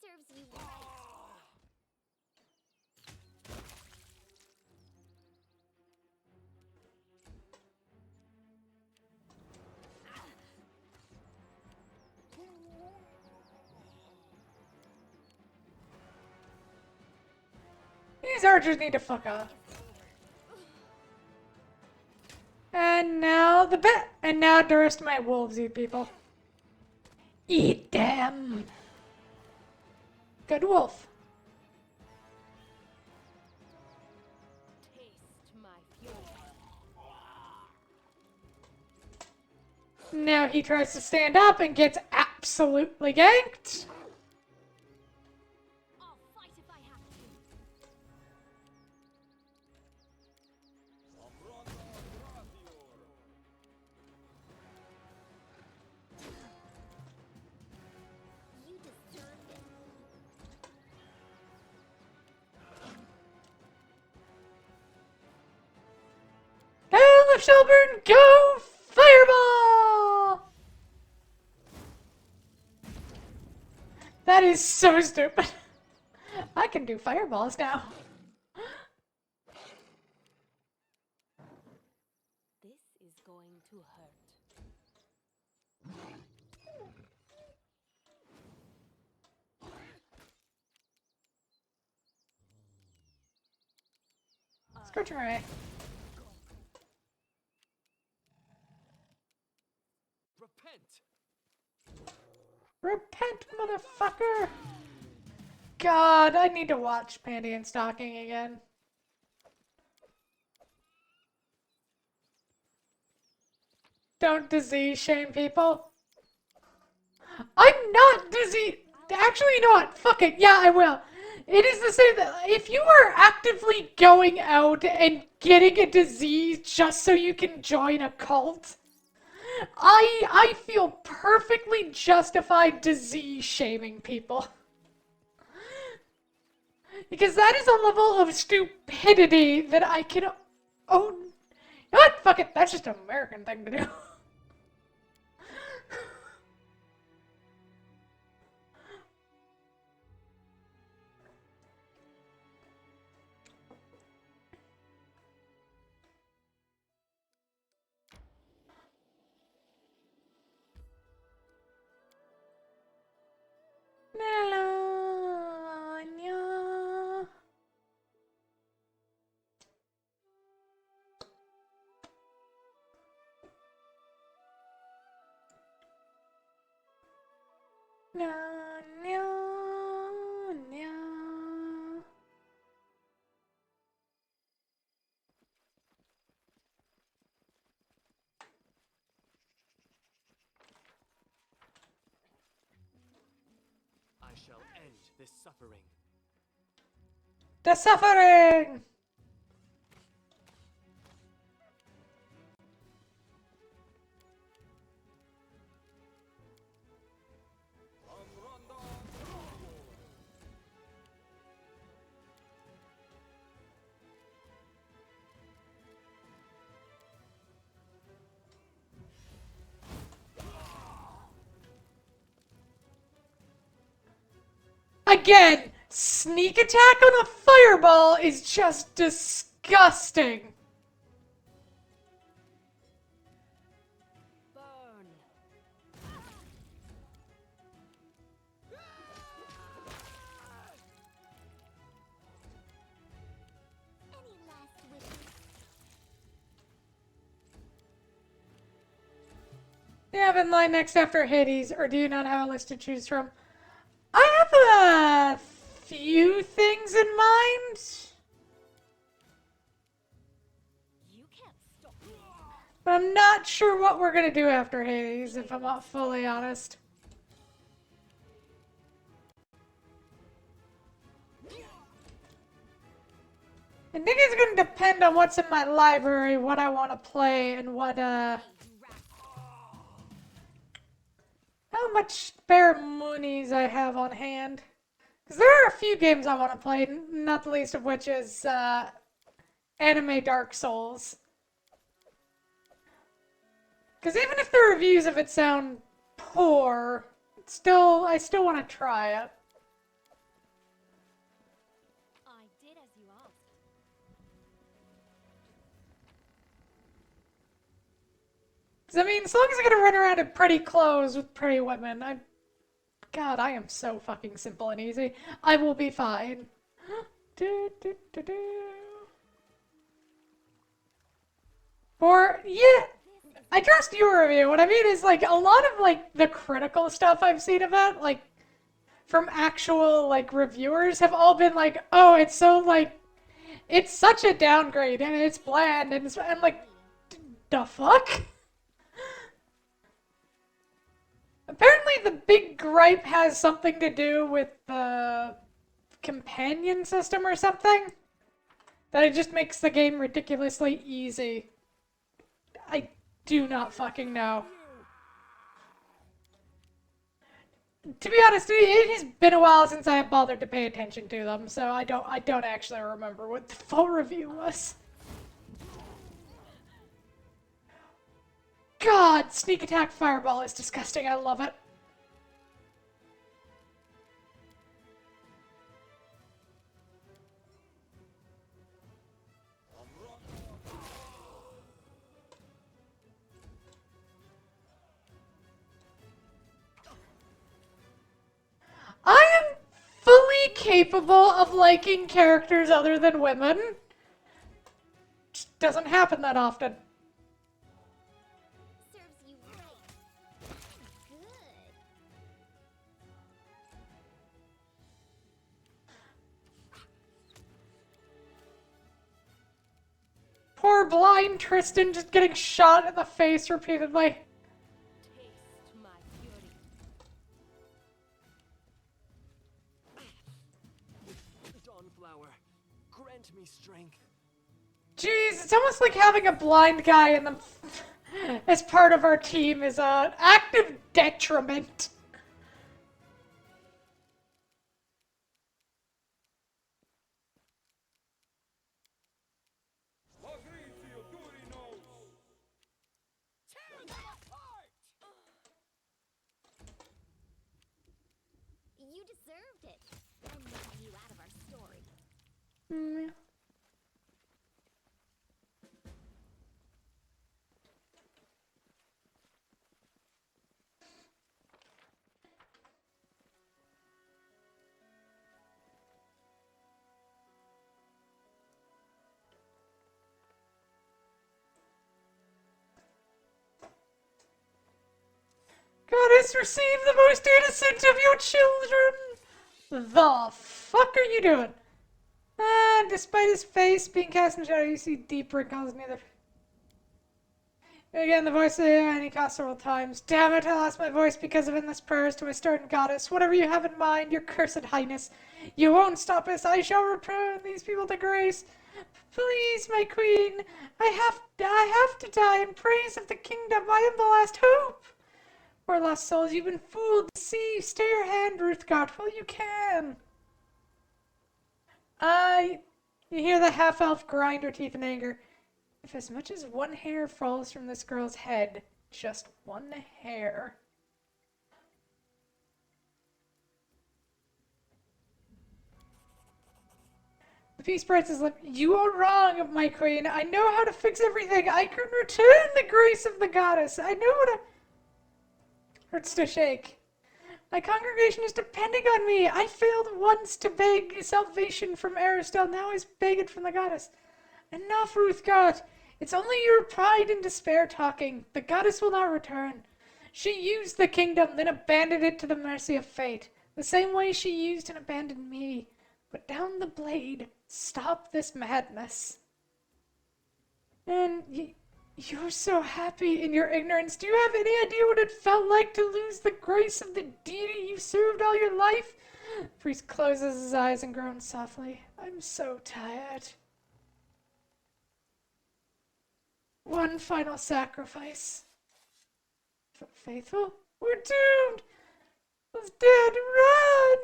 [SPEAKER 2] Serves you right.
[SPEAKER 1] These archers need to fuck off. And now the bet. And now the rest of my wolves eat people. Eat them. Good wolf.
[SPEAKER 3] Taste my fury.
[SPEAKER 1] Now he tries to stand up and gets absolutely ganked.
[SPEAKER 3] I'll fight if I have to.
[SPEAKER 2] You deserved it.
[SPEAKER 1] Helm of Shelburne, go fireball! That is so stupid. I can do fireballs now.
[SPEAKER 3] This is going to hurt.
[SPEAKER 1] Scorching ray.
[SPEAKER 5] Repent!
[SPEAKER 1] Repent, motherfucker! God, I need to watch Panty and Stocking again. Don't disease shame people. I'm not disease. Actually, you know what? Fuck it. Yeah, I will. It is the same. If you are actively going out and getting a disease just so you can join a cult, I feel perfectly justified disease shaming people. Because that is a level of stupidity that I can own. You know what? Fuck it. That's just an American thing to do. Melania. No, no, no.
[SPEAKER 6] I shall end this suffering.
[SPEAKER 1] The suffering! Again, sneak attack on a fireball is just disgusting.
[SPEAKER 3] Burn.
[SPEAKER 2] Any last wishes?
[SPEAKER 1] Do you have in line next after Hades, or do you not have a list to choose from? I have a few things in mind.
[SPEAKER 3] You can't stop me.
[SPEAKER 1] But I'm not sure what we're gonna do after Hades, if I'm not fully honest. I think it's gonna depend on what's in my library, what I want to play, and what, how much spare moonies I have on hand. Because there are a few games I want to play, not the least of which is, Anime Dark Souls. Because even if the reviews of it sound poor, I still want to try it.
[SPEAKER 3] I did as you asked.
[SPEAKER 1] I mean, as long as I get to run around in pretty clothes with pretty women, God, I am so fucking simple and easy. I will be fine. Do, do, do, do. Or, yeah, I trust your review. What I mean is, like, a lot of, like, the critical stuff I've seen of it, like, from actual, like, reviewers have all been like, oh, it's so, like, it's such a downgrade, and it's bland, and I'm like, the fuck? Apparently the big gripe has something to do with the companion system or something. That it just makes the game ridiculously easy. I do not fucking know. To be honest, it has been a while since I have bothered to pay attention to them, so I don't actually remember what the full review was. God, sneak attack fireball is disgusting. I love it. I am fully capable of liking characters other than women. Just doesn't happen that often.
[SPEAKER 2] Serves you right. Good.
[SPEAKER 1] Poor blind Tristan just getting shot in the face repeatedly.
[SPEAKER 6] Taste my fury. Dawnflower, grant me strength.
[SPEAKER 1] Jeez, it's almost like having a blind guy in the as part of our team is an active detriment.
[SPEAKER 2] You deserved it. I'm leaving you out of our story.
[SPEAKER 1] Mm. Goddess, receive the most innocent of your children! The fuck are you doing? Ah, despite his face being cast in shadow, you see deep wrinkles neither. Again, the voice of the and he cost several times. Damn it, I lost my voice because of endless prayers to my stern goddess. Whatever you have in mind, your cursed highness. You won't stop us. I shall return these people to grace. Please, my queen. I have to die in praise of the kingdom. I am the last hope. Poor lost souls, you've been fooled, deceived. Stay your hand, Ruthgard, while you can. You hear the half-elf grind her teeth in anger. If as much as one hair falls from this girl's head, just one hair. The beast spreads his lip. You are wrong, my queen. I know how to fix everything. I can return the grace of the goddess. I know what hurts to shake. My congregation is depending on me. I failed once to beg salvation from Aristel. Now I beg it from the goddess. Enough, Ruthgard. It's only your pride and despair talking. The goddess will not return. She used the kingdom, then abandoned it to the mercy of fate. The same way she used and abandoned me. Put down the blade. Stop this madness. And you're so happy in your ignorance. Do you have any idea what it felt like to lose the grace of the deity you served all your life? The priest closes his eyes and groans softly. I'm so tired. One final sacrifice. Faithful? We're doomed! It's dead! Run!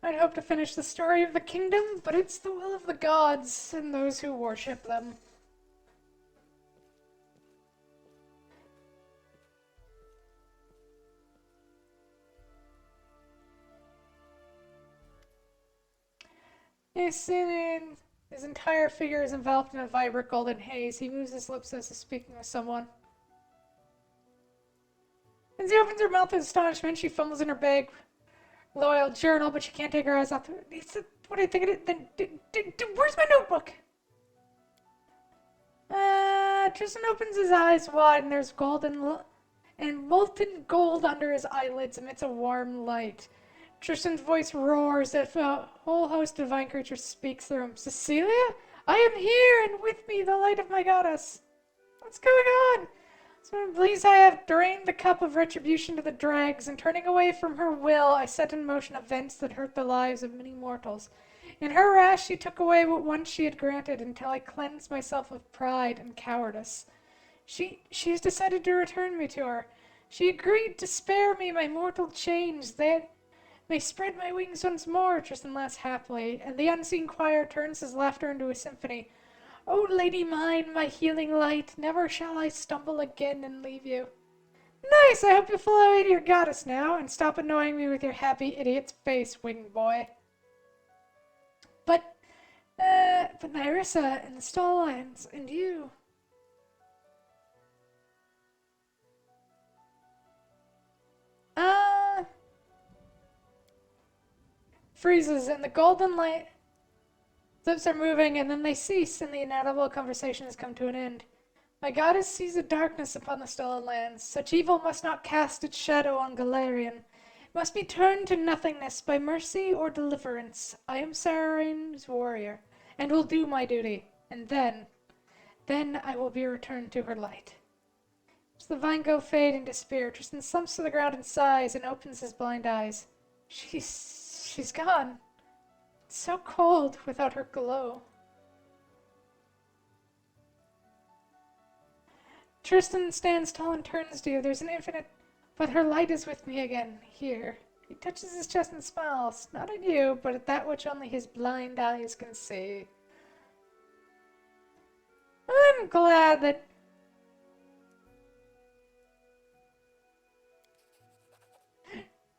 [SPEAKER 1] I'd hope to finish the story of the kingdom, but it's the will of the gods and those who worship them. His entire figure is enveloped in a vibrant golden haze. He moves his lips as if speaking with someone. As he opens her mouth in astonishment, she fumbles in her bag, loyal journal, but she can't take her eyes off. He said, "What do you think it is? Then, where's my notebook?" Tristan opens his eyes wide, and there's and molten gold under his eyelids amidst a warm light. Tristan's voice roars as if a whole host of divine creatures speaks through him. "Cecilia? I am here, and with me the light of my goddess. What's going on? So please, I have drained the cup of retribution to the dregs, and turning away from her will, I set in motion events that hurt the lives of many mortals. In her wrath, she took away what once she had granted until I cleansed myself of pride and cowardice. She has decided to return me to her. She agreed to spare me my mortal chains. They may spread my wings once more," Tristan laughs happily, and the unseen choir turns his laughter into a symphony. "Oh, lady mine, my healing light, never shall I stumble again and leave you." "Nice! I hope you'll follow your goddess now, and stop annoying me with your happy idiot's face, winged boy." But Nerissa and the Stalllands, and you. Freezes, and the golden light lips are moving, and then they cease, and the inaudible conversation has come to an end. "My goddess sees a darkness upon the stolen lands. Such evil must not cast its shadow on Galarian. It must be turned to nothingness by mercy or deliverance. I am Sarah's warrior, and will do my duty, and then I will be returned to her light." As the vine go fade and disappear, Tristan slumps to the ground and sighs and opens his blind eyes. She's gone. It's so cold without her glow. Tristan stands tall and turns to you. There's an infinite, but her light is with me again, here. He touches his chest and smiles, not at you, but at that which only his blind eyes can see. I'm glad that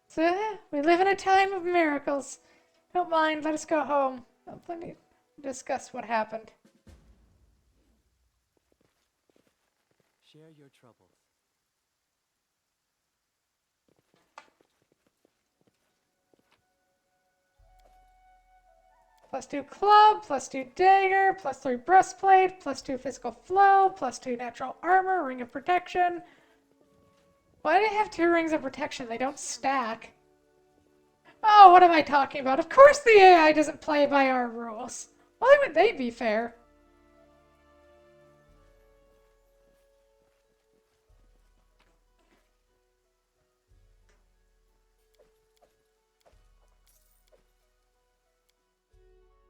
[SPEAKER 1] so, we live in a time of miracles. Don't mind, let us go home. I'll plenty discuss what happened.
[SPEAKER 6] Share your troubles.
[SPEAKER 1] +2 club, +2 dagger, +3 breastplate, +2 physical flow, +2 natural armor, ring of protection. Why do they have 2 rings of protection? They don't stack. Oh, what am I talking about? Of course the AI doesn't play by our rules. Why would they be fair?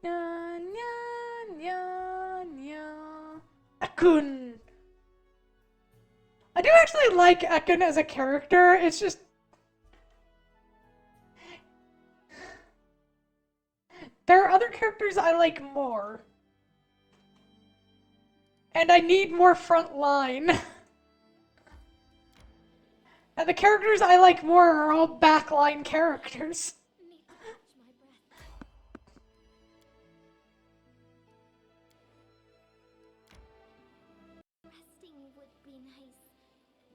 [SPEAKER 1] Nya, nya, nya, nya. Akun. I do actually like Ekun as a character. It's just there are other characters I like more. And I need more front line. And the characters I like more are all backline characters.
[SPEAKER 3] Need to catch my breath.
[SPEAKER 2] Resting would be nice,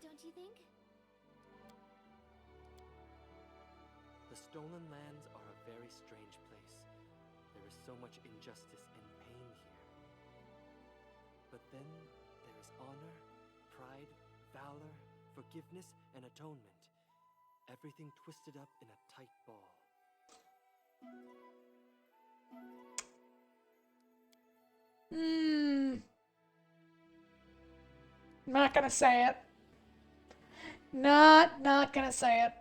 [SPEAKER 2] don't you think?
[SPEAKER 6] The Stolen Lands are a very strange place. There is so much injustice and pain here. But then there is honor, pride, valor, forgiveness, and atonement. Everything twisted up in a tight ball.
[SPEAKER 1] Not gonna say it. Not gonna say it.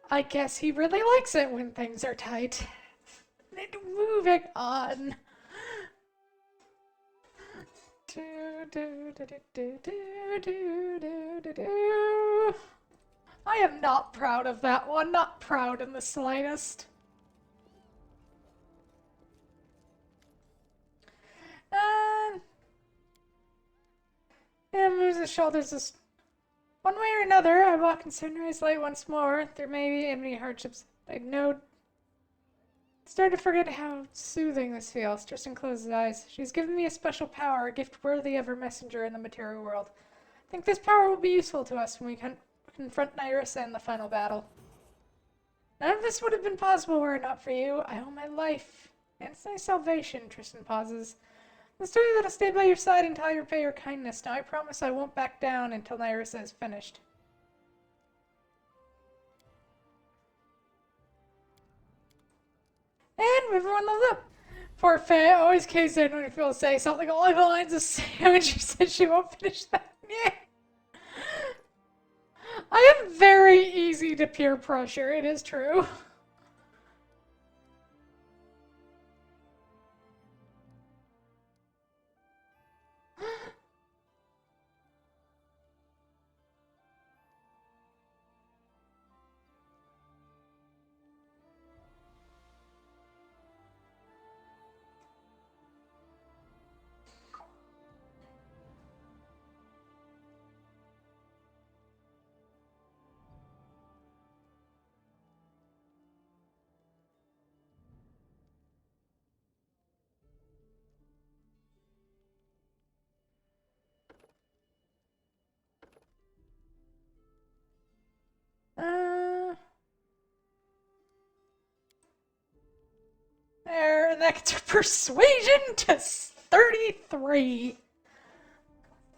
[SPEAKER 1] I guess he really likes it when things are tight. Moving on. I am not proud of that one. Not proud in the slightest. Yeah, moves his shoulders just one way or another. I walk in Sunrise Light once more. There may be many hardships. I know. Start to forget how soothing this feels. Tristan closed his eyes. She's given me a special power, a gift worthy of her messenger in the material world. I think this power will be useful to us when we confront Nyrissa in the final battle. None of this would have been possible were it not for you. I owe my life and my salvation. Tristan pauses. The story that'll stay by your side until I repay your kindness. Now I promise I won't back down until Nyrissa is finished. And everyone loves up. Poor Faye always caves in when people say something along the lines of Sam, and she says she won't finish that. Yeah. I am very easy to peer pressure, it is true. There, and that gets her persuasion to 33.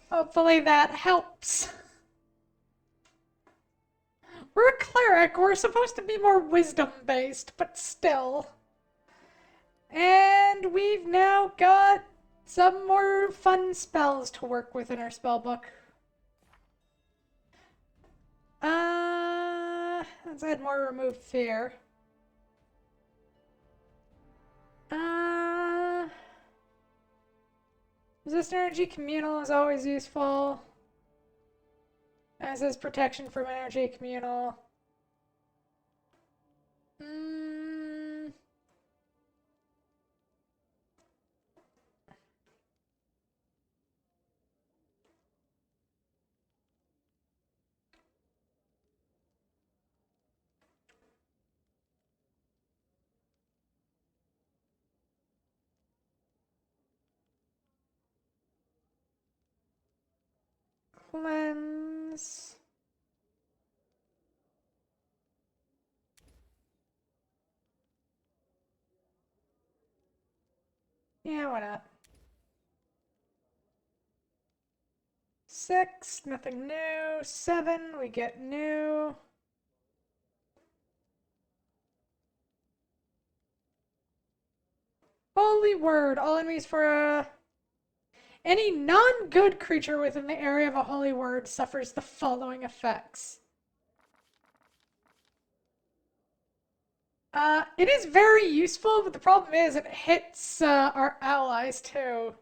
[SPEAKER 1] Hopefully that helps. We're a cleric, we're supposed to be more wisdom-based, but still. And we've now got some more fun spells to work with in our spellbook. Let's add more remove fear. Resist energy communal is always useful. As is protection from energy communal. Cleanse. Yeah, why not? 6, nothing new. 7, we get new. Holy word. All enemies for any non-good creature within the area of a holy word suffers the following effects. It is very useful, but the problem is it hits our allies too.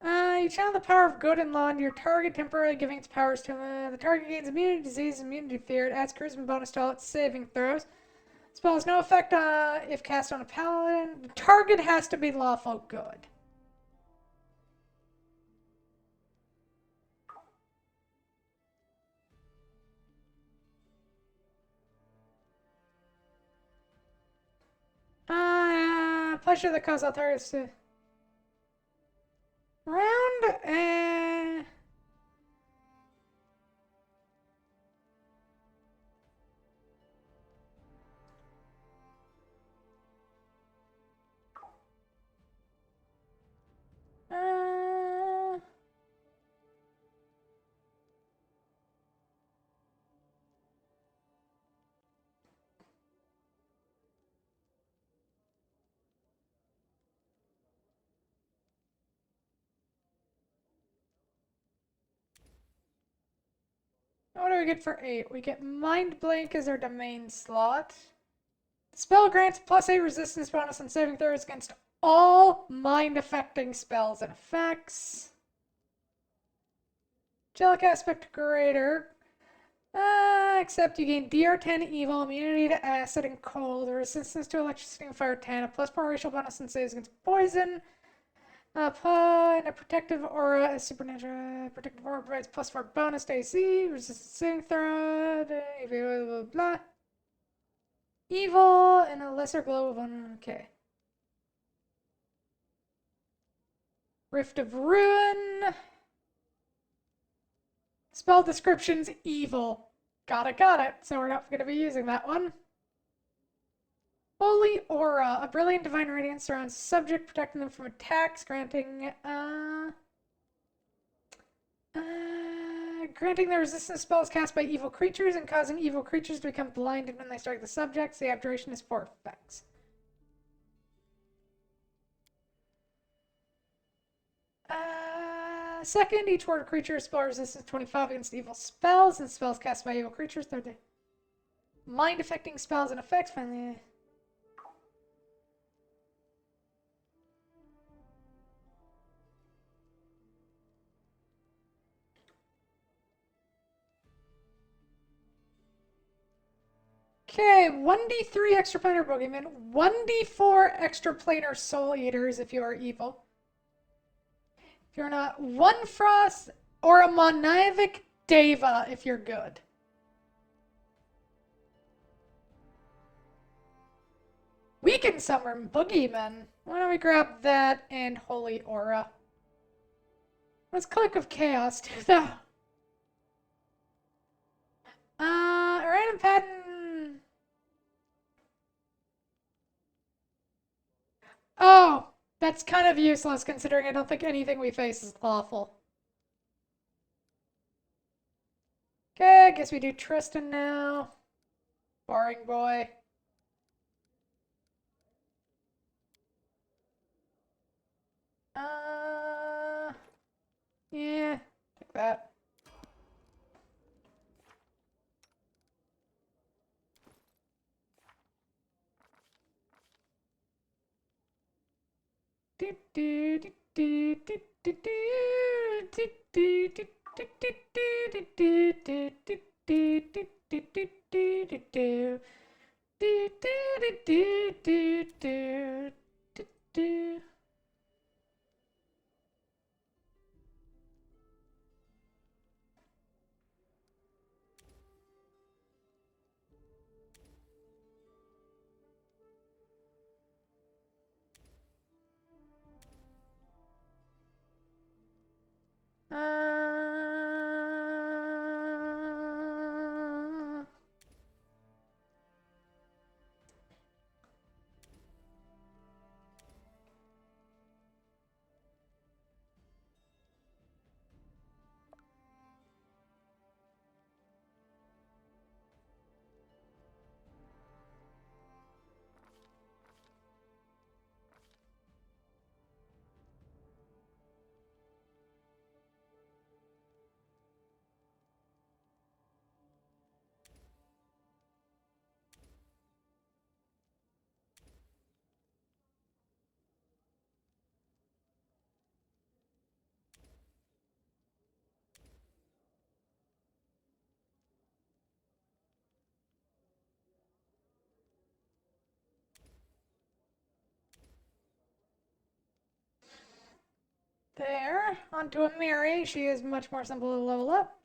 [SPEAKER 1] You channel the power of good and law into your target, temporarily giving its powers to the target gains immunity to disease, immunity to fear. It adds charisma bonus to all its saving throws. Spell has no effect if cast on a paladin. The target has to be lawful good. Pleasure that cause all targets to round. What do we get for 8? We get Mind Blank as our domain slot. Spell grants +8 resistance bonus on saving throws against all mind-affecting spells and effects. Angelic Aspect Greater. Except you gain DR10 Evil, immunity to acid and cold, resistance to electricity and fire 10, a +4 racial bonus and saves against poison. And a protective aura, a supernatural protective aura provides +4 bonus to AC, resistance to saving throw, blah, blah, blah. Evil and a lesser glow of one. Okay. Rift of Ruin. Spell description's evil. Got it. So we're not going to be using that one. Holy Aura. A brilliant divine radiance surrounds the subject, protecting them from attacks, granting the resistance spells cast by evil creatures and causing evil creatures to become blinded when they strike the subjects. The abjuration is 4 effects. Second, each ward creature spell resistance 25 against evil spells and spells cast by evil creatures. Third, mind affecting spells and effects. Finally, okay, 1d3 extraplanar Boogeyman, 1d4 extraplanar Soul Eaters if you are evil. If you're not, 1 Frost or a Monivik Deva if you're good. We can summon Boogeyman. Why don't we grab that and Holy Aura? Let's Click of Chaos do that. Random pattern. Oh, that's kind of useless considering I don't think anything we face is lawful. Okay, I guess we do Tristan now. Boring boy. Yeah, like that. There, onto a Mary. She is much more simple to level up.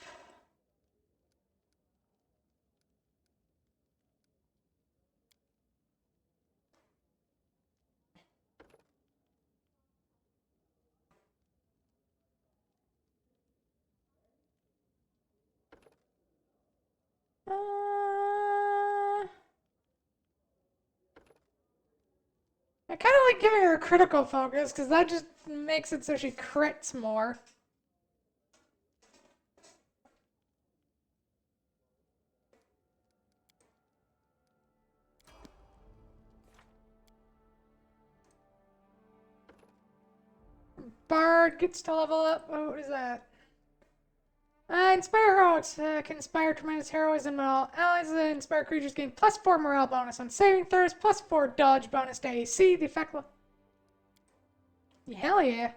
[SPEAKER 1] I kind of like giving her a critical focus because that just makes it so she crits more. Bard gets to level up. Oh, what is that? Inspire heroics can inspire tremendous heroism in all allies. Inspire creatures gain +4 morale bonus on saving throws, +4 dodge bonus to AC. The effect will. Hell yeah.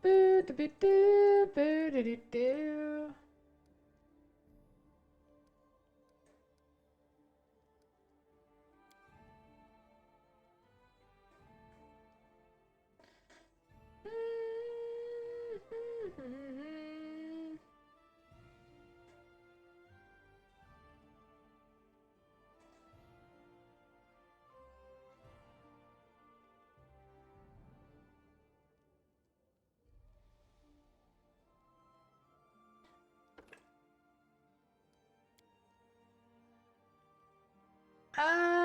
[SPEAKER 1] Boo doo boo doo boo doo doo doo. Uh...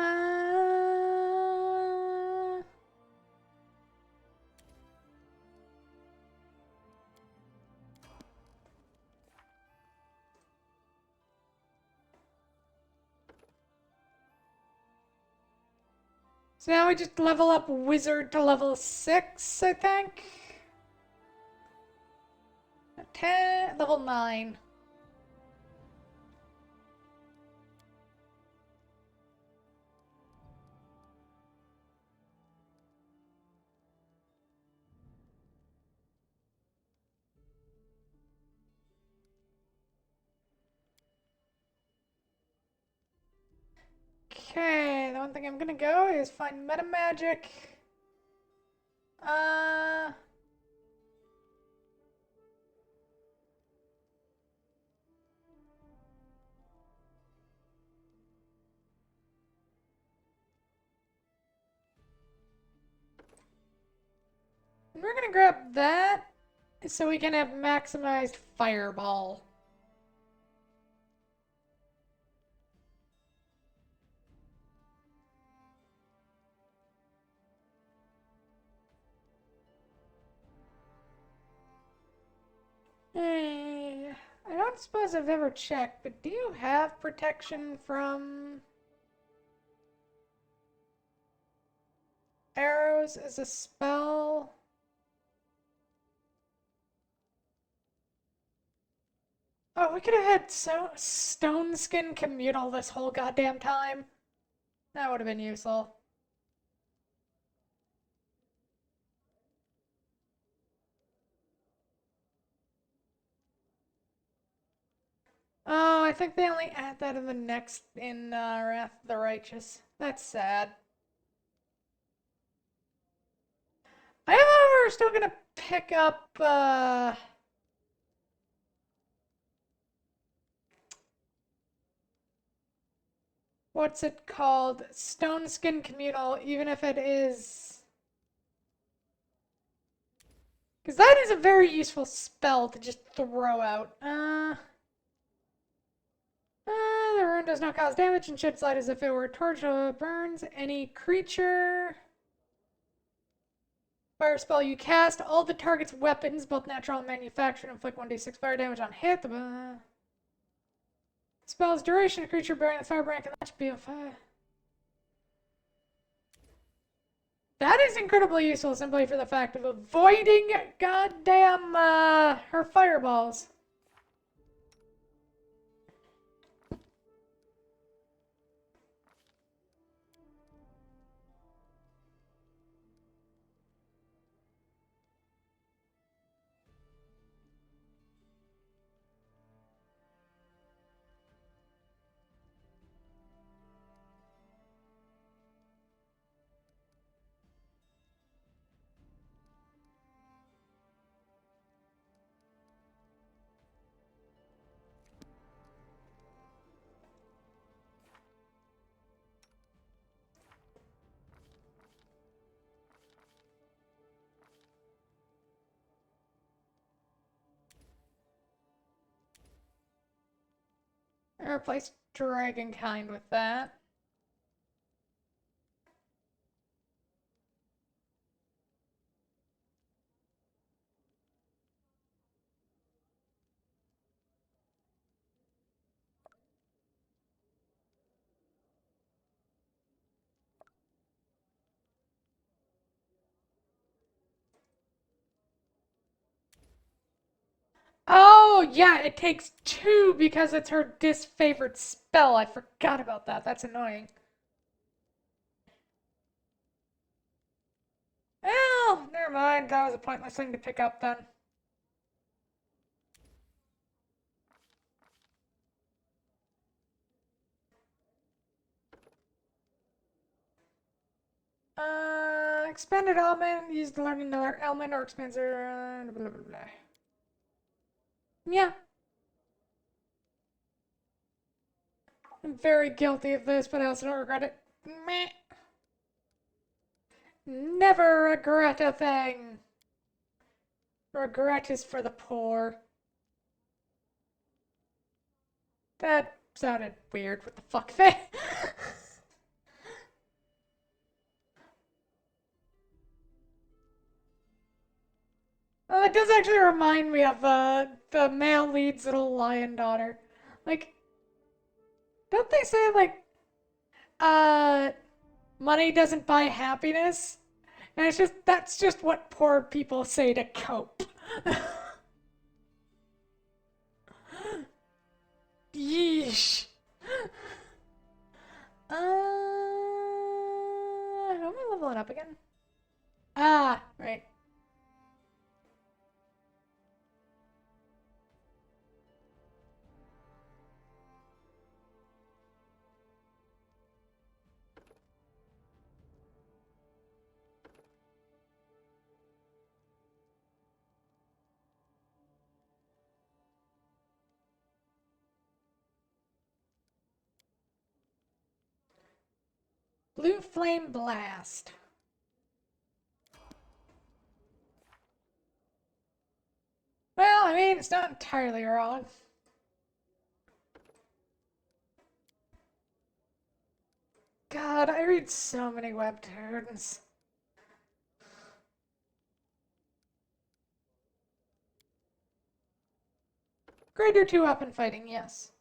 [SPEAKER 1] So now we just level up Wizard to level 6, I think. 10, level 9. Okay, the one thing I'm gonna go is find meta magic. Uh, and we're gonna grab that so we can have maximized fireball. Hey, I don't suppose I've ever checked, but do you have protection from arrows as a spell? Oh, we could have had Stone Skin Communal this whole goddamn time. That would have been useful. Oh, I think they only add that in the next Wrath of the Righteous. That's sad. I am, however, still gonna pick up what's it called? Stone Skin Communal, even if it is, because that is a very useful spell to just throw out. The rune does not cause damage and sheds light as if it were a torch. Burns any creature. Fire spell you cast. All the target's weapons, both natural and manufactured, inflict 1d6 fire damage on hit. Spell's duration, a creature bearing the firebrand can that be a fire. That is incredibly useful simply for the fact of avoiding goddamn her fireballs. I replace Dragonkind with that. Oh, yeah, it takes 2 because it's her disfavored spell. I forgot about that. That's annoying. Oh, never mind. That was a pointless thing to pick up then. Expanded element, use to learn another element or expands blah, blah, blah, blah. Yeah. I'm very guilty of this, but I also don't regret it. Meh. Never regret a thing. Regret is for the poor. That sounded weird. What the fuck thing? Well, it does actually remind me of the male lead's little lion daughter. Like, don't they say like, money doesn't buy happiness? And it's just that's just what poor people say to cope. Yeesh. How am I leveling up again? Ah, right. Blue Flame Blast. Well, I mean, it's not entirely wrong. God, I read so many webtoons. Grade 2 up in fighting, yes.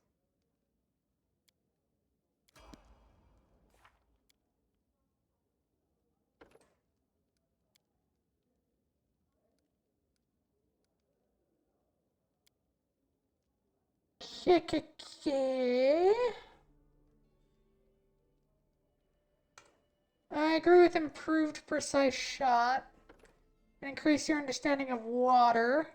[SPEAKER 1] I agree with improved precise shot. And increase your understanding of water.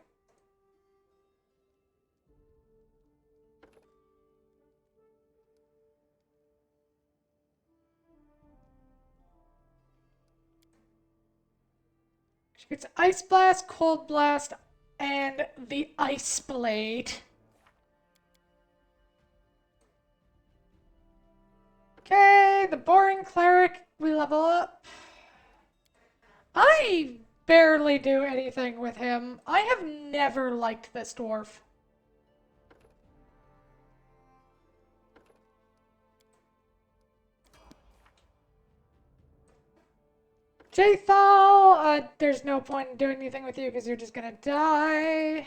[SPEAKER 1] It's Ice Blast, Cold Blast, and the Ice Blade. Okay, the Boring Cleric, we level up. I barely do anything with him. I have never liked this dwarf. Jaethal, there's no point in doing anything with you because you're just gonna die.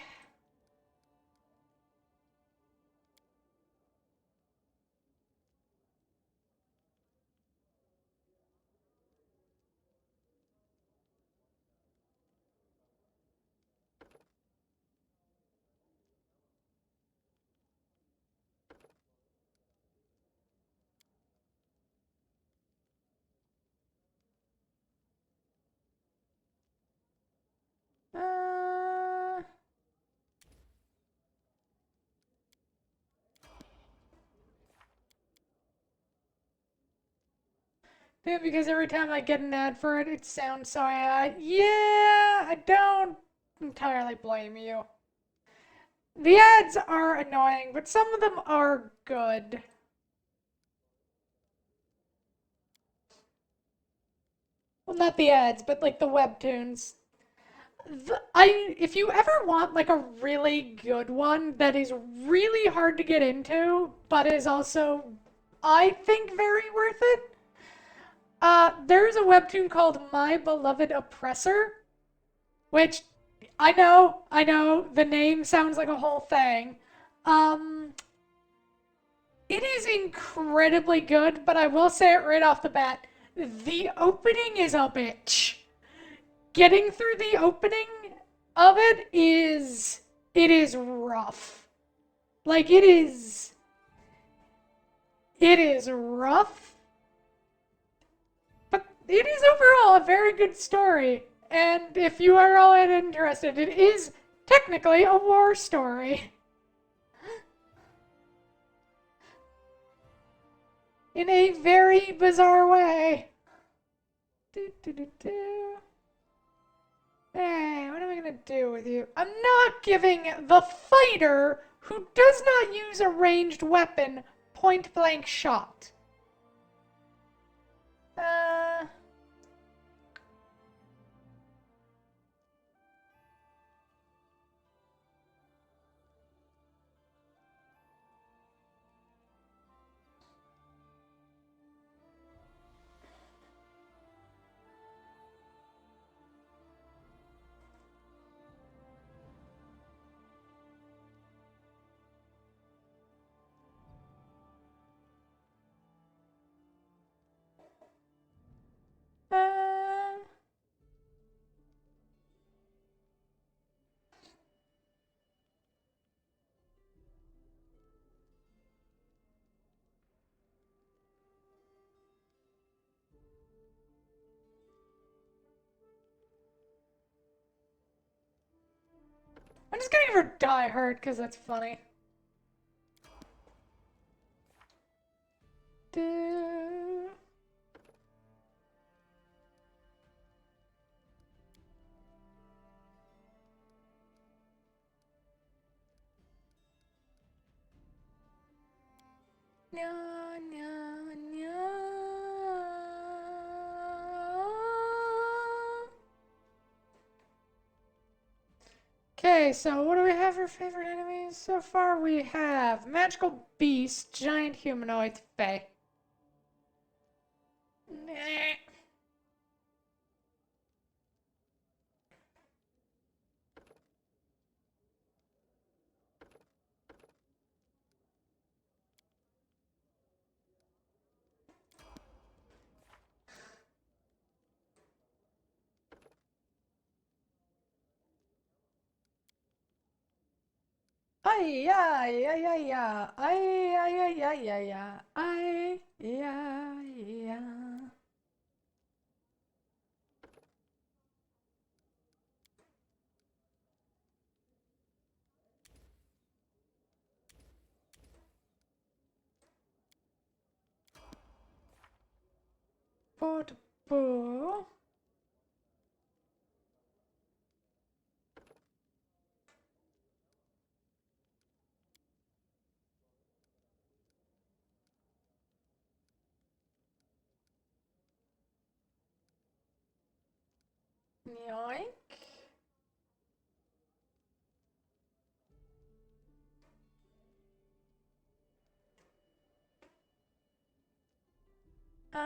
[SPEAKER 1] Yeah, because every time I get an ad for it, it sounds so yeah, I don't entirely blame you. The ads are annoying, but some of them are good. Well, not the ads, but like the webtoons. If you ever want like a really good one that is really hard to get into, but is also, I think, very worth it, there's a webtoon called My Beloved Oppressor, which I know, the name sounds like a whole thing. It is incredibly good, but I will say it right off the bat, the opening is a bitch. Getting through the opening of it is it is rough. Like, it is rough, but it is overall a very good story. And if you are all interested, it is technically a war story. In a very bizarre way. Hey, what am I gonna do with you? I'm not giving the fighter who does not use a ranged weapon point blank shot. Uh, I'm just gonna give her Die Hard because that's funny. Do. Nya, nya, nya. Okay, so what do we have for favorite enemies? So far we have Magical Beast, Giant Humanoid, Fae. Nah. Ay, ay, ay, ay, ay, ay, ay, ay, ay, ay, ay, ay, ay, ay. Boo. Yoink. Uh,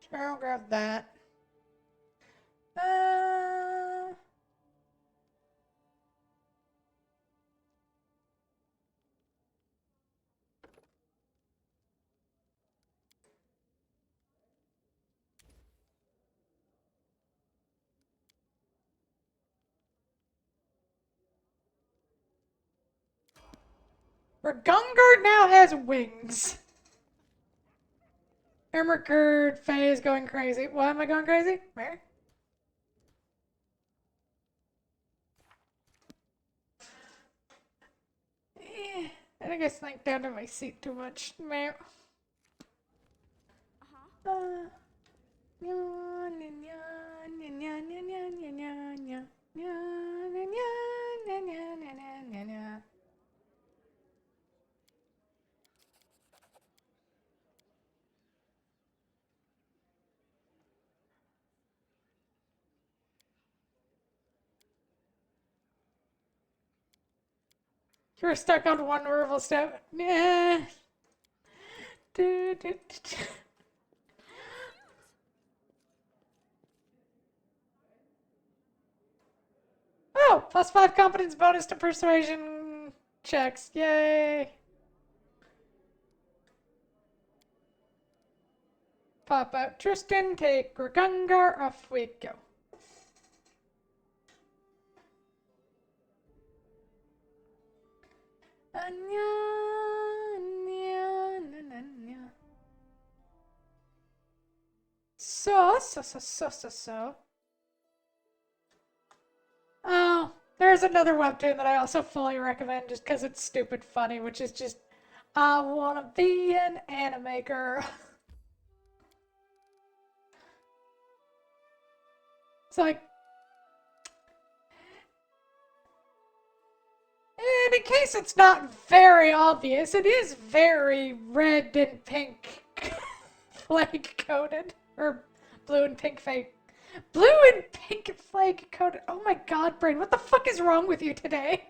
[SPEAKER 1] sure, I'll grab that. Uh, Ragungard now has wings. Ermagerd, Faye is going crazy. Why am I going crazy? Where? I think I sank down to my seat too much. Meh. Uh, nya, nya, nya, nya, nya, nya, nya, nya, nya, nya, nya, nya, nya, nya, nya, nya, nya, nya. You were stuck on one verbal step. Nah. Do. Oh, +5 competence bonus to persuasion checks. Yay. Pop out Tristan, take Gorgungar, off we go. So. Oh, there's another webtoon that I also fully recommend just because it's stupid funny, which is just, I wanna be an anime girl. It's like, and in case it's not very obvious, it is very red and pink flag coded, or blue and pink blue and pink flag coded. Oh my god, brain, what the fuck is wrong with you today?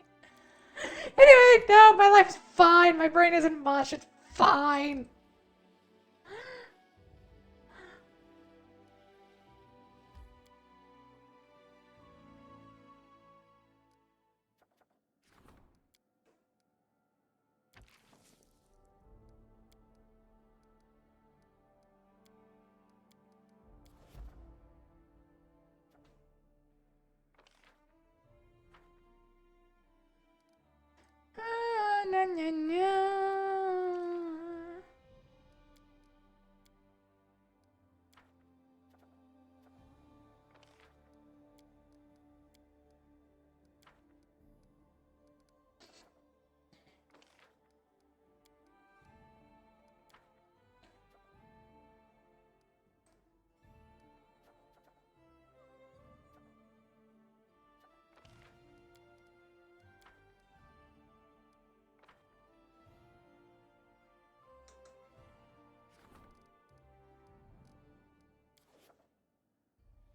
[SPEAKER 1] Anyway, no, my life's fine. My brain isn't mush. It's fine.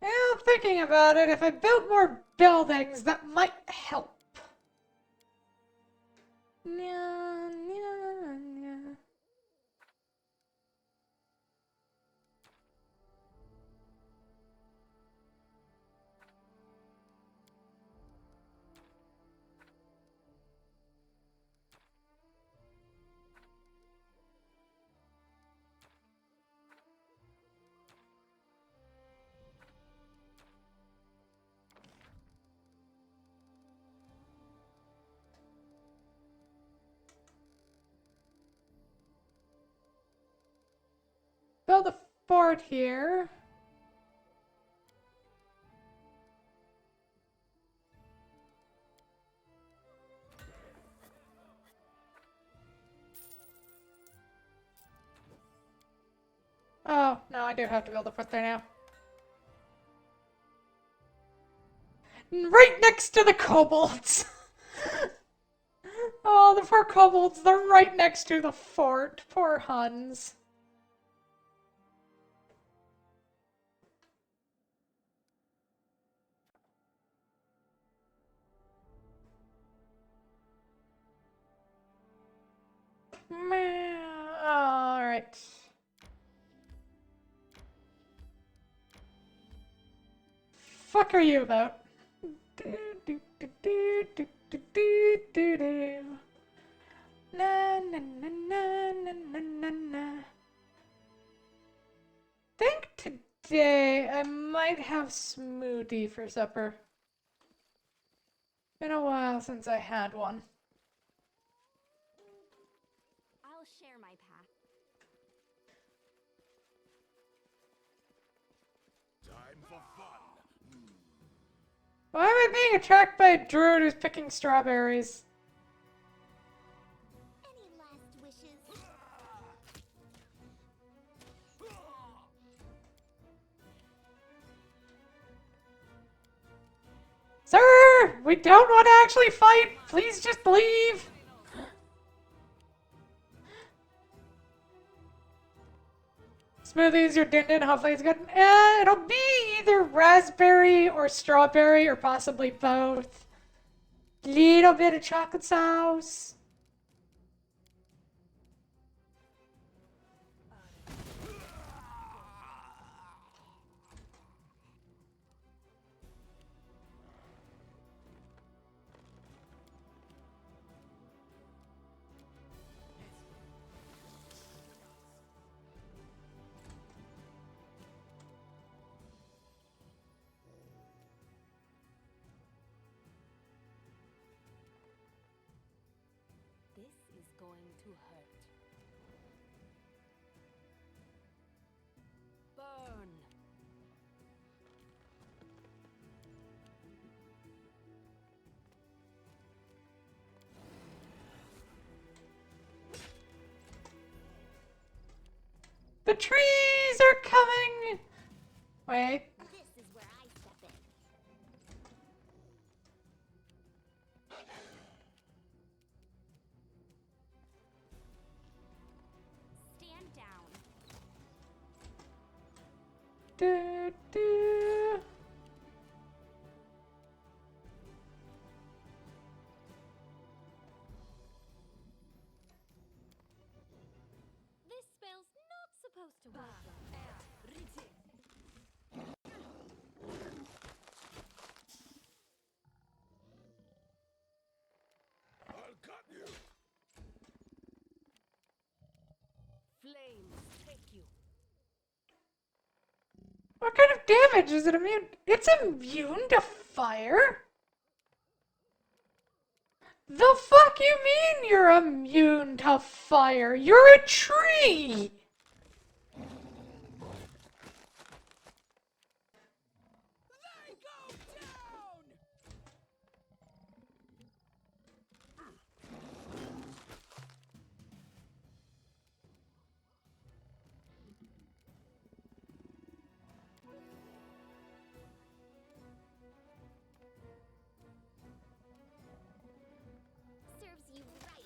[SPEAKER 1] Well, thinking about it, if I built more buildings, that might help. Nya. Build a fort here. Oh, no, I do have to build a fort there now. Right next to the kobolds! Oh, the poor kobolds, they're right next to the fort. Poor Huns. Alright. Fuck are you about? Na. Think today I might have smoothie for supper. Been a while since I had one.
[SPEAKER 3] I'll share my path.
[SPEAKER 5] Time for fun.
[SPEAKER 1] Why am I being attacked by a druid who's picking strawberries?
[SPEAKER 3] Any last wishes?
[SPEAKER 1] Sir! We don't want to actually fight! Please just leave! Smoothies, your din-din, hopefully it's good. It'll be either raspberry or strawberry or possibly both. Little bit of chocolate sauce.
[SPEAKER 3] This is going to hurt. Burn!
[SPEAKER 1] The trees are coming! Wait.
[SPEAKER 2] This is where I step in.
[SPEAKER 3] Stand down.
[SPEAKER 1] Do.
[SPEAKER 3] This spell's not supposed to work.
[SPEAKER 5] I'll cut you.
[SPEAKER 3] Flames take you.
[SPEAKER 1] What kind of damage is it immune? It's immune to fire? The fuck you mean you're immune to fire? You're a tree!
[SPEAKER 2] Serves you right.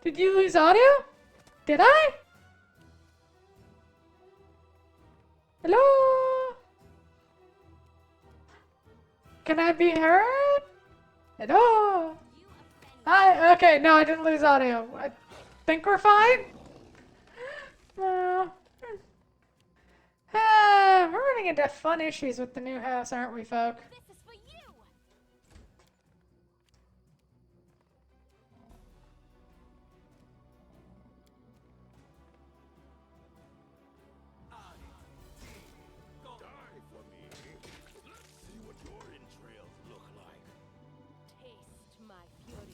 [SPEAKER 1] Did you lose audio? Did I? Hello? Can I be heard? Hello?
[SPEAKER 3] You offend
[SPEAKER 1] Hi, okay, no, I didn't lose audio. I think we're fine? Well, we're running into fun issues with the new house, aren't we, folk?
[SPEAKER 3] This is for you!
[SPEAKER 5] Die for me. Let's see what your entrails look like.
[SPEAKER 3] Taste my fury.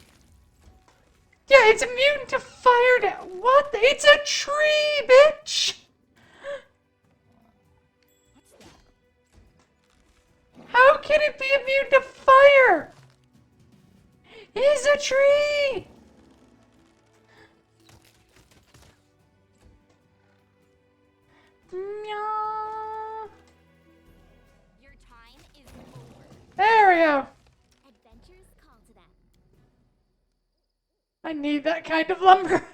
[SPEAKER 1] Yeah, it's immune to fire. What? It's a tree, bitch!
[SPEAKER 3] What's that?
[SPEAKER 1] How can it be immune to fire? It's a tree! Meow.
[SPEAKER 2] Your time is over.
[SPEAKER 1] There we go.
[SPEAKER 2] Adventures call to them.
[SPEAKER 1] I need that kind of lumber.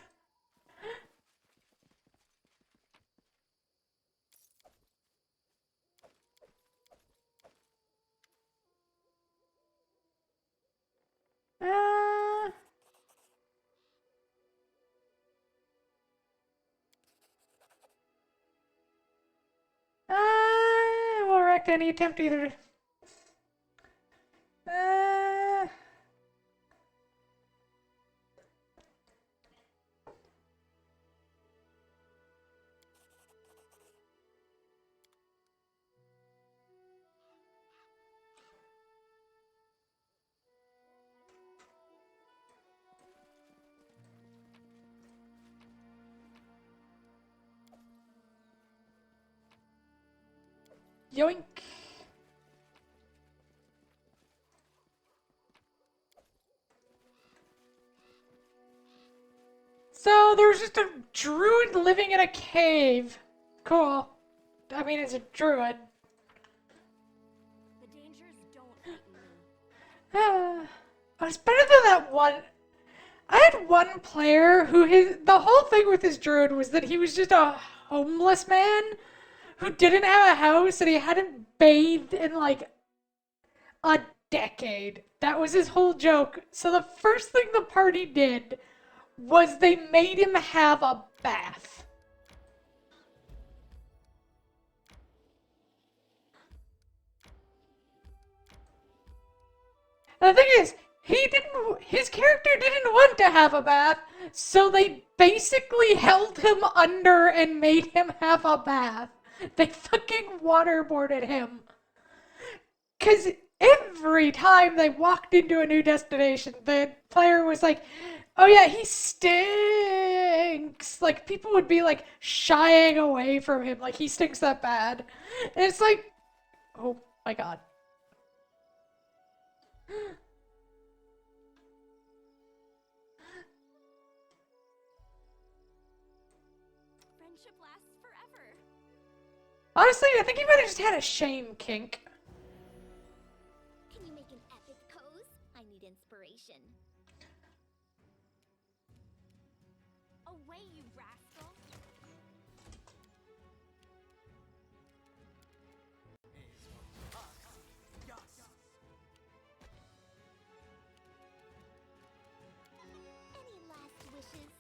[SPEAKER 1] Uh, we'll erect any attempt either. Yoink. So there's just a druid living in a cave. Cool. I mean, it's a druid.
[SPEAKER 3] The dangers don't frighten me.
[SPEAKER 1] It's better than that one. I had one player who the whole thing with his druid was that he was just a homeless man who didn't have a house and he hadn't bathed in like a decade. That was his whole joke. So the first thing the party did was they made him have a bath. And the thing is, his character didn't want to have a bath, so they basically held him under and made him have a bath. They fucking waterboarded him. Because every time they walked into a new destination, the player was like, oh yeah, he stinks. Like, people would be like shying away from him, like he stinks that bad. And it's like, oh my god.
[SPEAKER 3] Friendship lasts forever.
[SPEAKER 1] Honestly, I think he might have just had a shame kink.
[SPEAKER 2] Can you make an epic pose? I need inspiration.
[SPEAKER 3] Away, you rascal.
[SPEAKER 2] Any last wishes?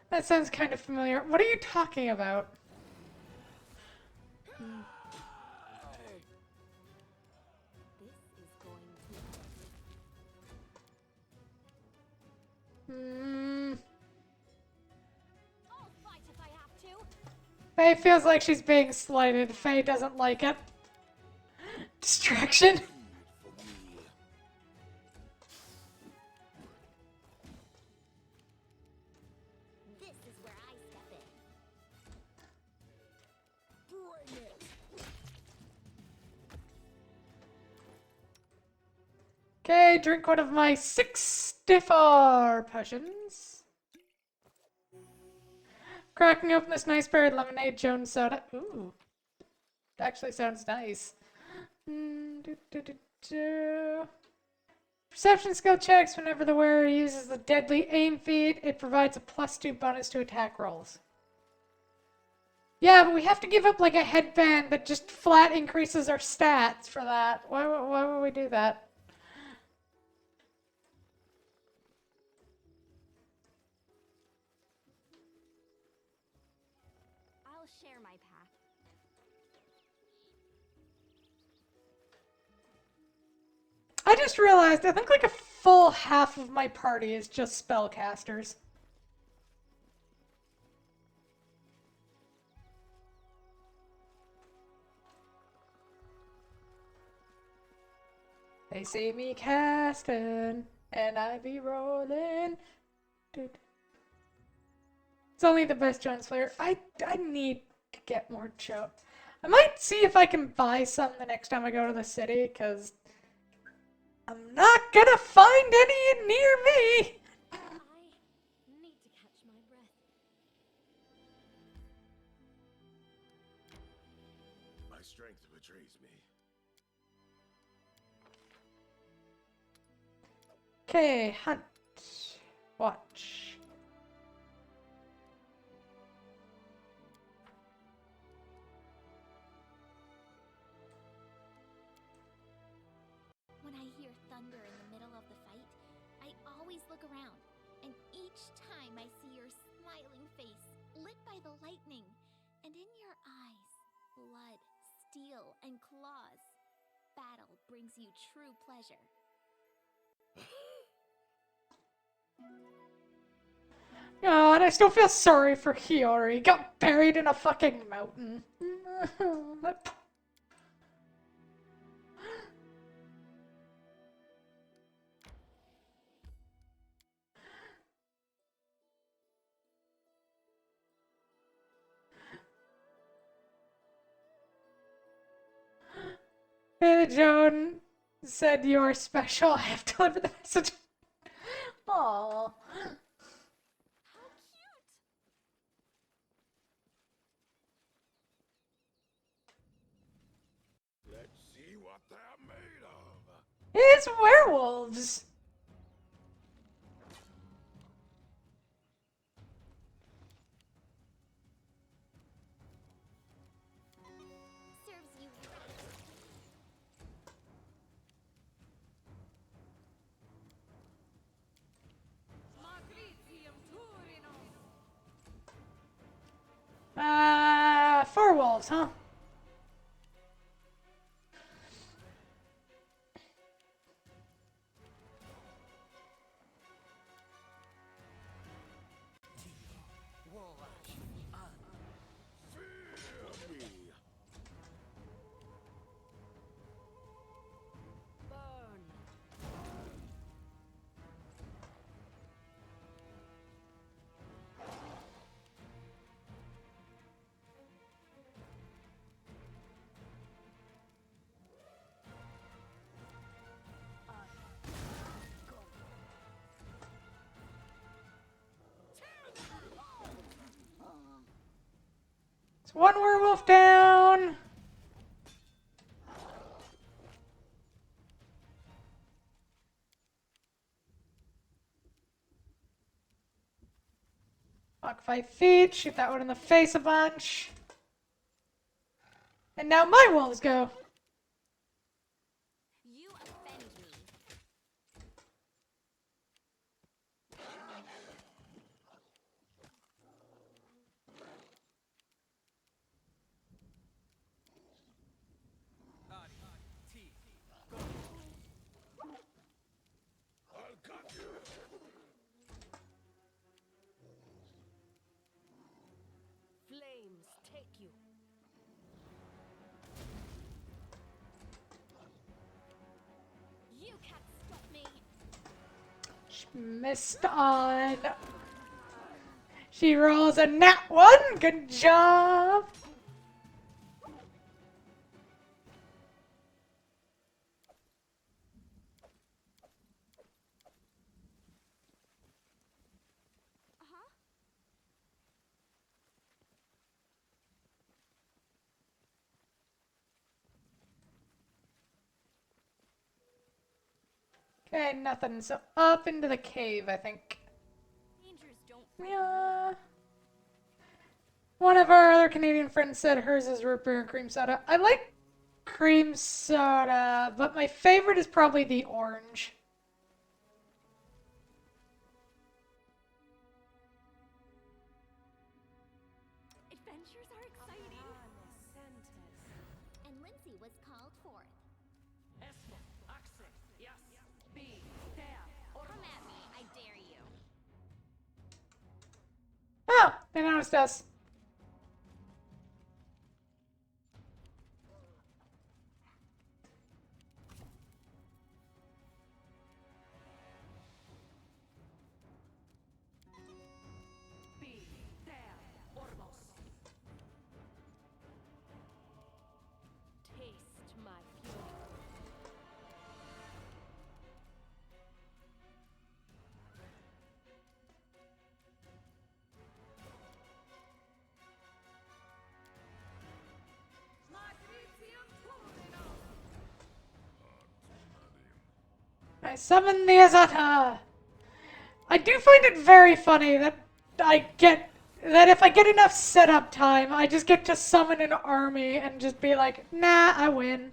[SPEAKER 1] That sounds kind of familiar. What are you talking about?
[SPEAKER 2] This is going to...
[SPEAKER 3] I'll fight if I have to.
[SPEAKER 1] Faye feels like she's being slighted. Faye doesn't like it. Distraction.
[SPEAKER 2] This is where I step in.
[SPEAKER 1] Okay, drink one of my 6 Stiffer potions. Cracking open this nice berry lemonade Jones soda. Ooh. Actually sounds nice. Perception skill checks. Whenever the wearer uses the deadly aim feat, it provides a +2 bonus to attack rolls. Yeah, but we have to give up like a headband that just flat increases our stats for that. Why would we do that?
[SPEAKER 3] I'll share my path.
[SPEAKER 1] I just realized I think like a full half of my party is just spellcasters. They see me casting, and I be rolling. Dude. It's only the best Jones player. I need to get more Jones. I might see if I can buy some the next time I go to the city, because I'm not gonna find any near me.
[SPEAKER 3] I need to catch my breath.
[SPEAKER 7] My strength betrays me.
[SPEAKER 1] Okay, hunt. Watch.
[SPEAKER 2] When I hear thunder in the middle of the fight, I always look around, and each time I see your smiling face lit by the lightning, and in your eyes, blood, steel, and claws. Battle brings you true pleasure.
[SPEAKER 1] Oh, and I still feel sorry for Hiyori. He got buried in a fucking mountain. Hey, Joan said you're special. I have delivered the message. Aww.
[SPEAKER 3] How cute!
[SPEAKER 7] Let's see what they're made of.
[SPEAKER 1] It's werewolves.
[SPEAKER 2] Serves you right.
[SPEAKER 1] wolves, huh?
[SPEAKER 7] Fear me.
[SPEAKER 1] It's one werewolf down. Walk 5 feet, shoot that one in the face a bunch. And now my wolves go.
[SPEAKER 3] You offend me.
[SPEAKER 7] I'll cut you.
[SPEAKER 3] Flames take you. You can't stop me.
[SPEAKER 1] She missed on. She rolls a nat 1. Good job. Okay, nothing. So up into the cave, I think.
[SPEAKER 3] Dangers don't
[SPEAKER 1] Yeah. One of our other Canadian friends said hers is root beer and cream soda. I like cream soda, but my favorite is probably the orange.
[SPEAKER 3] Adventures are exciting.
[SPEAKER 2] And Lindsay was called forth.
[SPEAKER 3] Come at me, I dare you.
[SPEAKER 1] Oh, they noticed us.
[SPEAKER 3] Taste my fury.
[SPEAKER 1] I summon the Azata. I do find it very funny that if I get enough setup time, I just get to summon an army and just be like, nah, I win.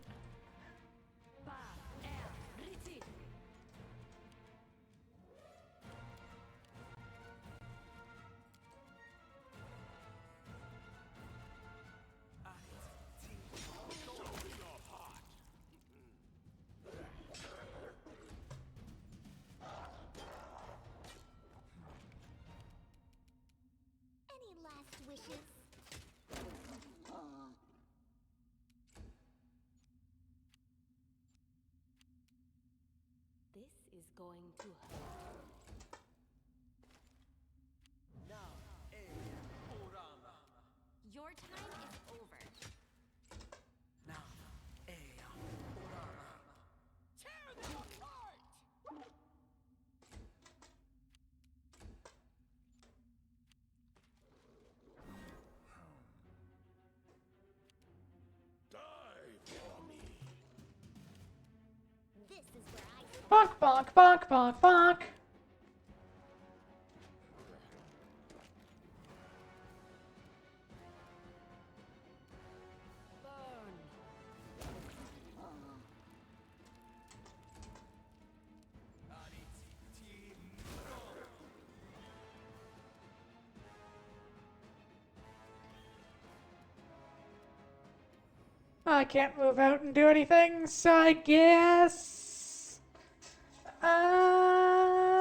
[SPEAKER 2] Any last wishes?
[SPEAKER 3] This is going to hurt. Your time is over.
[SPEAKER 7] Die for me.
[SPEAKER 2] This is where I
[SPEAKER 1] Bonk, bonk, bonk, bonk, bonk. I can't move out and do anything, so I guess.
[SPEAKER 7] Adunadin.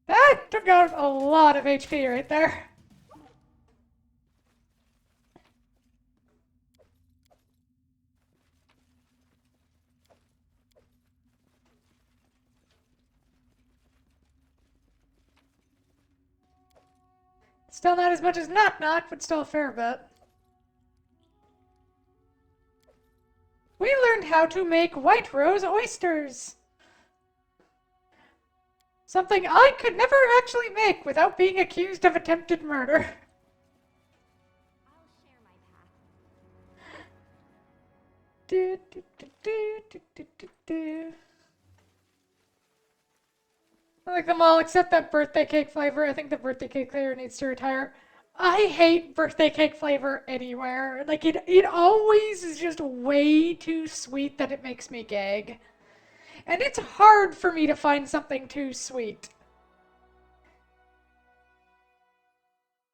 [SPEAKER 1] That took out a lot of HP right there. Still not as much as Knock Knock, but still a fair bit. We learned how to make White Rose oysters. Something I could never actually make without being accused of attempted murder.
[SPEAKER 3] I'll share my path.
[SPEAKER 1] Do, do, do, do, do, do, do, do. I like them all except that birthday cake flavor. I think the birthday cake flavor needs to retire. I hate birthday cake flavor anywhere. Like it always is just way too sweet that it makes me gag. And it's hard for me to find something too sweet.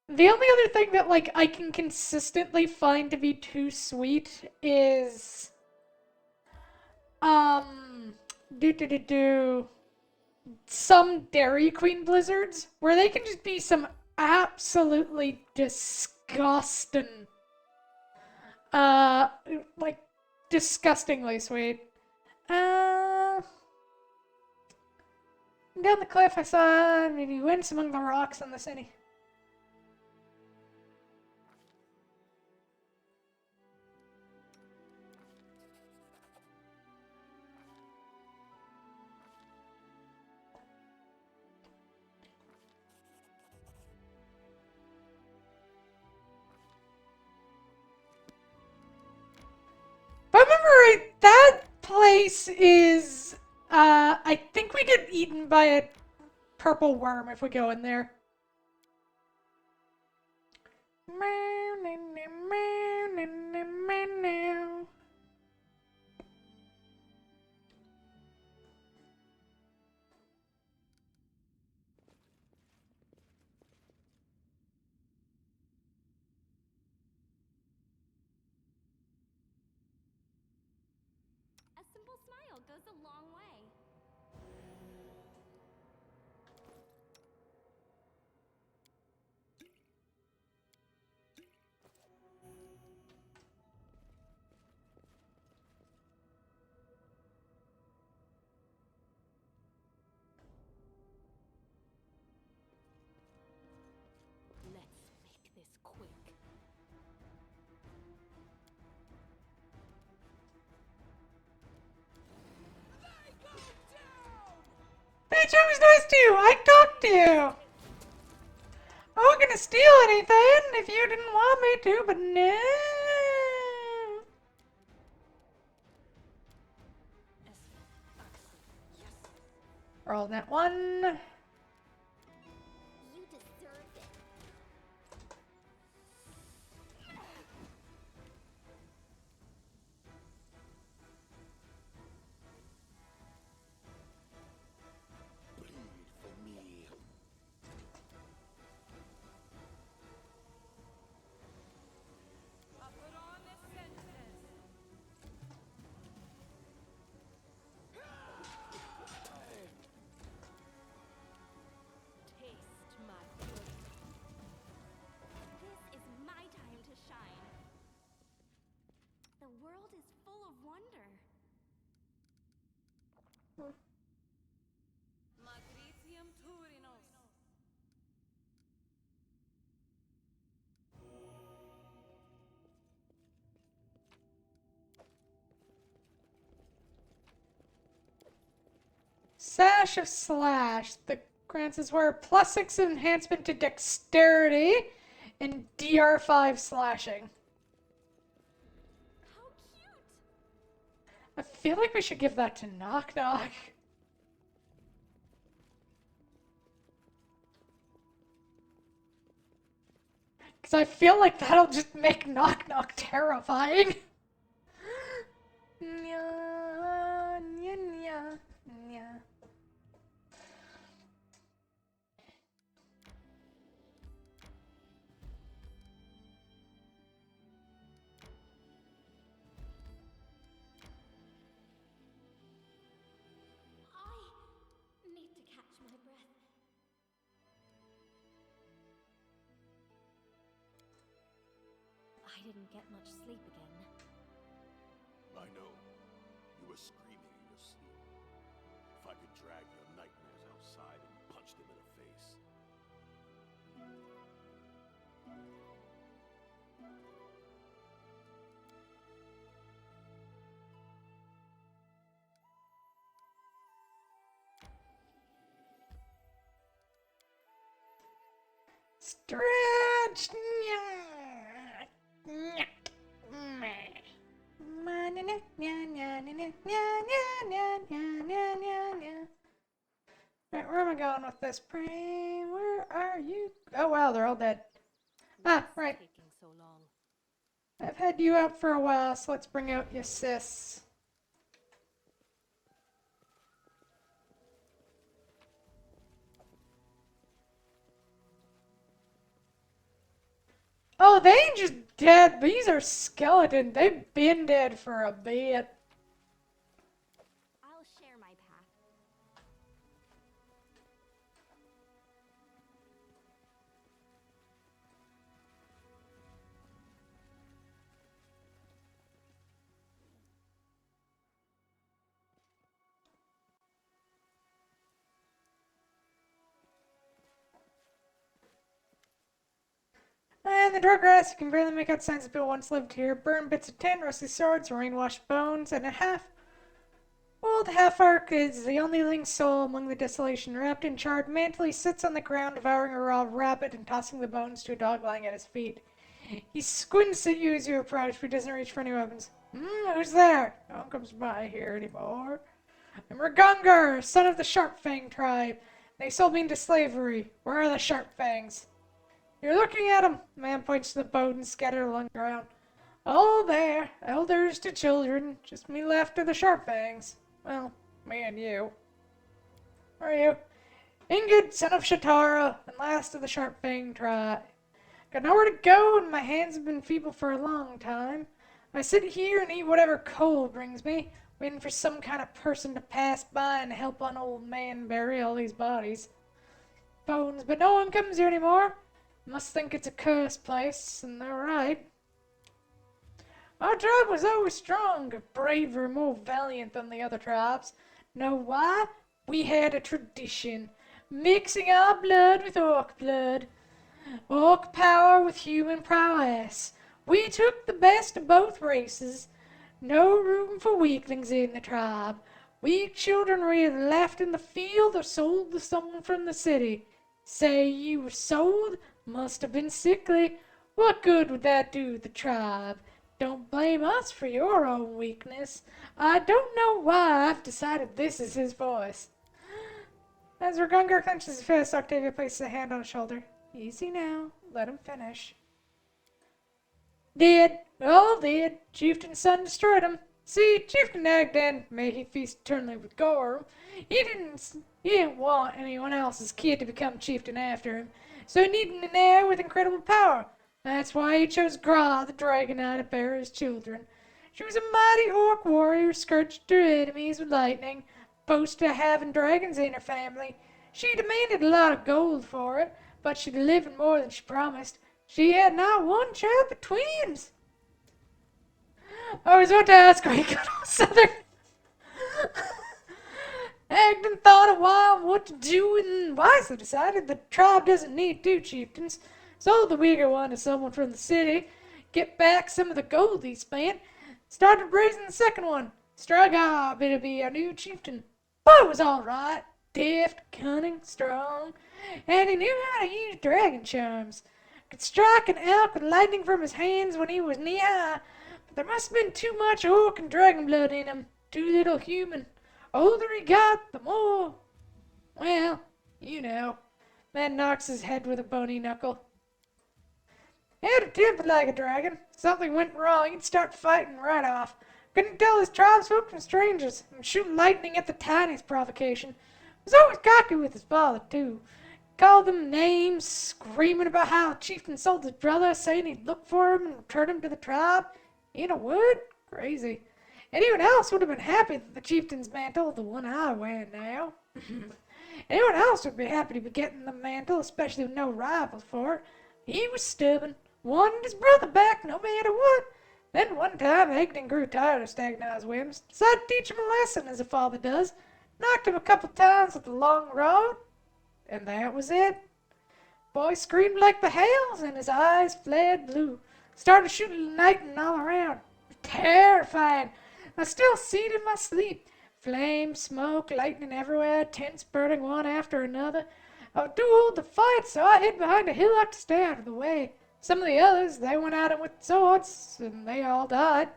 [SPEAKER 1] The only other thing that like I can consistently find to be too sweet is some Dairy Queen blizzards where they can just be some absolutely disgusting like disgustingly sweet. Down the cliff I saw maybe winds among the rocks in the city. If I remember right, that place is, I think we get eaten by a purple worm if we go in there.
[SPEAKER 3] A simple smile goes a long way. Let's make this quick.
[SPEAKER 1] Bitch, I was nice to you. I talked to you. I wasn't gonna steal anything if you didn't want me to, but no. Roll that one.
[SPEAKER 2] You deserve it.
[SPEAKER 7] Bleed for me.
[SPEAKER 3] Taste my good. This is my time to shine.
[SPEAKER 2] The world is full of wonder.
[SPEAKER 3] Magritium Turinos.
[SPEAKER 1] Sash of Slash. The grants us were +6 enhancement to dexterity and DR5 slashing.
[SPEAKER 3] How cute!
[SPEAKER 1] I feel like we should give that to Knock Knock. Because I feel like that'll just make Knock Knock terrifying. Nya, nya, nya, nya.
[SPEAKER 2] I need to catch my breath. I didn't get much sleep again.
[SPEAKER 7] I know. You were screaming in your sleep. If I could drag your nightmares outside and punch them in the face.
[SPEAKER 1] Stretch! Nya, nya, meh. Ma, nya, nya, nya, nya, nya, nya, nya, nya, nya, nya, nya, nya. Right, where am I going with this? Prey, where are you? Oh wow, they're all dead. Ah, right.
[SPEAKER 3] Taking so long.
[SPEAKER 1] I've had you out for a while, so let's bring out your sis. Oh, they ain't just dead. These are skeletons. They've been dead for a bit.
[SPEAKER 3] I'll share my path.
[SPEAKER 1] And the dark grass, you can barely make out signs of people once lived here. Burned bits of tin, rusty swords, rain-washed bones, and a old half-orc is the only living soul among the desolation. Wrapped in charred mantle, he sits on the ground, devouring a raw rabbit and tossing the bones to a dog lying at his feet. He squints at you as you approach, but he doesn't reach for any weapons. Who's there? No one comes by here anymore. I'm Ragungar, son of the Sharpfang tribe. They sold me into slavery. Where are the Sharpfangs? You're looking at them. The man points to the bones scattered along the ground. All there, elders to children. Just me left of the Sharpfangs. Well, me and you. Who are you? Ingrid, son of Shatara, and last of the Sharpfang tribe. Got nowhere to go, and my hands have been feeble for a long time. I sit here and eat whatever coal brings me, waiting for some kind of person to pass by and help an old man bury all these bodies. Bones, but no one comes here anymore. Must think it's a cursed place, and they're right. Our tribe was always stronger, braver, more valiant than the other tribes. Know why? We had a tradition, mixing our blood with orc blood. Orc power with human prowess. We took the best of both races. No room for weaklings in the tribe. Weak children were either left in the field or sold to someone from the city. Say you were sold? Must have been sickly. What good would that do the tribe? Don't blame us for your own weakness. I don't know why I've decided this is his voice. As Ragungar clenches his fist, Octavia places a hand on his shoulder. Easy now. Let him finish. Dead. All dead. Chieftain's son destroyed him. See, Chieftain Agdan, may he feast eternally with Gorm, he didn't want anyone else's kid to become chieftain after him, so he needed an heir with incredible power. That's why he chose Gra, the Dragonite, to bear his children. She was a mighty orc warrior, scourged her enemies with lightning, boasted of having dragons in her family. She demanded a lot of gold for it, but she delivered more than she promised. She had not one child but twins. I was about to ask why you got all southern. Agden thought a while what to do and wisely decided the tribe doesn't need 2 chieftains. So the weaker one is someone from the city. Get back some of the gold he spent. Started raising the second one. Struck up it'll be our new chieftain. Boy was all right. Deft, cunning, strong. And he knew how to use dragon charms. Could strike an elk with lightning from his hands when he was knee-high. But there must have been too much orc and dragon blood in him. Too little human. Older he got, the more. Well, you know. Man knocks his head with a bony knuckle. Had a temper like a dragon. Something went wrong, he'd start fighting right off. Couldn't tell his tribesfolk from strangers, and shoot lightning at the tiniest provocation. Was always cocky with his father, too. Called them names, screaming about how the chieftain sold his brother, saying he'd look for him and return him to the tribe. In a word, crazy. Anyone else would have been happy that the chieftain's mantle, the one I wear now. Anyone else would be happy to be getting the mantle, especially with no rival for it. He was stubborn. Wanted his brother back no matter what. Then one time Agden grew tired of Stagnar's whims. Decided to teach him a lesson as a father does. Knocked him a couple times with the long rod. And that was it. Boy screamed like the hells and his eyes flared blue. Started shooting lightning all around. Terrifying. I still see it in my sleep. Flame, smoke, lightning everywhere, tents burning one after another. I was too old to fight, so I hid behind a hillock to stay out of the way. Some of the others, they went at it with swords, and they all died.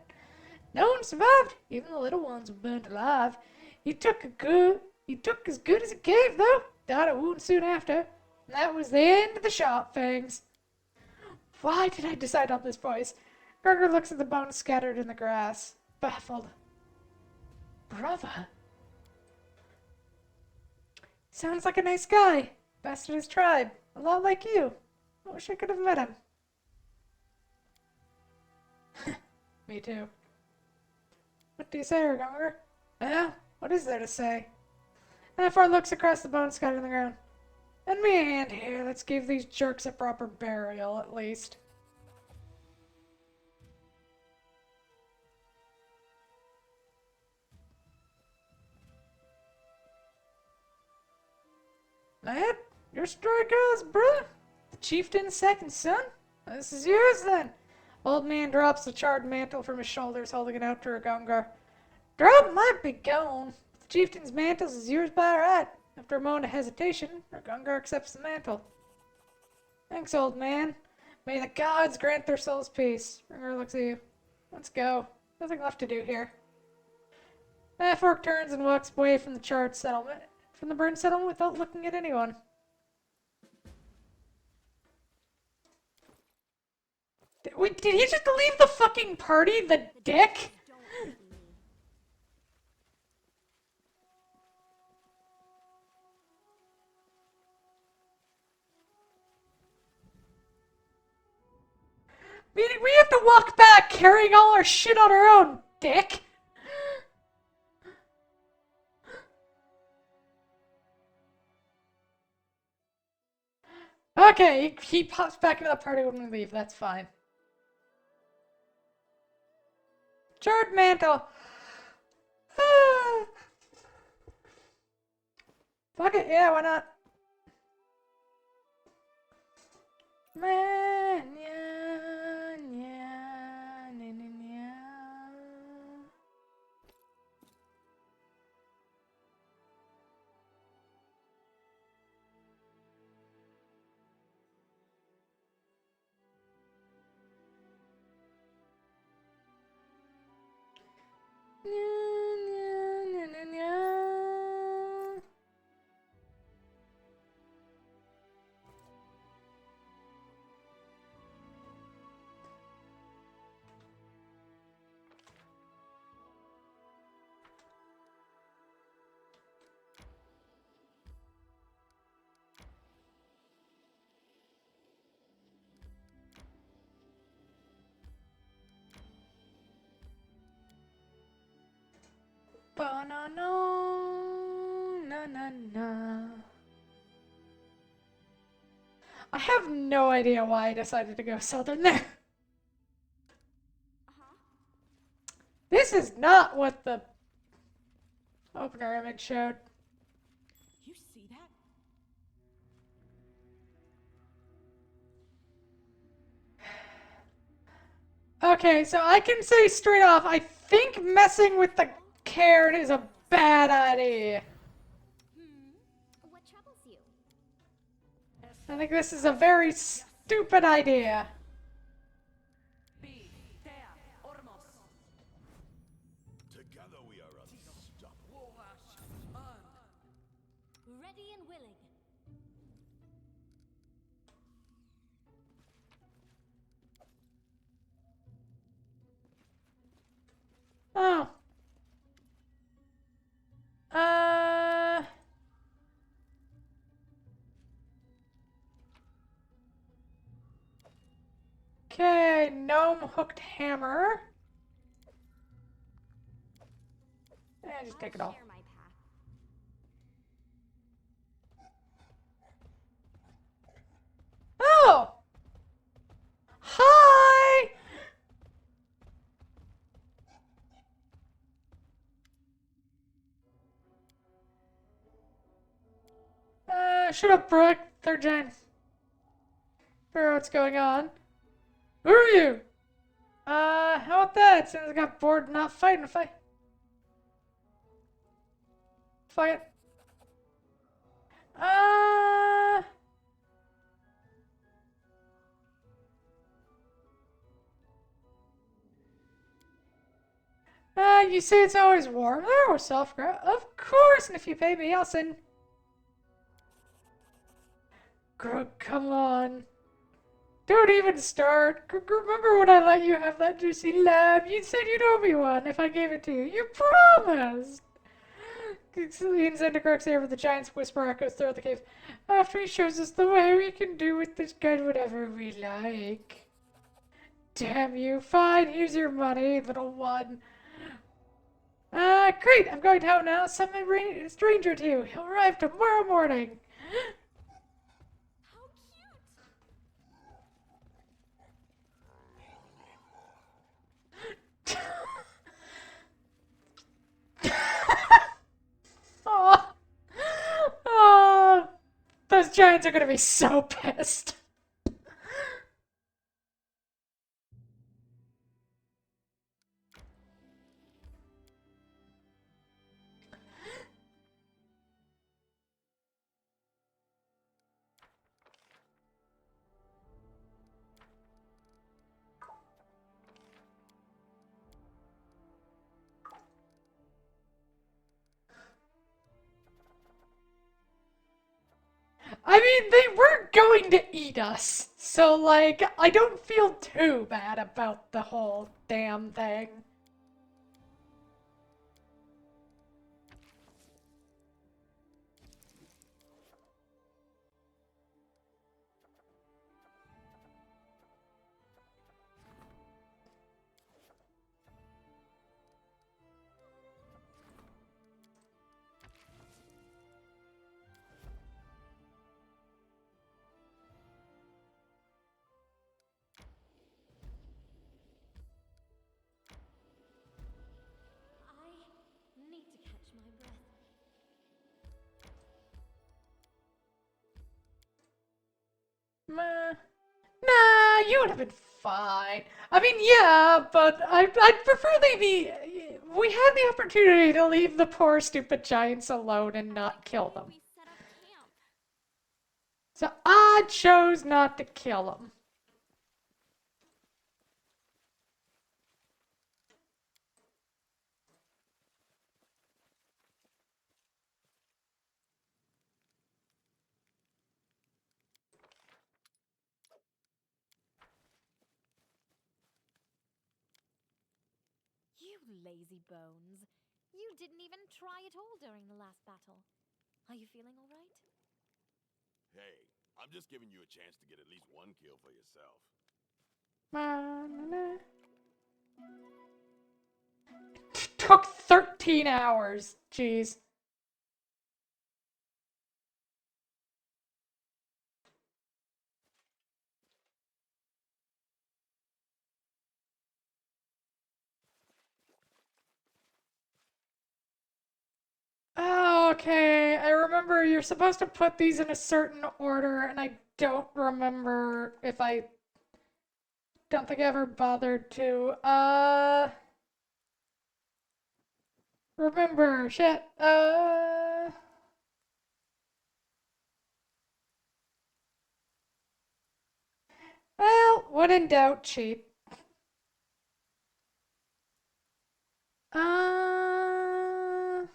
[SPEAKER 1] No one survived, even the little ones were burnt alive. He took as good as it gave, though. Died of wound soon after. And that was the end of the sharp fangs. Why did I decide on this voice? Gregor looks at the bones scattered in the grass, baffled. Brother? Sounds like a nice guy. Best in his tribe. A lot like you. I wish I could have met him. Me too. What do you say, Ergonger? Yeah? What is there to say? Anafor looks across the bones scattered on the ground. Lend me a hand here. Let's give these jerks a proper burial, at least. Lad, you're Strikeout's brother? The chieftain's second son? This is yours, then. Old man drops the charred mantle from his shoulders, holding it out to Ergonger. Drop might be gone. The chieftain's mantle is yours by right. After a moment of hesitation, Ergonger accepts the mantle. Thanks, old man. May the gods grant their souls peace. Ergonger looks at you. Let's go. Nothing left to do here. Fork turns and walks away from the charred settlement, from the burned settlement without looking at anyone. Wait, did he just leave the fucking party, the dick? We have to walk back carrying all our shit on our own, dick. Okay, he pops back into the party when we leave, that's fine. Charred mantle. Fuck it, yeah, why not? Man, yeah, yeah, yeah, yeah. Ba-na-na, na-na-na. I have no idea why I decided to go southern there. This is not what the opener image showed. Okay, so I can say straight off, I think messing with the cairn is a bad idea.
[SPEAKER 2] What troubles you?
[SPEAKER 1] I think this is a very stupid idea.
[SPEAKER 7] Together we are unstoppable.
[SPEAKER 3] Ready and willing.
[SPEAKER 1] Oh. Uh. Okay, gnome hooked hammer. Just take it
[SPEAKER 3] I'll
[SPEAKER 1] all.
[SPEAKER 3] share my path.
[SPEAKER 1] Oh! Hi! Shut up, Brooke. Third gen. Figure out what's going on. Who are you? How about that? Since I got bored not fighting, fight. Fight. You say it's always warm there or soft ground? Of course, and if you pay me, I'll send. Grug, come on. Don't even start. Remember when I let you have that juicy lab? You said you'd owe me one if I gave it to you. You promised! Leans into Grug's ear with the giant's whisper echoes throughout the cave. After he shows us the way, we can do with this gun whatever we like. Damn you. Fine, here's your money, little one. Great. I'm going home now. Some stranger to you. He'll arrive tomorrow morning.
[SPEAKER 3] How cute!
[SPEAKER 1] Oh, oh, those giants are gonna be so pissed. I mean, they weren't going to eat us, so, like, I don't feel too bad about the whole damn thing.
[SPEAKER 3] I need to catch my breath.
[SPEAKER 1] Nah, you would have been fine. I mean, yeah, but I'd prefer they be. We had the opportunity to leave the poor, stupid giants alone and not kill them.
[SPEAKER 2] We set up camp.
[SPEAKER 1] So I chose not to kill them.
[SPEAKER 2] You lazy bones. You didn't even try at all during the last battle. Are you feeling all right?
[SPEAKER 7] Hey, I'm just giving you a chance to get at least one kill for yourself.
[SPEAKER 1] Took 13 hours. Jeez. Oh, okay. I remember you're supposed to put these in a certain order, and I don't remember if I don't think I ever bothered to. Remember, shit. Well, when in doubt, cheat. Uh,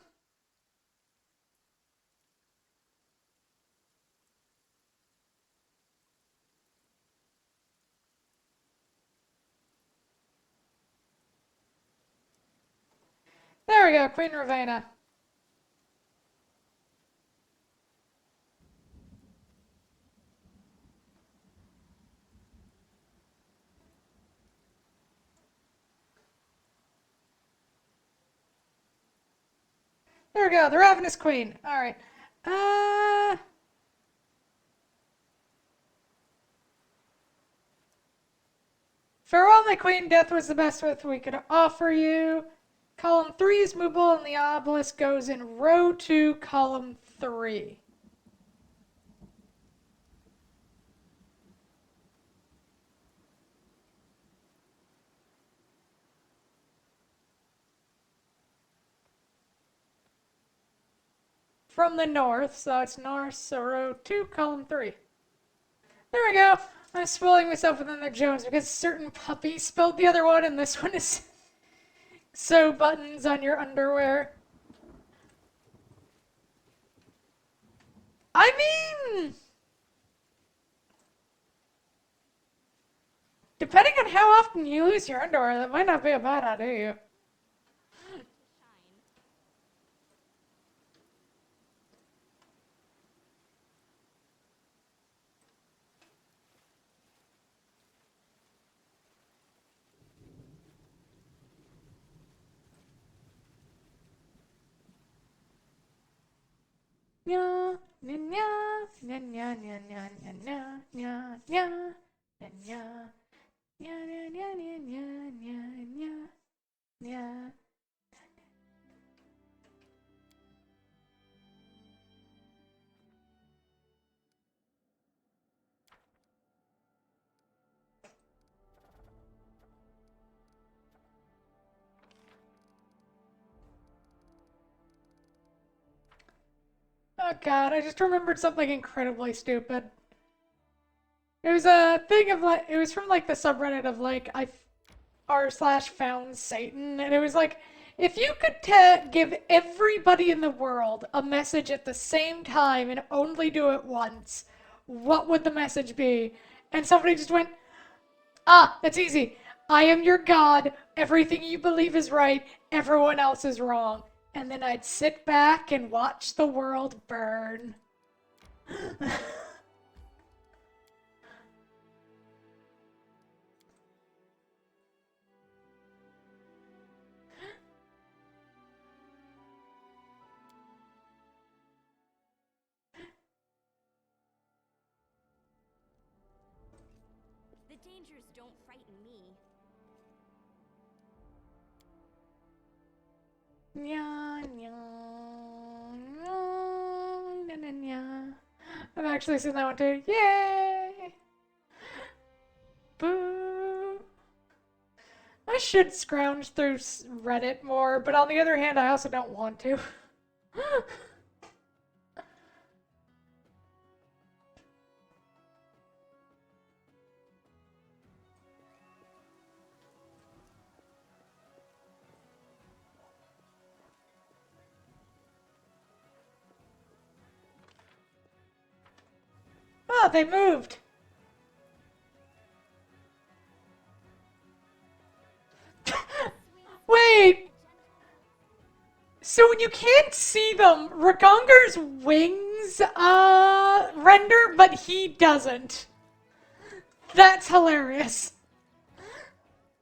[SPEAKER 1] there we go, Queen Ravena. There we go, the Ravenous Queen. Alright. Farewell, my queen. Death was the best we could offer you. Column 3 is movable, and the obelisk goes in row 2, column 3. From the north, so it's north, so row 2, column 3. There we go. I'm spoiling myself with another Jones because certain puppy spelled the other one, and this one is sew buttons on your underwear. I mean, depending on how often you lose your underwear, that might not be a bad idea. Nya, nya, nya, nya, nya, nya, nya, nya, nya, nya, nya, nya, nya, nya, nya, nya, nya, nya, nya. Oh god, I just remembered something incredibly stupid. It was a thing of like, it was from like the subreddit of like, r/found Satan, and it was like, if you could give everybody in the world a message at the same time and only do it once, what would the message be? And somebody just went, that's easy. I am your god. Everything you believe is right. Everyone else is wrong. And then I'd sit back and watch the world burn.
[SPEAKER 3] The dangers don't frighten me.
[SPEAKER 1] Nya, nya, nya, nya, nya. I've actually seen that one too. Yay! Boo! I should scrounge through Reddit more, but on the other hand, I also don't want to. Oh, they moved! Wait! So when you can't see them, Ragongar's wings render, but he doesn't. That's hilarious.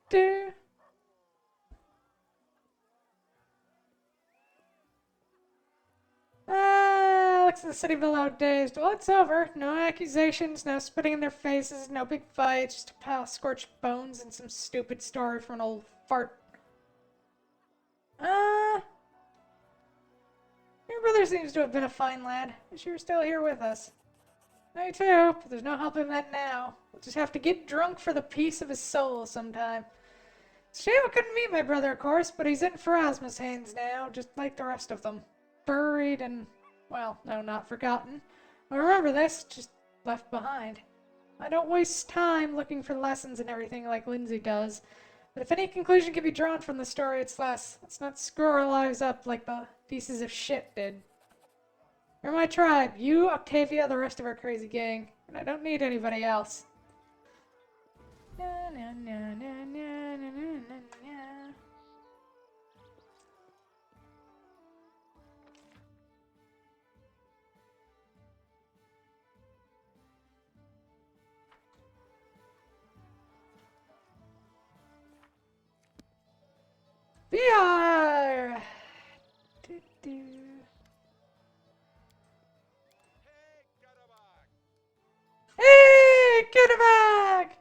[SPEAKER 1] Dude. Alex in the city below dazed. Well, it's over. No accusations, no spitting in their faces, no big fights, just a pile of scorched bones and some stupid story from an old fart. Your brother seems to have been a fine lad. Wish you were still here with us. Me too, but there's no helping that now. We'll just have to get drunk for the peace of his soul sometime. Shame I couldn't meet my brother, of course, but he's in Pharasma's hands now, just like the rest of them. Buried and, well, no, not forgotten. I remember this, just left behind. I don't waste time looking for lessons and everything like Lindsay does. But if any conclusion can be drawn from the story, it's less. Let's not screw our lives up like the pieces of shit did. You're my tribe. You, Octavia, the rest of our crazy gang. And I don't need anybody else. Na, na, na, na, na, na, na, na. VR! Do-do. Hey, get it back!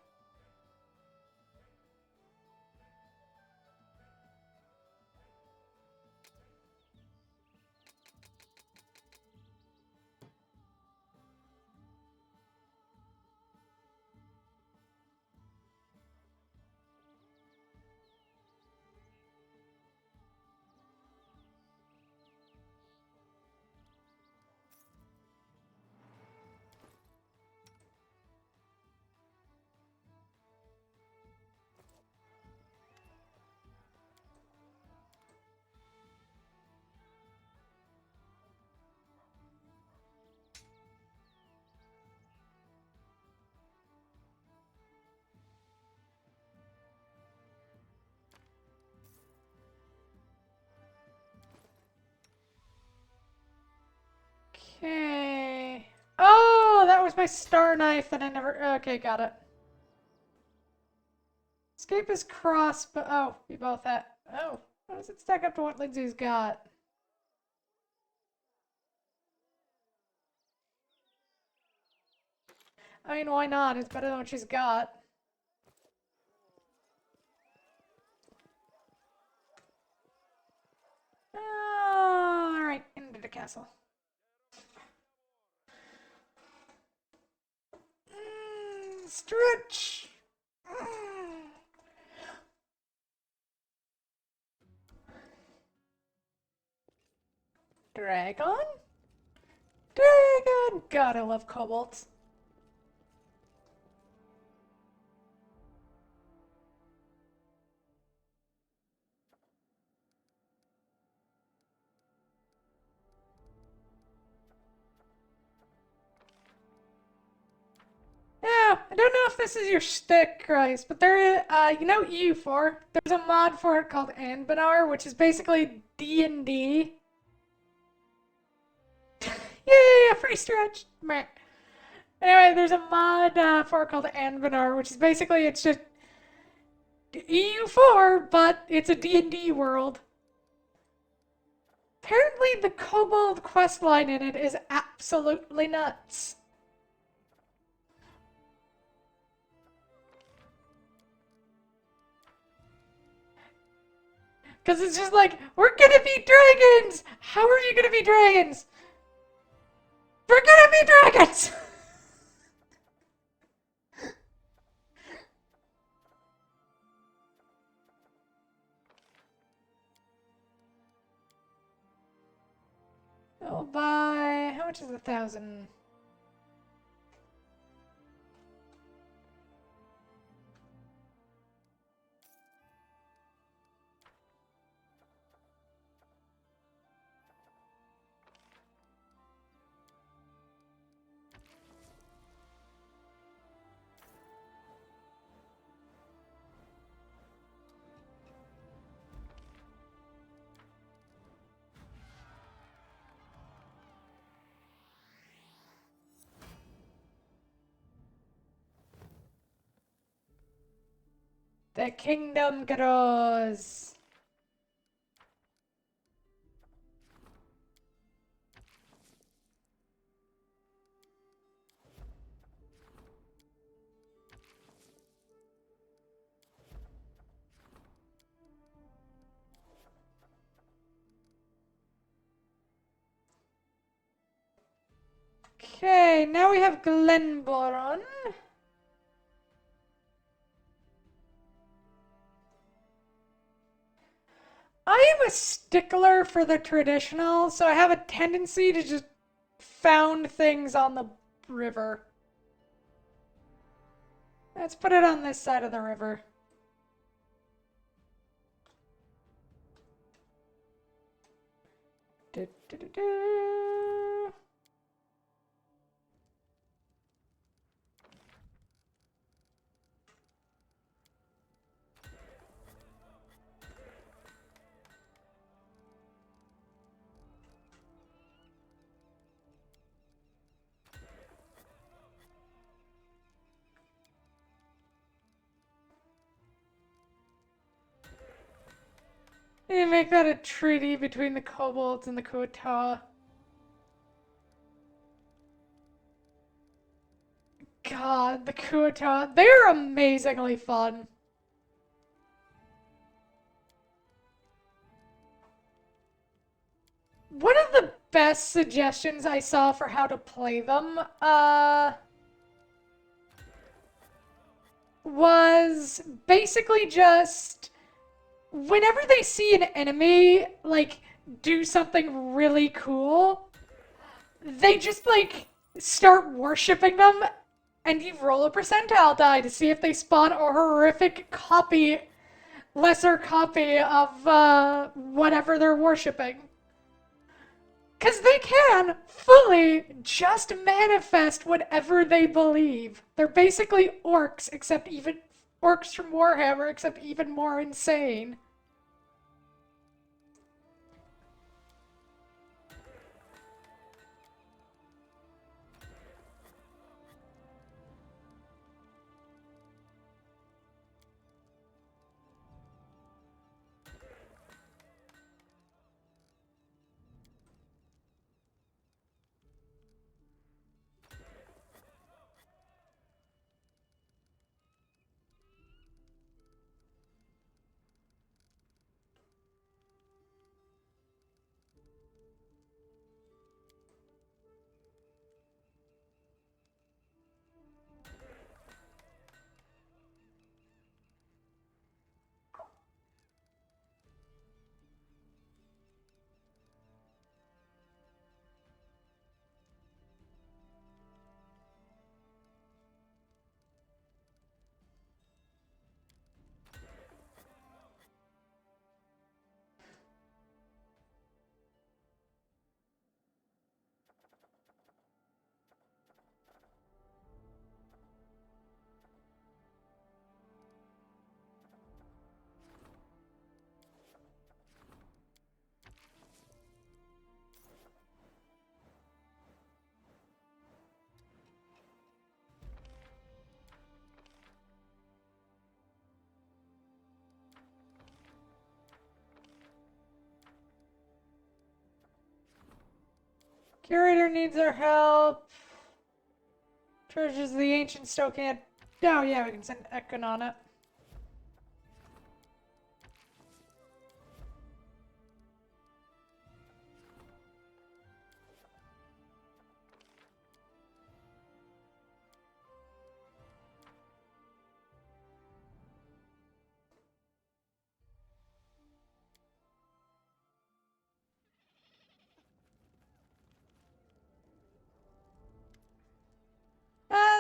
[SPEAKER 1] Okay. Oh, that was my star knife that I never. Okay, got it. Escape is cross, but oh, we both had. Oh, how does it stack up to what Lindsay's got? I mean, why not? It's better than what she's got. Oh, all right, into the castle. Stretch. Dragon? Dragon! God, I love kobolds. Yeah, I don't know if this is your shtick, Christ, but there is, you know EU4? There's a mod for it called Anbanar, which is basically D&D. Yeah, free stretch. Meh. Anyway, there's a mod for it called Anbanar, which is basically, it's just EU4, but it's a D&D world. Apparently the kobold questline in it is absolutely nuts. Because it's just like, we're gonna be dragons! How are you gonna be dragons? We're gonna be dragons! I'll buy... How much is 1,000? The kingdom grows. Okay. Okay, now we have Glenboron. I am a stickler for the traditional, so I have a tendency to just found things on the river. Let's put it on this side of the river. Do, do, do, do. You make that a treaty between the kobolds and the Kuo-toa. God, the Kuo-toa, they're amazingly fun. One of the best suggestions I saw for how to play them, was basically just whenever they see an enemy, like, do something really cool, they just, like, start worshipping them, and you roll a percentile die to see if they spawn a horrific copy, lesser copy of, whatever they're worshipping. Because they can fully just manifest whatever they believe. They're basically orcs, except even orcs from Warhammer, except even more insane. Curator needs our help. Treasures of the ancient Stoking. Oh yeah, we can send Ekon on it.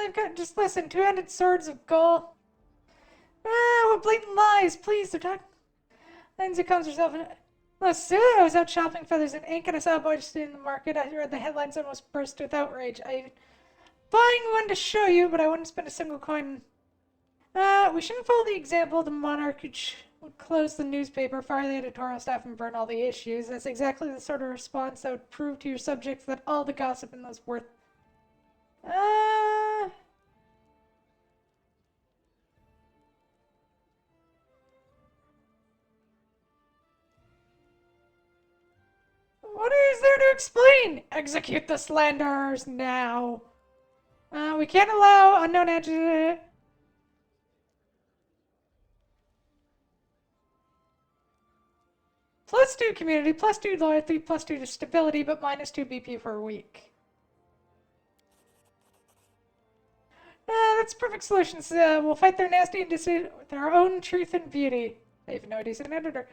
[SPEAKER 1] They've got, just listen, two-handed swords of gold. What blatant lies, please, they're talking. Lindsay comes herself in. Listen, I was out shopping feathers and ink and I saw a boy just in the market. I read the headlines and almost burst with outrage. I'm buying one to show you, but I wouldn't spend a single coin. We shouldn't follow the example of the monarch who would close the newspaper, fire the editorial staff, and burn all the issues. That's exactly the sort of response that would prove to your subjects that all the gossip in those worth. What is there to explain? Execute the slanderers now. We can't allow unknown agent. +2 community, +2 loyalty, +2 to stability, but -2 BP per week. That's perfect solutions. We'll fight their nasty indecision with our own truth and beauty. I even know a decent editor.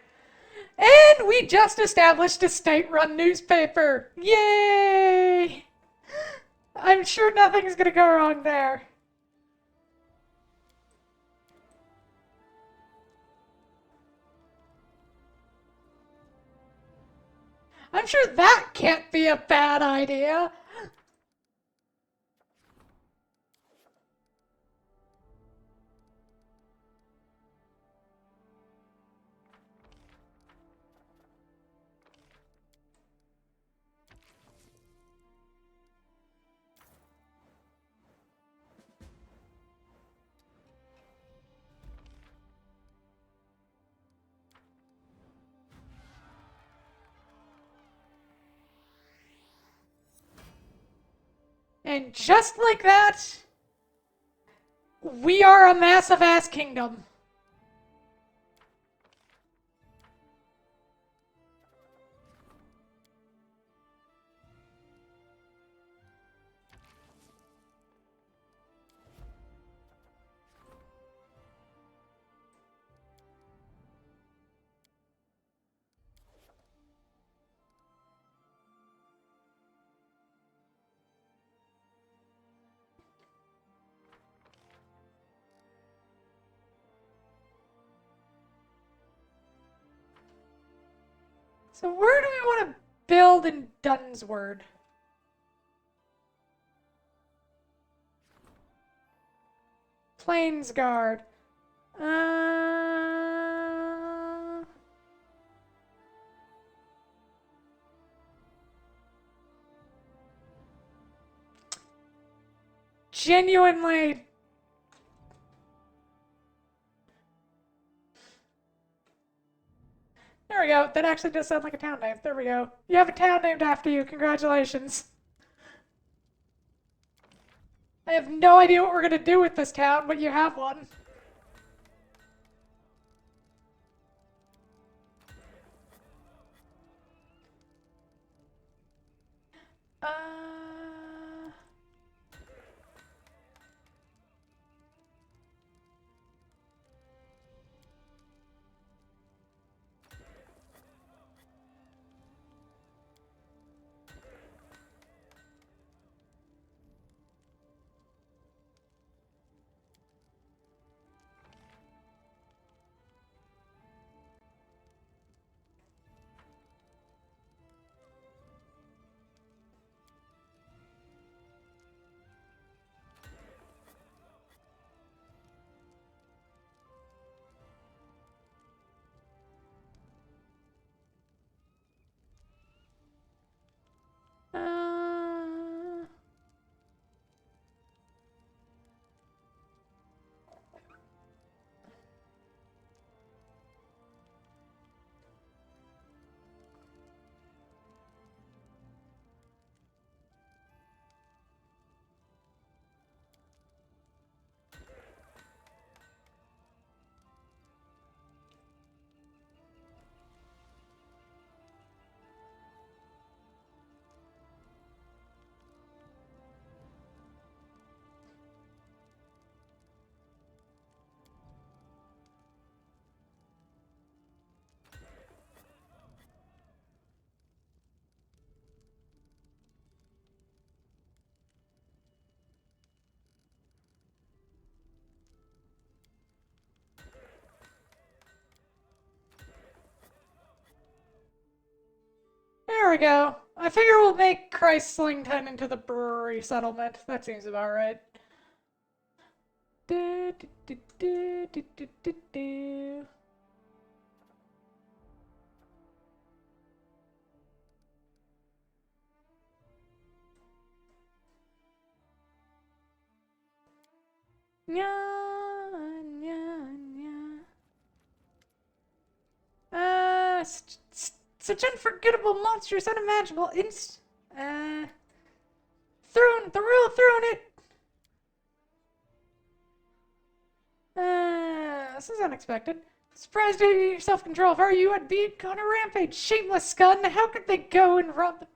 [SPEAKER 1] And we just established a state-run newspaper. Yay! I'm sure nothing's gonna go wrong there. I'm sure that can't be a bad idea. And just like that, we are a massive ass kingdom. So where do we want to build in Dunsword? Plainsguard. Genuinely. There we go. That actually does sound like a town name. There we go. You have a town named after you. Congratulations. I have no idea what we're gonna do with this town, but you have one. Uh... There we go. I figure we'll make Chryslington into the brewery settlement. That seems about right. Do, do, do, do, do, do, do, do. Nya, nya, nya. Such unforgettable, monstrous, unimaginable, thrown it. This is unexpected. Surprised at your self-control. If I were you, I'd be on a rampage. Shameless scum. How could they go and rob them?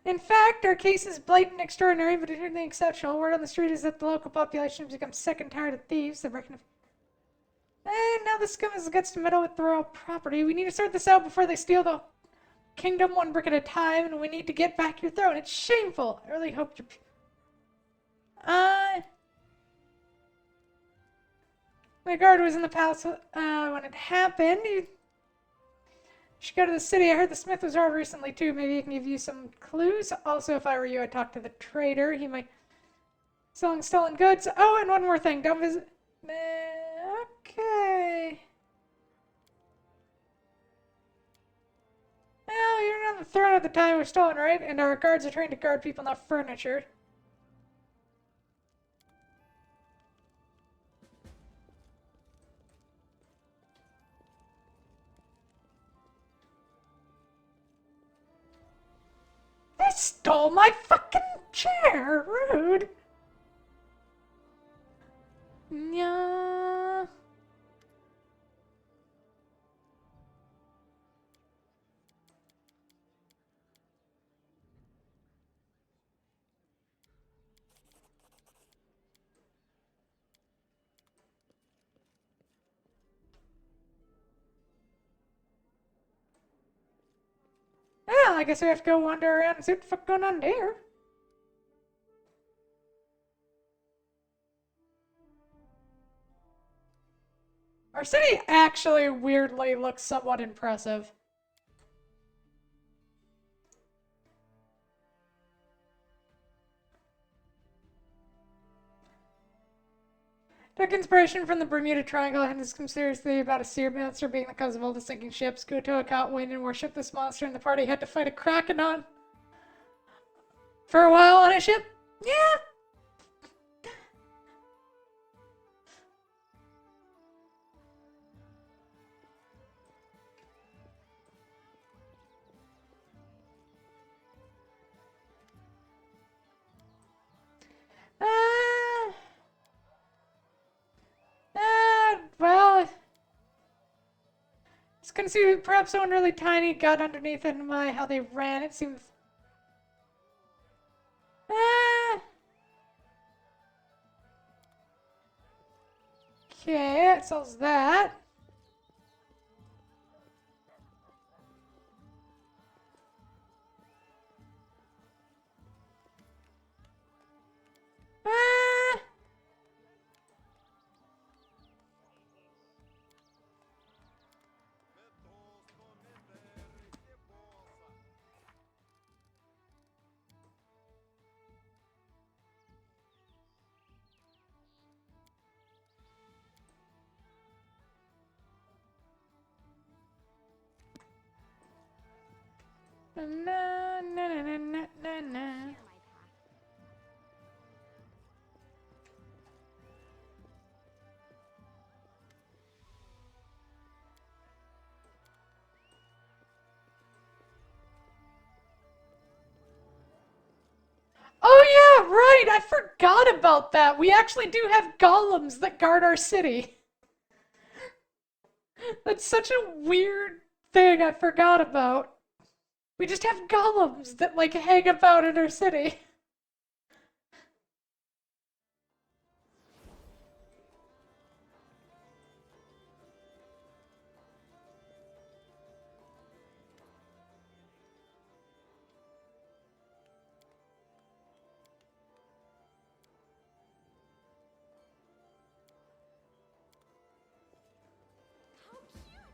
[SPEAKER 1] In fact, our case is blatant and extraordinary, but anything exceptional. Word on the street is that the local population has become sick and tired of thieves. They reckon if... And now the scum has guts to meddle with the royal property. We need to sort this out before they steal the kingdom one brick at a time, and we need to get back your throne. It's shameful. I really hope you're... My guard was in the palace when it happened. You should go to the city. I heard the smith was robbed recently too. Maybe he can give you some clues. Also, if I were you, I'd talk to the trader. He might selling stolen goods. Oh, and one more thing. Don't visit. Okay. Well, you're on the throne at the time it was stolen, right? And our guards are trained to guard people, not furniture. They stole my fucking chair! Rude! Yeah. Well, I guess we have to go wander around and see what the fuck going on there. Our city actually weirdly looks somewhat impressive. Took inspiration from the Bermuda Triangle and has come seriously about a sea monster being the cause of all the sinking ships. Goto caught wind and worshipped this monster, and the party had to fight a kraken on for a while on a ship. Yeah. Well, it's gonna see perhaps someone really tiny got underneath it, and my how they ran. It seems. Okay, it sells that. Na na na na na na na. Oh yeah, right! I forgot about that. We actually do have golems that guard our city. That's such a weird thing I forgot about. We just have golems that like hang about in our city.
[SPEAKER 3] How cute!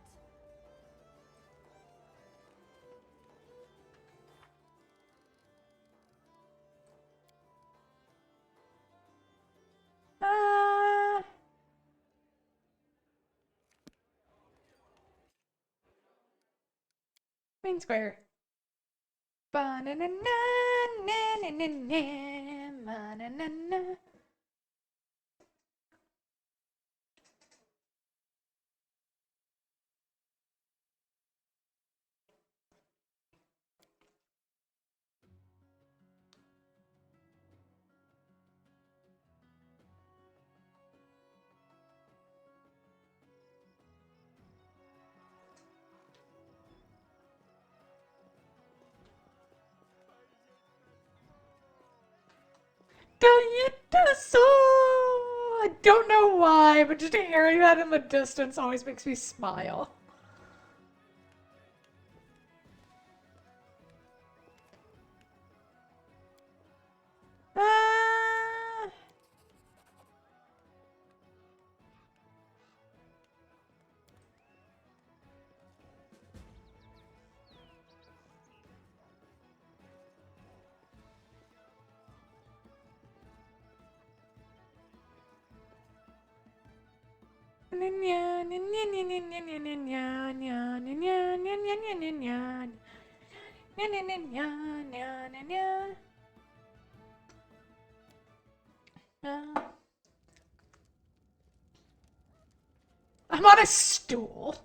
[SPEAKER 1] Main Square. Ba-na-na-na-na-na-na-na, ma-na-na-na. so. I don't know why, but just hearing that in the distance always makes me smile. Ah. I'm on a stool.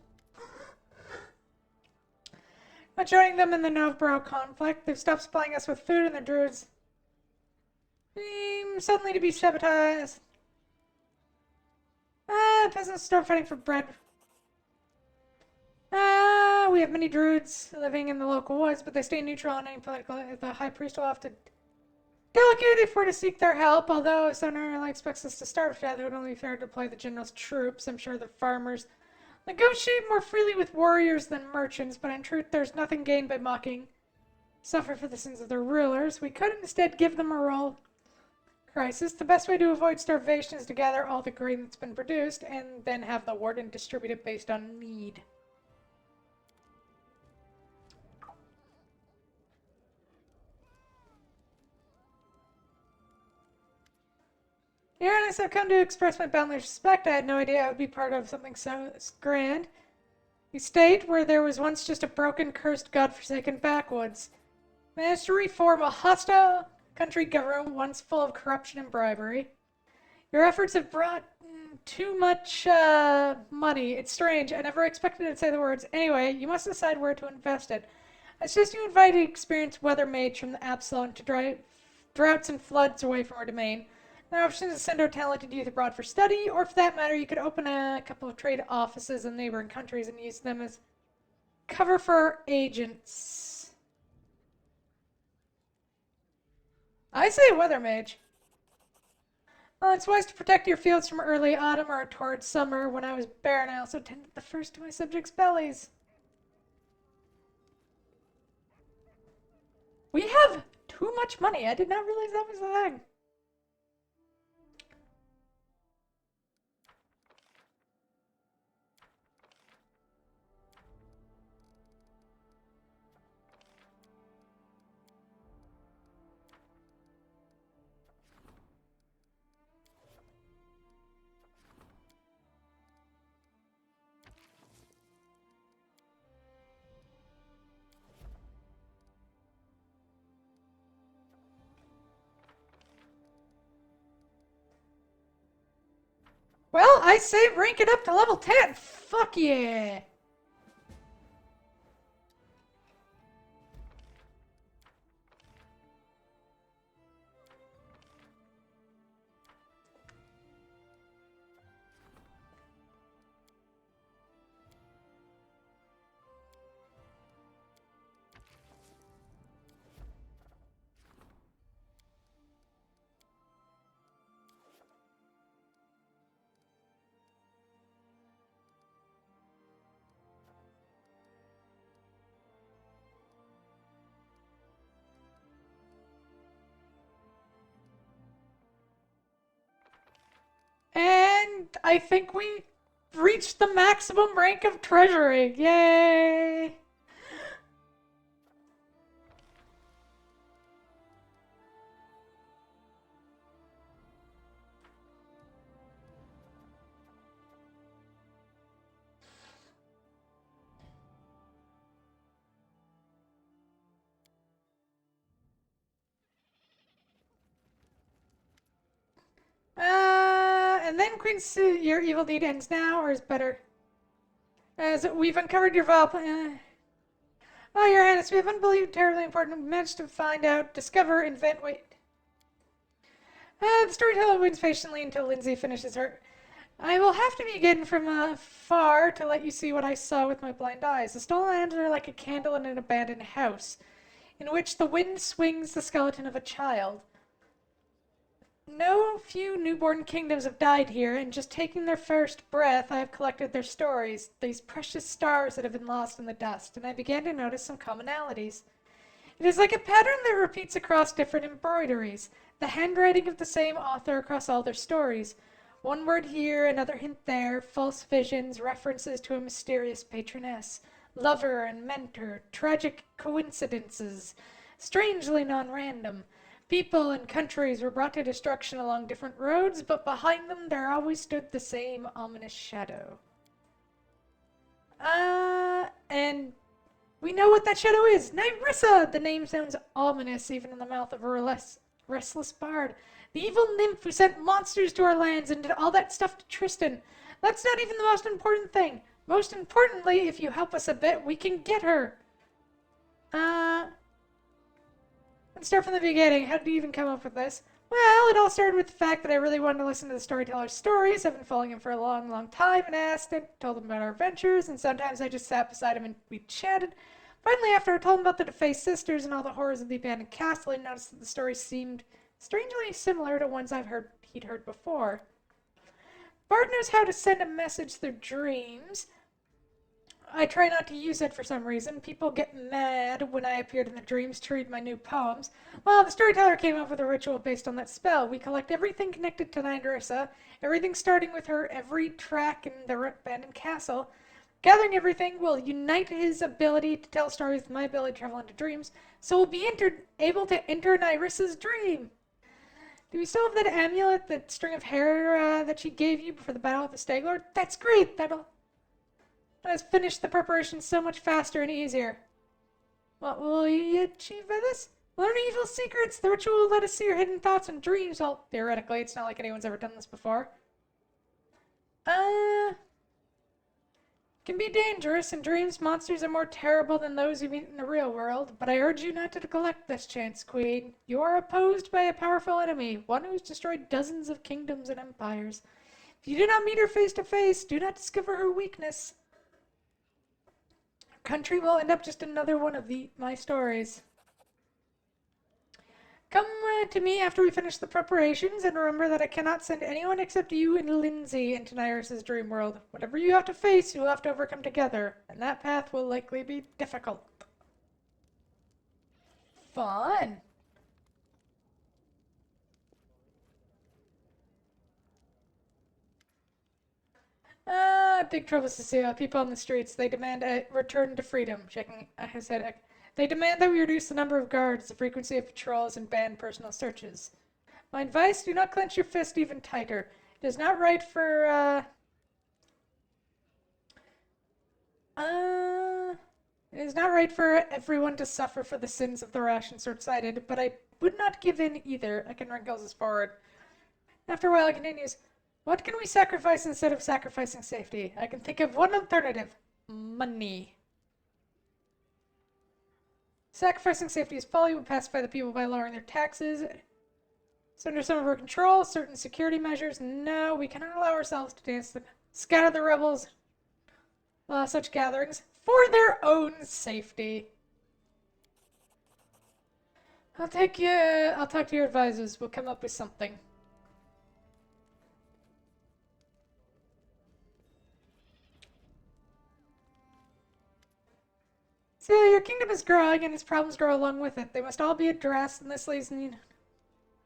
[SPEAKER 1] Not joining them in the Novborough conflict. They've stopped supplying us with food, and the druids seem suddenly to be sabotaged. Peasants start fighting for bread. We have many druids living in the local woods, but they stay neutral on any political. The high priest will have to delegate if we're to seek their help. Although Sonar expects us to starve to death, it would only be fair to deploy the general's troops. I'm sure the farmers negotiate more freely with warriors than merchants, but in truth, there's nothing gained by mocking. Suffer for the sins of their rulers. We could instead give them a role crisis. The best way to avoid starvation is to gather all the grain that's been produced and then have the warden distribute it based on need. Uranus, I've come to express my boundless respect. I had no idea I would be part of something so grand. You state where there was once just a broken, cursed, godforsaken backwoods. Managed to reform a hostile country government once full of corruption and bribery. Your efforts have brought too much money. It's strange. I never expected to say the words. Anyway, you must decide where to invest it. I suggest you invite an experienced weather mage from the Absalon to drive droughts and floods away from our domain. The option is to send our talented youth abroad for study, or for that matter, you could open a couple of trade offices in neighboring countries and use them as cover for our agents. I say weather mage. Well, it's wise to protect your fields from early autumn or towards summer. When I was barren, I also tended the first of my subjects' bellies. We have too much money. I did not realize that was the thing. Well, I say rank it up to level 10. Fuck yeah. And I think we reached the maximum rank of treasury. Yay! And then Queen's, your evil deed ends now, or is better? As we've uncovered your vile plan. Oh, Your Highness, we have unbelievably terribly important. We managed to find out, discover, invent, wait. The storyteller waits patiently until Lindsay finishes her. I will have to begin from afar to let you see what I saw with my blind eyes. The stolen lands are like a candle in an abandoned house, in which the wind swings the skeleton of a child. No few newborn kingdoms have died here, and just taking their first breath, I have collected their stories, these precious stars that have been lost in the dust, and I began to notice some commonalities. It is like a pattern that repeats across different embroideries, the handwriting of the same author across all their stories. One word here, another hint there, false visions, references to a mysterious patroness, lover and mentor, tragic coincidences, strangely non-random. People and countries were brought to destruction along different roads, but behind them there always stood the same ominous shadow. And we know what that shadow is. Nyrissa! The name sounds ominous even in the mouth of a restless bard. The evil nymph who sent monsters to our lands and did all that stuff to Tristan. That's not even the most important thing. Most importantly, if you help us a bit, we can get her. Let's start from the beginning. How did you even come up with this? Well, it all started with the fact that I really wanted to listen to the storyteller's stories. I've been following him for a long, long time and asked and told him about our adventures, and sometimes I just sat beside him and we chatted. Finally, after I told him about the DeFace sisters and all the horrors of the abandoned castle, I noticed that the stories seemed strangely similar to ones he'd heard before. Bard knows how to send a message through dreams. I try not to use it for some reason. People get mad when I appeared in the dreams to read my new poems. Well, the storyteller came up with a ritual based on that spell. We collect everything connected to Nyrissa, everything starting with her every track in the abandoned castle. Gathering everything will unite his ability to tell stories with my ability to travel into dreams, so we'll be able to enter Nyrissa's dream. Do we still have that amulet, that string of hair that she gave you before the battle with the Stag Lord? That's great! That'll let us finish the preparation so much faster and easier. What will you achieve by this? Learn evil secrets. The ritual will let us see your hidden thoughts and dreams. Well, theoretically, it's not like anyone's ever done this before. Can be dangerous. In dreams, monsters are more terrible than those you meet in the real world. But I urge you not to neglect this chance, Queen. You are opposed by a powerful enemy, one who's destroyed dozens of kingdoms and empires. If you do not meet her face to face, do not discover her weakness. Country will end up just another one of my stories. Come to me after we finish the preparations, and remember that I cannot send anyone except you and Lindsay into Nyrissa's dream world. Whatever you have to face, you'll have to overcome together, and that path will likely be difficult. Fun! Big trouble, Cecilia. People on the streets, they demand a return to freedom. Checking his head. They demand that we reduce the number of guards, the frequency of patrols, and ban personal searches. My advice, do not clench your fist even tighter. It is not right for, It is not right for everyone to suffer for the sins of the rash and short-sighted, but I would not give in either. Ekin wrinkles his forehead. After a while, he continues, what can we sacrifice instead of sacrificing safety? I can think of one alternative. Money. Sacrificing safety is folly. We pacify the people by lowering their taxes. It's under some of our control. Certain security measures. No, we cannot allow ourselves to dance to scatter the rebels. Such gatherings for their own safety. I'll talk to your advisors. We'll come up with something. So your kingdom is growing, and its problems grow along with it. They must all be addressed, and this leaves me.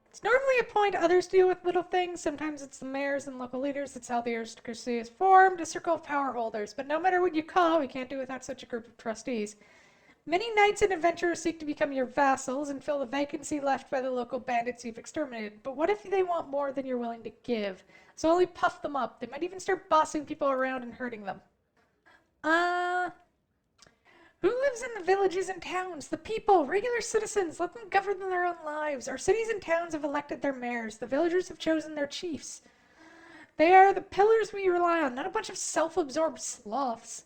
[SPEAKER 1] It's normally appoint others to deal with little things. Sometimes it's the mayors and local leaders. That's how the aristocracy is formed, a circle of power holders. But no matter what you call it, we can't do without such a group of trustees. Many knights and adventurers seek to become your vassals and fill the vacancy left by the local bandits you've exterminated. But what if they want more than you're willing to give? So only puff them up. They might even start bossing people around and hurting them. Who lives in the villages and towns? The people, regular citizens. Let them govern their own lives. Our cities and towns have elected their mayors. The villagers have chosen their chiefs. They are the pillars we rely on, not a bunch of self-absorbed sloths.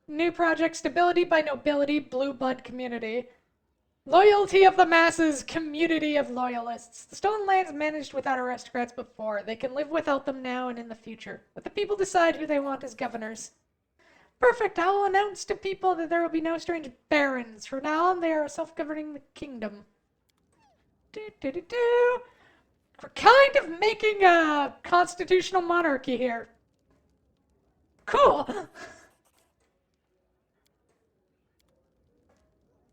[SPEAKER 1] New project, stability by nobility, blue blood community. Loyalty of the masses, community of loyalists. The Stolen Lands managed without aristocrats before. They can live without them now and in the future. Let the people decide who they want as governors. Perfect. I will announce to people that there will be no strange barons. From now on, they are a self-governing kingdom. Do, do, do, do. We're kind of making a constitutional monarchy here. Cool.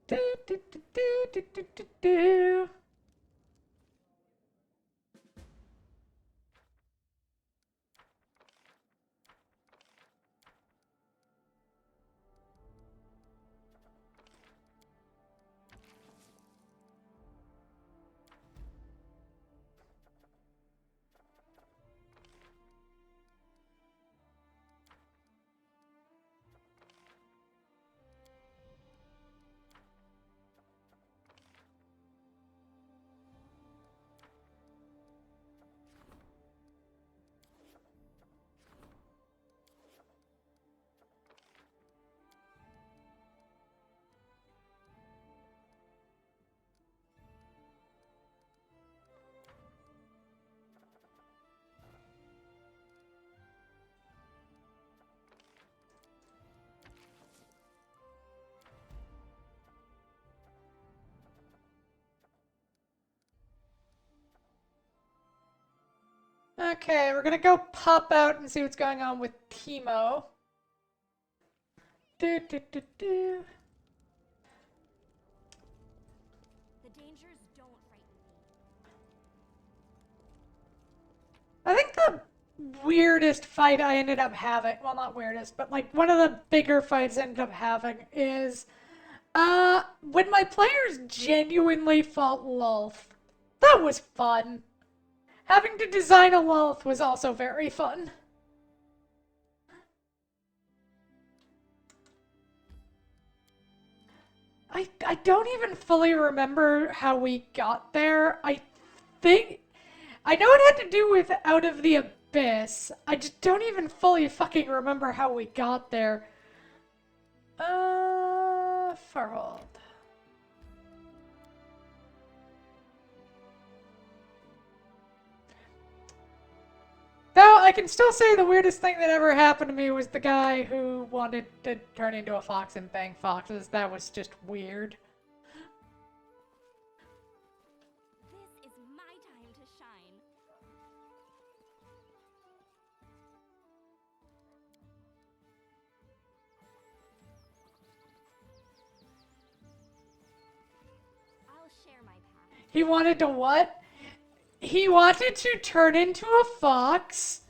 [SPEAKER 1] Do, do, do, do, do, do, do, do. Okay, we're gonna go pop out and see what's going on with Teemo. Do, do, do, do.
[SPEAKER 3] The dangers don't frighten me.
[SPEAKER 1] I think the weirdest fight I ended up having, well, not weirdest, but like one of the bigger fights I ended up having is when my players genuinely fought Lolth. That was fun. Having to design a Lolth was also very fun. I don't even fully remember how we got there. I think I know it had to do with Out of the Abyss. I just don't even fully fucking remember how we got there. Farhold. Though I can still say the weirdest thing that ever happened to me was the guy who wanted to turn into a fox and bang foxes. That was just weird.
[SPEAKER 3] This is my time to shine. I'll share my path.
[SPEAKER 1] He wanted to what? He wanted to turn into a fox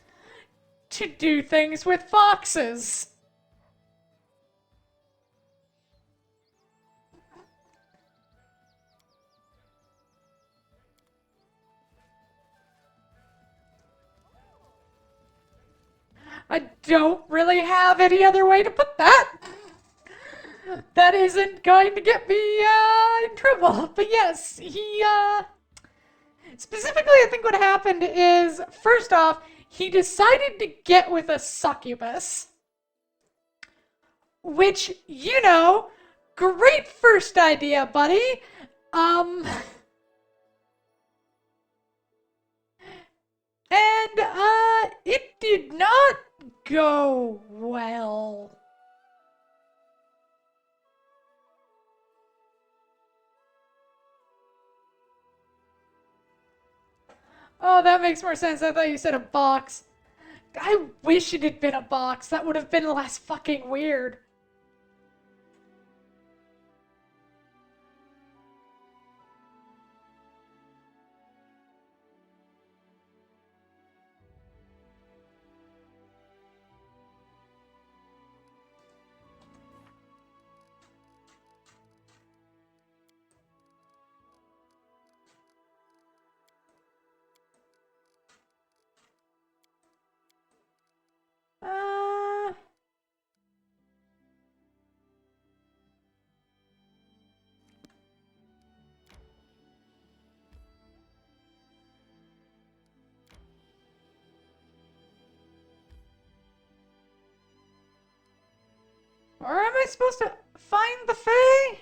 [SPEAKER 1] to do things with foxes. I don't really have any other way to put that. That isn't going to get me in trouble. But yes, he specifically, I think what happened is, first off, he decided to get with a succubus. Which, you know, great first idea, buddy. And, it did not go well. Oh, that makes more sense. I thought you said a box. I wish it had been a box. That would have been less fucking weird. Uh... Or am I supposed to find the Fae?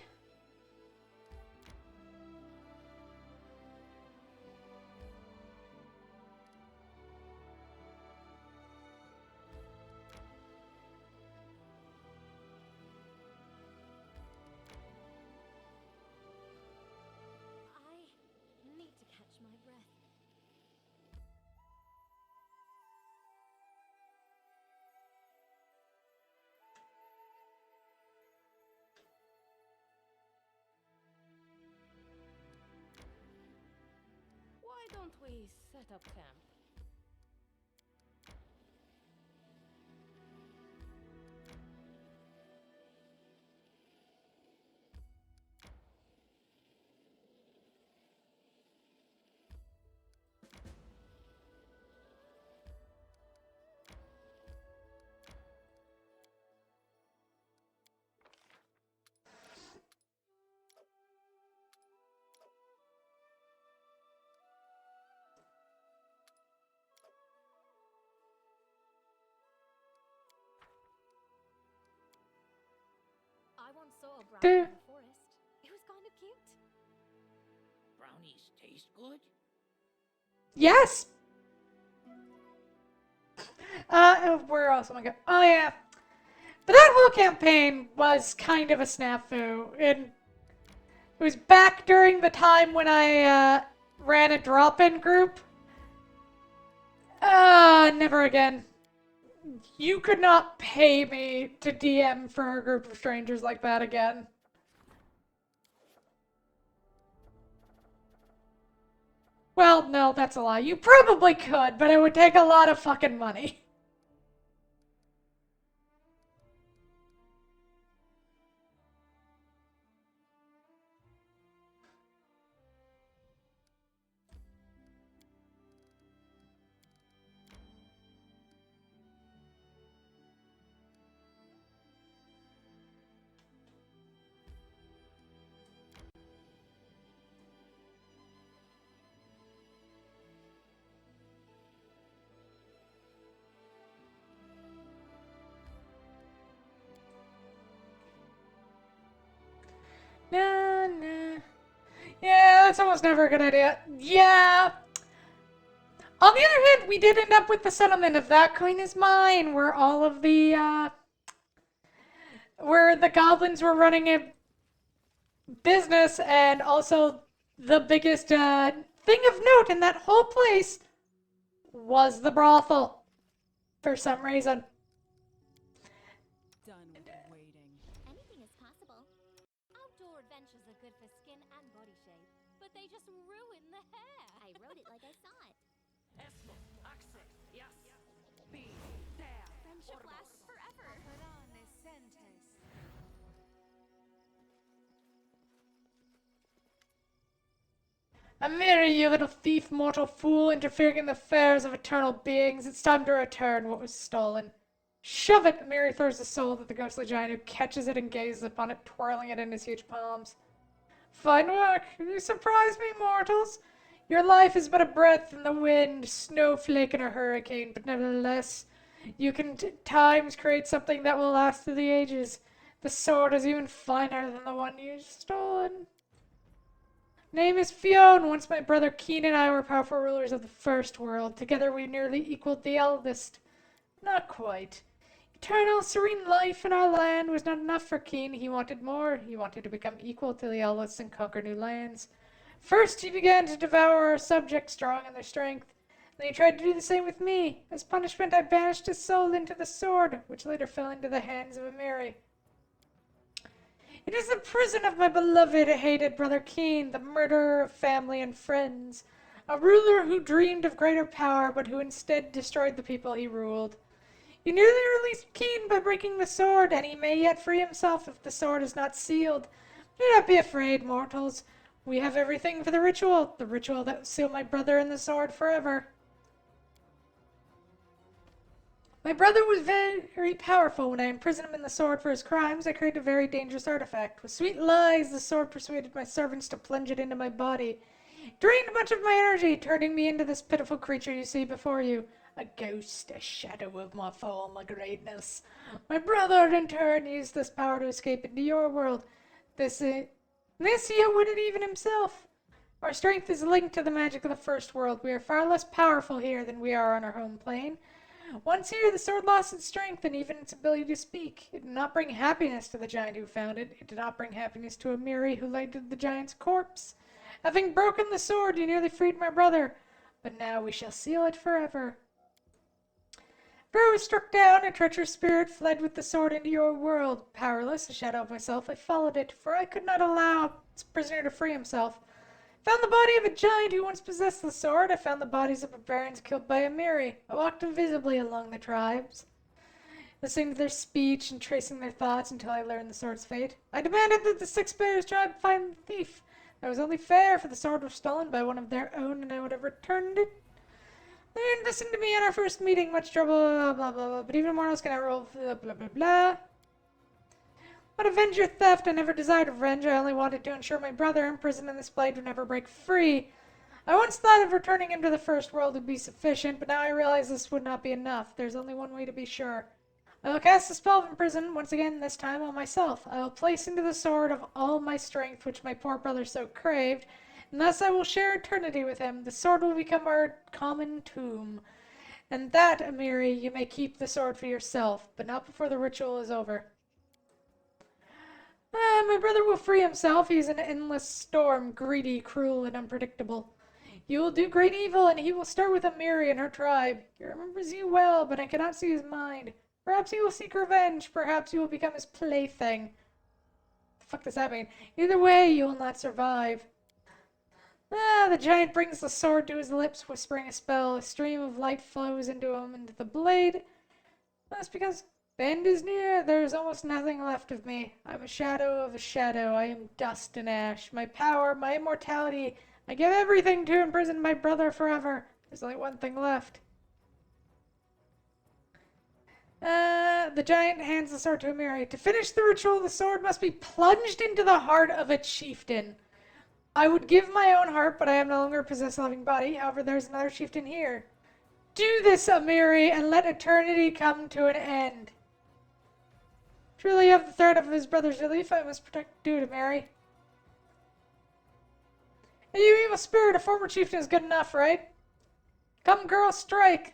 [SPEAKER 3] we set up camp? I once saw a brownie in the forest. It was kind of cute.
[SPEAKER 4] Brownies taste good?
[SPEAKER 1] Yes. Where else am I going? Oh yeah. But that whole campaign was kind of a snafu. It was back during the time when I ran a drop-in group. Never again. You could not pay me to DM for a group of strangers like that again. Well, no, that's a lie. You probably could, but it would take a lot of fucking money. Nah, nah. Yeah, that's almost never a good idea. Yeah. On the other hand, we did end up with the settlement of That Coin Is Mine, where all of the, where the goblins were running a business, and also the biggest, thing of note in that whole place was the brothel. For some reason.
[SPEAKER 3] Done with waiting.
[SPEAKER 2] Anything is possible.
[SPEAKER 3] Outdoor adventures are good for skin and body shape, but they just ruin the hair.
[SPEAKER 2] I wrote it like I saw it.
[SPEAKER 3] Friendship lasts forever.
[SPEAKER 1] Amiri, you little thief, mortal fool, interfering in the affairs of eternal beings. It's time to return what was stolen. Shove it! Amiri throws the soul at the ghostly giant, who catches it and gazes upon it, twirling it in his huge palms. Fine work! You surprise me, mortals! Your life is but a breath in the wind, snowflake in a hurricane, but nevertheless, you can times create something that will last through the ages. The sword is even finer than the one you've stolen. Name is Fionn. Once my brother Keen and I were powerful rulers of the first world. Together we nearly equaled the eldest. Not quite. Eternal, serene life in our land was not enough for Keen. He wanted more. He wanted to become equal to the eldest and conquer new lands. First, he began to devour our subjects, drawing on their strength. Then he tried to do the same with me. As punishment, I banished his soul into the sword, which later fell into the hands of Amiri. It is the prison of my beloved, hated brother Keen, the murderer of family and friends. A ruler who dreamed of greater power, but who instead destroyed the people he ruled. You nearly released Keen by breaking the sword, and he may yet free himself if the sword is not sealed. Do not be afraid, mortals. We have everything for the ritual that will seal my brother and the sword forever. My brother was very powerful. When I imprisoned him in the sword for his crimes, I created a very dangerous artifact. With sweet lies, the sword persuaded my servants to plunge it into my body. It drained much of my energy, turning me into this pitiful creature you see before you. A ghost, a shadow of my former greatness. My brother, in turn, used this power to escape into your world. This he outwitted even himself. Our strength is linked to the magic of the first world. We are far less powerful here than we are on our home plane. Once here, the sword lost its strength and even its ability to speak. It did not bring happiness to the giant who found it. It did not bring happiness to Amiri, who lighted the giant's corpse. Having broken the sword, you nearly freed my brother. But now we shall seal it forever. After I was struck down, a treacherous spirit fled with the sword into your world. Powerless, a shadow of myself, I followed it, for I could not allow its prisoner to free himself. Found the body of a giant who once possessed the sword. I found the bodies of barbarians killed by Amiri. I walked invisibly along the tribes, listening to their speech and tracing their thoughts until I learned the sword's fate. I demanded that the Six Bears tribe find the thief. It was only fair, for the sword was stolen by one of their own, and I would have returned it. They didn't listen to me at our first meeting. Much trouble, blah, blah, blah, blah. But even more else can I roll, blah, blah, blah, blah. But avenge your theft. I never desired revenge. I only wanted to ensure my brother, imprisoned in this blade, would never break free. I once thought of returning him to the first world would be sufficient, but now I realize this would not be enough. There's only one way to be sure. I will cast a spell of imprison, once again, this time on myself. I will place into the sword of all my strength, which my poor brother so craved, and thus I will share eternity with him. The sword will become our common tomb. And that, Amiri, you may keep the sword for yourself, but not before the ritual is over. My brother will free himself. He is an endless storm, greedy, cruel, and unpredictable. You will do great evil, and he will start with Amiri and her tribe. He remembers you well, but I cannot see his mind. Perhaps he will seek revenge. Perhaps you will become his plaything. The fuck does that mean? Either way, you will not survive. The giant brings the sword to his lips, whispering a spell. A stream of light flows into him, into the blade. That's because the end is near. There is almost nothing left of me. I am a shadow of a shadow. I am dust and ash. My power, my immortality. I give everything to imprison my brother forever. There's only one thing left. The giant hands the sword to Amiri. To finish the ritual, the sword must be plunged into the heart of a chieftain. I would give my own heart, but I am no longer possess a living body. However, there's another chieftain here. Do this, Amiri, and let eternity come to an end. Truly of the threat of his brother's relief, I must protect dude, Amiri. Hey, you evil spirit, a former chieftain is good enough, right? Come, girl, strike!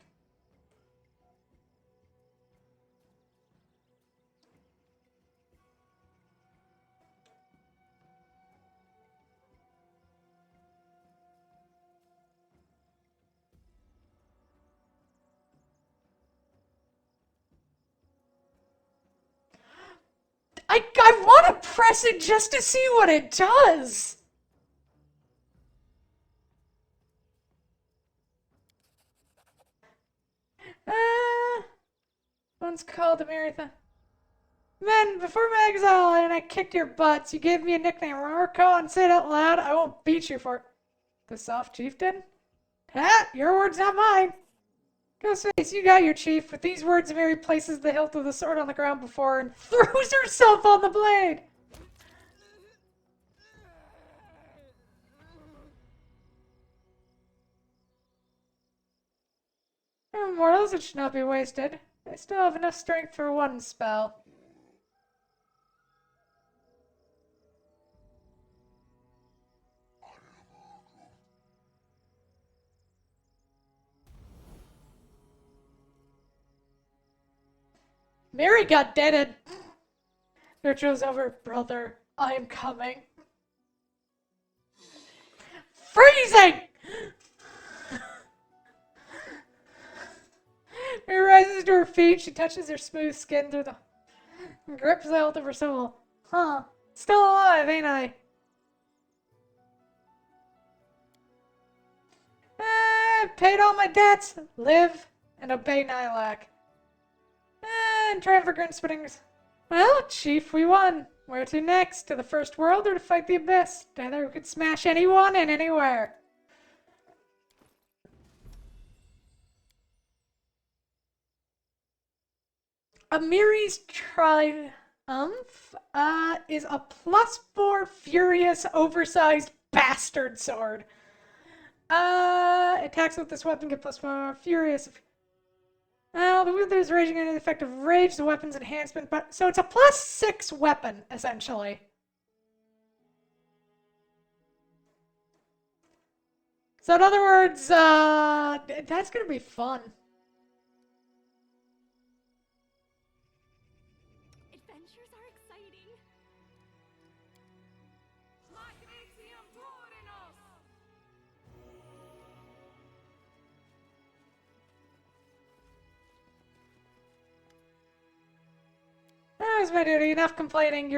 [SPEAKER 1] I want to press it just to see what it does! One's called Ameritha. Men, before my exile and I kicked your butts, you gave me a nickname. Rorco, and say it out loud. I won't beat you for it. The soft chieftain? Ha! Your words, not mine. Ghostface, you got your chief. With these words, Mary places the hilt of the sword on the ground before her and throws herself on the blade. Mortals, it should not be wasted. I still have enough strength for one spell. Mary got deaded. Ritual's over, brother. I am coming. Freezing! Mary rises to her feet. She touches her smooth skin through the... and grips the hilt of her soul. Huh. Still alive, ain't I? Paid all my debts. Live and obey Nilak. And try for grin spinnings. Well, Chief, we won. Where to next? To the first world or to fight the abyss? Together we could smash anyone and anywhere. Amiri's Triumph is a +4 furious, oversized bastard sword. Attacks with this weapon get +4 furious. The wielder is raging under the effect of rage, the weapon's enhancement, but so it's a +6 weapon, essentially. So in other words, that's gonna be fun.
[SPEAKER 3] Adventures are exciting.
[SPEAKER 1] That was my duty. Enough complaining.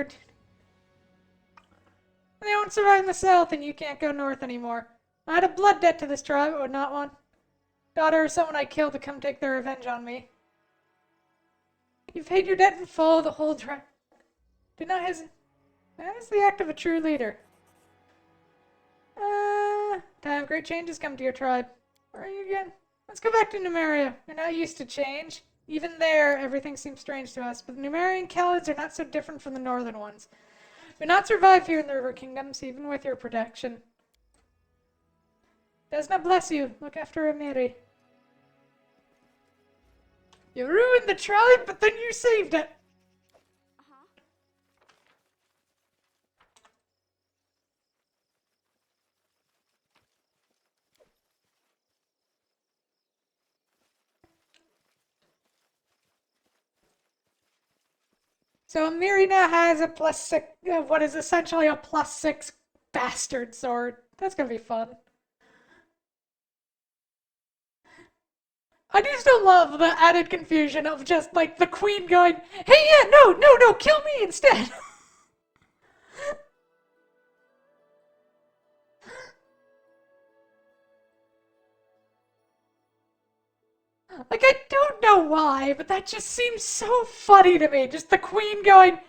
[SPEAKER 1] They won't survive in the south, and you can't go north anymore. I had a blood debt to this tribe, or not one. Daughter or someone I killed to come take their revenge on me. You've paid your debt in full, the whole tribe. Do not hesitate. That is the act of a true leader. Time great changes come to your tribe. Where are you again? Let's go back to Numeria. You're not used to change. Even there, everything seems strange to us, but the Numerian Khalids are not so different from the northern ones. Do not survive here in the River Kingdoms, even with your protection. Does not bless you. Look after Amiri. You ruined the tribe, but then you saved it. So Amiri now has a +6, what is essentially a +6 bastard sword. That's gonna be fun. I do still love the added confusion of just like the queen going, hey, yeah, no, kill me instead. Like, I don't know why, but that just seems so funny to me. Just the queen going,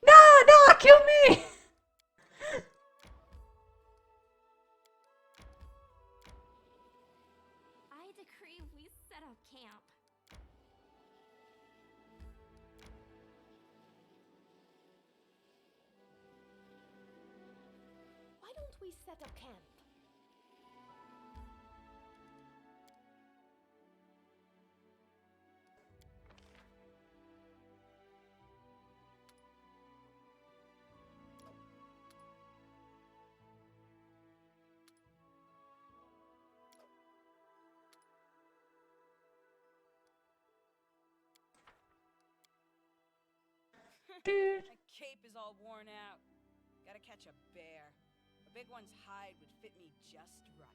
[SPEAKER 1] nah, kill me.
[SPEAKER 3] I decree we set up camp.
[SPEAKER 8] Why don't we set up camp?
[SPEAKER 1] Dude.
[SPEAKER 9] My cape is all worn out. Gotta catch a bear. A big one's hide would fit me just right.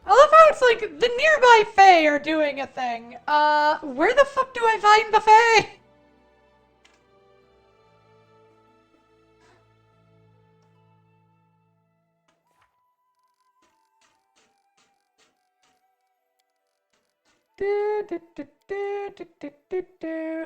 [SPEAKER 1] I love how it's like the nearby Fae are doing a thing. Where the fuck do I find the Fae? Do.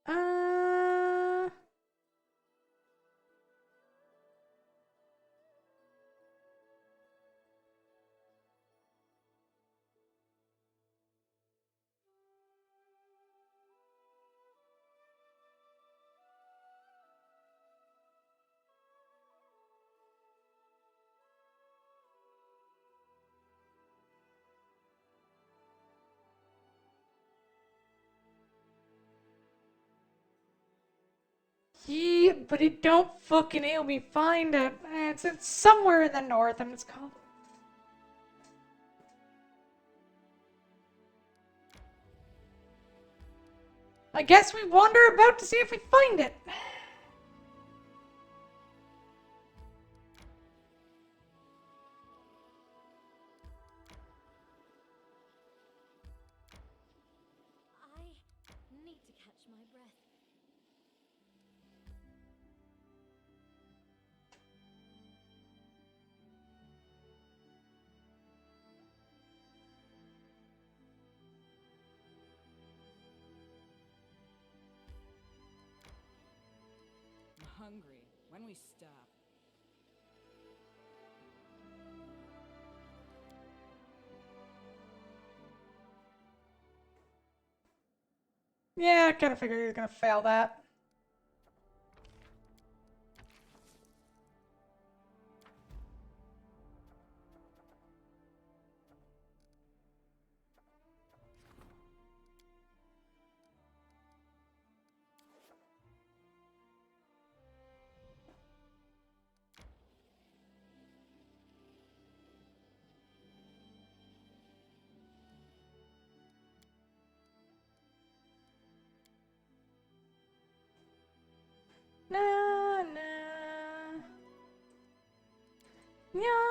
[SPEAKER 1] Uh... Yeah, but it don't fucking help me find it. It's somewhere in the north, and it's called. I guess we wander about to see if we find it.
[SPEAKER 3] I need to catch my breath.
[SPEAKER 9] I'm hungry. When we stop?
[SPEAKER 1] Yeah, I kind of figured he was gonna fail that. Na na. Nya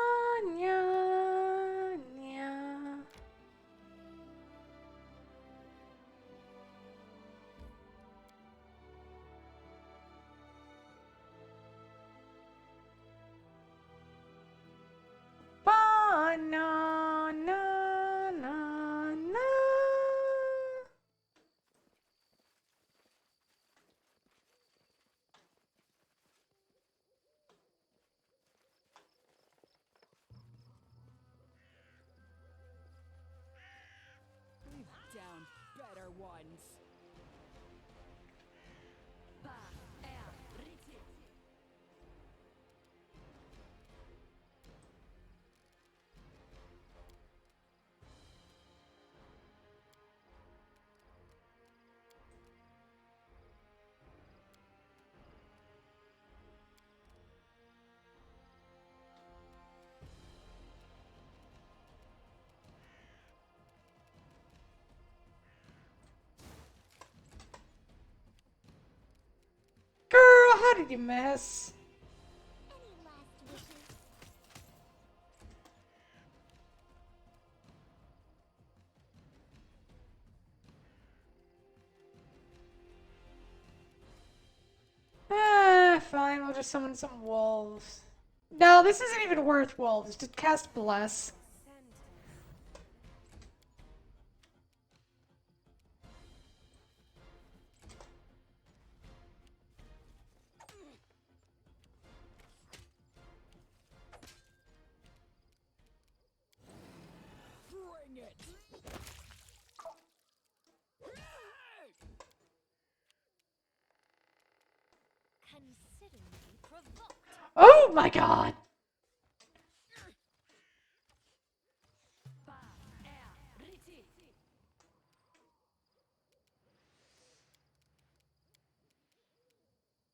[SPEAKER 1] nya nya. Ba na na na na.
[SPEAKER 9] We've down better ones.
[SPEAKER 1] Girl, how did you miss?
[SPEAKER 2] Any last wishes?
[SPEAKER 1] Fine, we'll just summon some wolves. No, this isn't even worth wolves. Just cast Bless.
[SPEAKER 9] Bring it!
[SPEAKER 3] Consider me provoked.
[SPEAKER 1] Oh my god!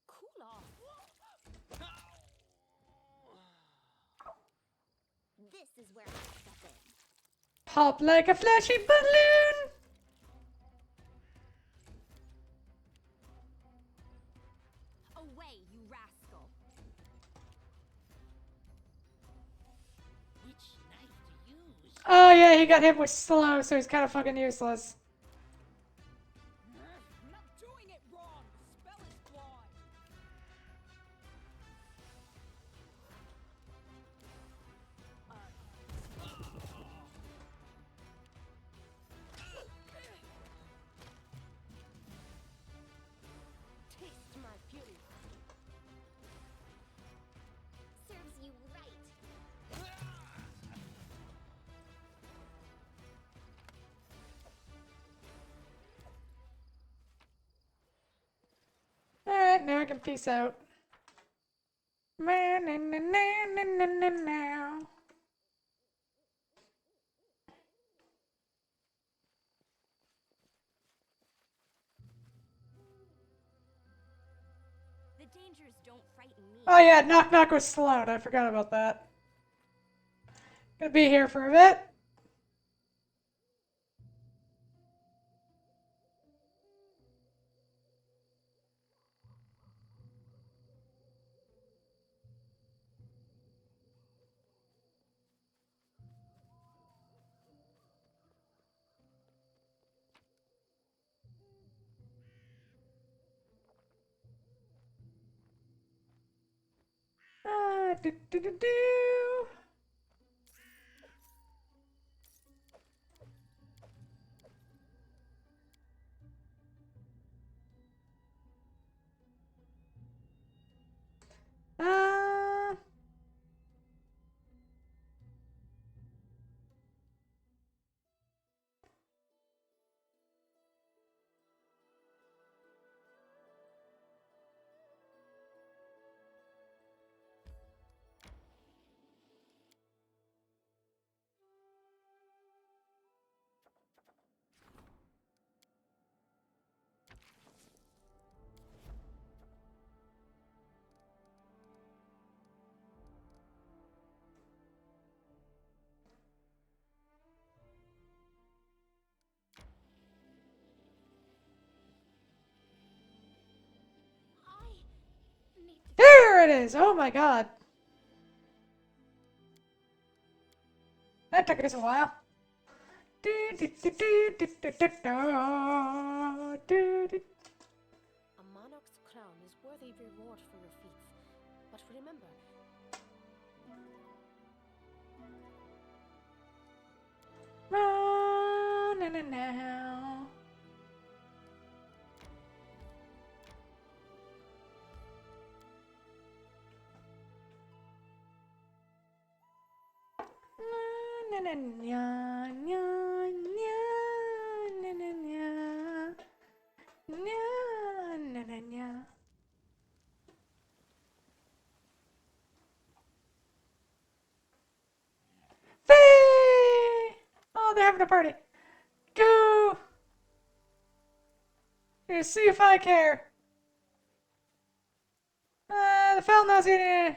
[SPEAKER 3] Cool off.
[SPEAKER 2] This is where I step in.
[SPEAKER 1] Pop like a flashy balloon!
[SPEAKER 2] Away, you rascal.
[SPEAKER 4] Which knife to use?
[SPEAKER 1] Oh yeah, he got hit with slow, so he's kind of fucking useless.
[SPEAKER 9] I'm not doing it wrong. The spell is flawed.
[SPEAKER 8] Taste my fury.
[SPEAKER 2] Serves you right.
[SPEAKER 1] Alright, now I can peace out. Man, now.
[SPEAKER 3] The dangers don't frighten me.
[SPEAKER 1] Oh yeah, knock knock was slowed. I forgot about that. Gonna be here for a bit. Do do do do. Uh, it is. Oh my god. That took us a while.
[SPEAKER 8] A monarch's crown is worthy reward for your feats. But remember,
[SPEAKER 1] Now. Faye! Oh, they're having a party. Go! Here, see if I care. The Falnau's in.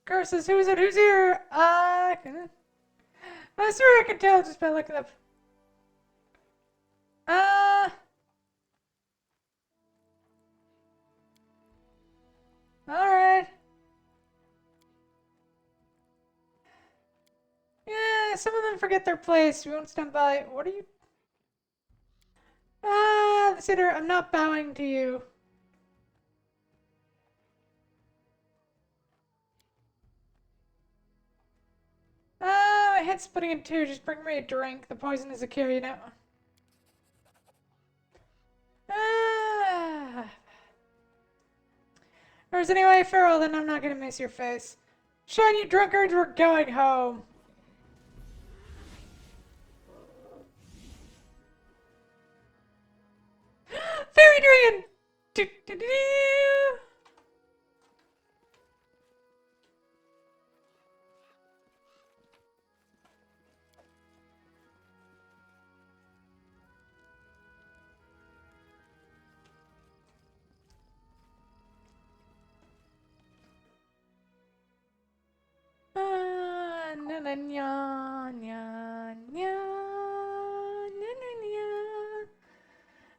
[SPEAKER 1] Curses, who is it? Who's here? I swear I can tell just by looking up. Alright. Yeah, some of them forget their place. We won't stand by. What are you? The sitter, I'm not bowing to you. My head's splitting in two. Just bring me a drink. The poison is a cure, you know. Or is anyway, farewell, then I'm not gonna miss your face. Shine, you drunkards, we're going home. Fairy dragon! Do-do-do-do.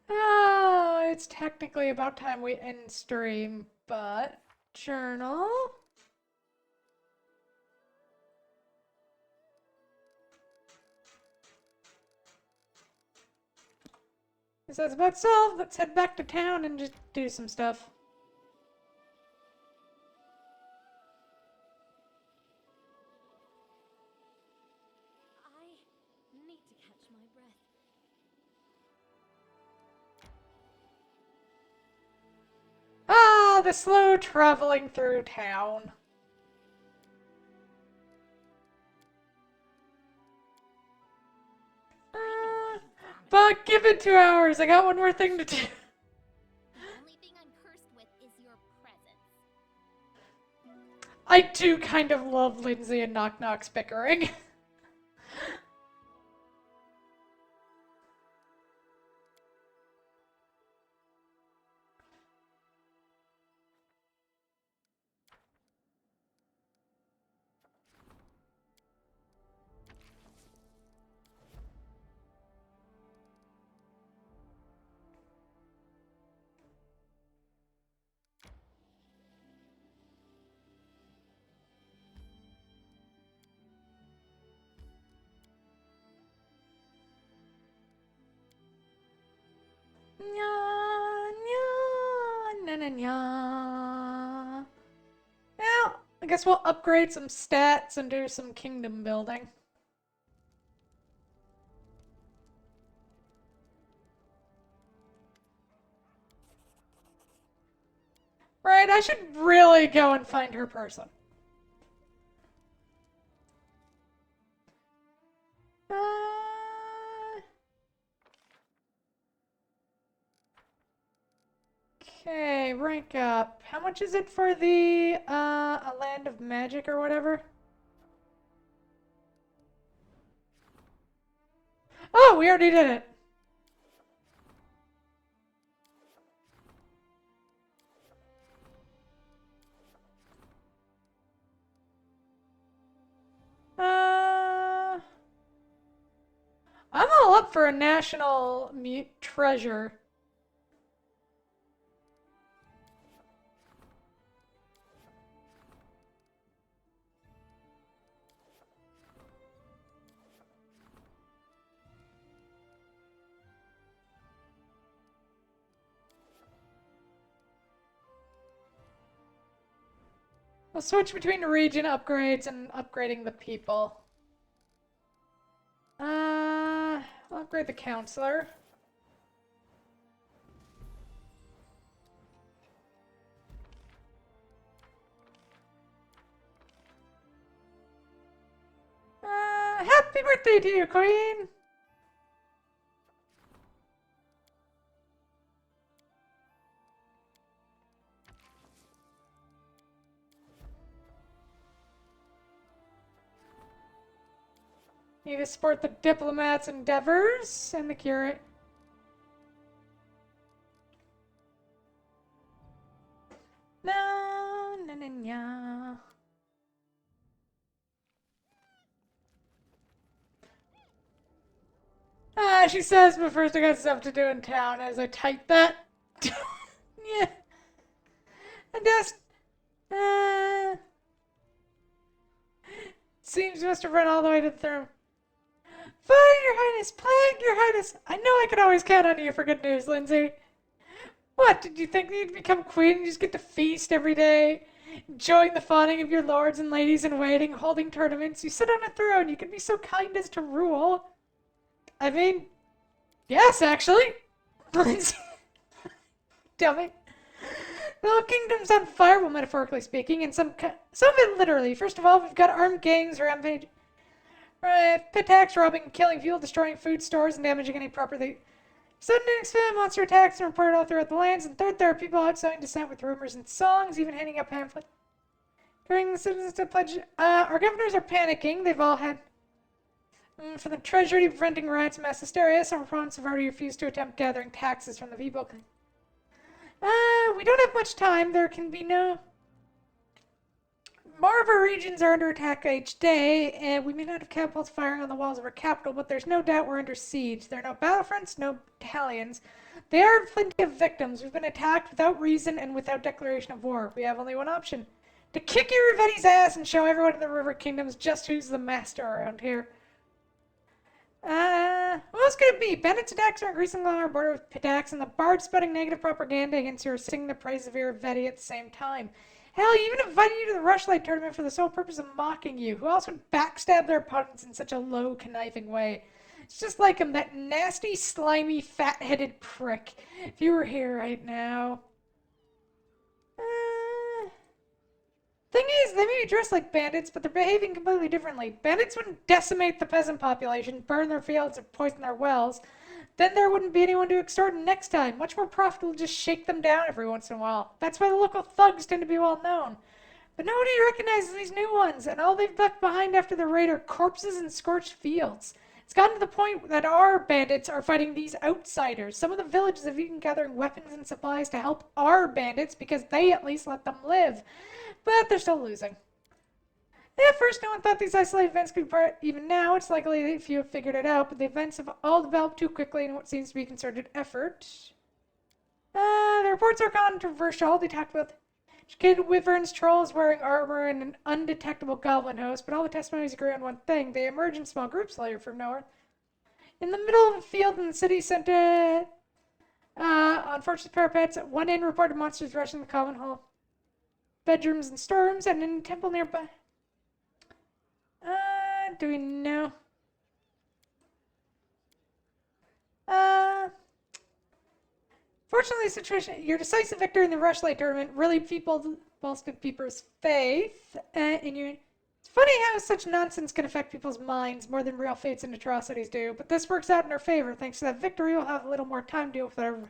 [SPEAKER 1] Oh, it's technically about time we end stream, but journal. So that's about solved. Let's head back to town and just do some stuff.
[SPEAKER 3] I need to catch my breath.
[SPEAKER 1] Ah, the slow traveling through town. But give it 2 hours. I got one more thing to do.
[SPEAKER 2] The only thing I'm cursed with is your presence.
[SPEAKER 1] I do kind of love Lindsay and Knock Knock's bickering. Well, I guess we'll upgrade some stats and do some kingdom building. Right, I should really go and find her person. Okay, rank up. How much is it for the, a land of magic or whatever? Oh, we already did it. I'm all up for a national treasure. We'll switch between the region upgrades and upgrading the people. I'll upgrade the counselor. Happy birthday to you, Queen! Need to support the diplomat's endeavors and the curate. No, no, no, no. She says, but first I got stuff to do in town as I type that. Yeah. And just, seems you must have run all the way to the throne. Fire, Your Highness! Plague, Your Highness! I know I could always count on you for good news, Lindsay. What, did you think you'd become queen and just get to feast every day? Enjoying the fawning of your lords and ladies in waiting, holding tournaments. You sit on a throne, you can be so kind as to rule. I mean, yes, actually. Lindsay. Dummy. The whole kingdom's on fire, well, metaphorically speaking, and some of it literally. First of all, we've got armed gangs rampage. Attacks, robbing, killing, fuel, destroying food stores, and damaging any property. Sudden and expanded monster attacks and reported all throughout the lands. And third, there are people out sowing dissent with rumors and songs, even handing out pamphlets. During the citizens to pledge, our governors are panicking. They've all had for the treasury preventing riots and mass hysteria. Some opponents have already refused to attempt gathering taxes from the people. We don't have much time. There can be no... More of our regions are under attack each day, and we may not have catapults firing on the walls of our capital, but there's no doubt we're under siege. There are no battlefronts, no battalions. There are plenty of victims. We've been attacked without reason and without declaration of war. We have only one option. To kick Irivetti's ass and show everyone in the River Kingdoms just who's the master around here. What else could it be? Bandits' attacks are increasing along our border with Pitax, and the bards spreading negative propaganda against you are singing the praise of Irivetti at the same time. Hell, he even invited you to the Rushlight tournament for the sole purpose of mocking you. Who else would backstab their opponents in such a low, conniving way? It's just like him, that nasty, slimy, fat-headed prick. If you were here right now. Thing is, they may be dressed like bandits, but they're behaving completely differently. Bandits wouldn't decimate the peasant population, burn their fields, or poison their wells. Then there wouldn't be anyone to extort them next time. Much more profitable to just shake them down every once in a while. That's why the local thugs tend to be well known. But nobody recognizes these new ones, and all they've left behind after the raid are corpses and scorched fields. It's gotten to the point that our bandits are fighting these outsiders. Some of the villages have even gathering weapons and supplies to help our bandits because they at least let them live. But they're still losing. At first, no one thought these isolated events could be part. Even now, it's likely that few have figured it out, but the events have all developed too quickly in what seems to be a concerted effort. The reports are controversial. They talked about educated wyverns, trolls wearing armor, and an undetectable goblin host, but all the testimonies agree on one thing. They emerge in small groups later from nowhere. In the middle of a field in the city center, on fortress parapets, one inn reported monsters rushing the common hall, bedrooms and storerooms, and in a temple nearby. Do we know? Fortunately, the situation, your decisive victory in the Rushlight tournament really bolstered people's faith in you. It's funny how such nonsense can affect people's minds more than real fates and atrocities do, but this works out in our favor. Thanks to that victory, we'll have a little more time to deal with whatever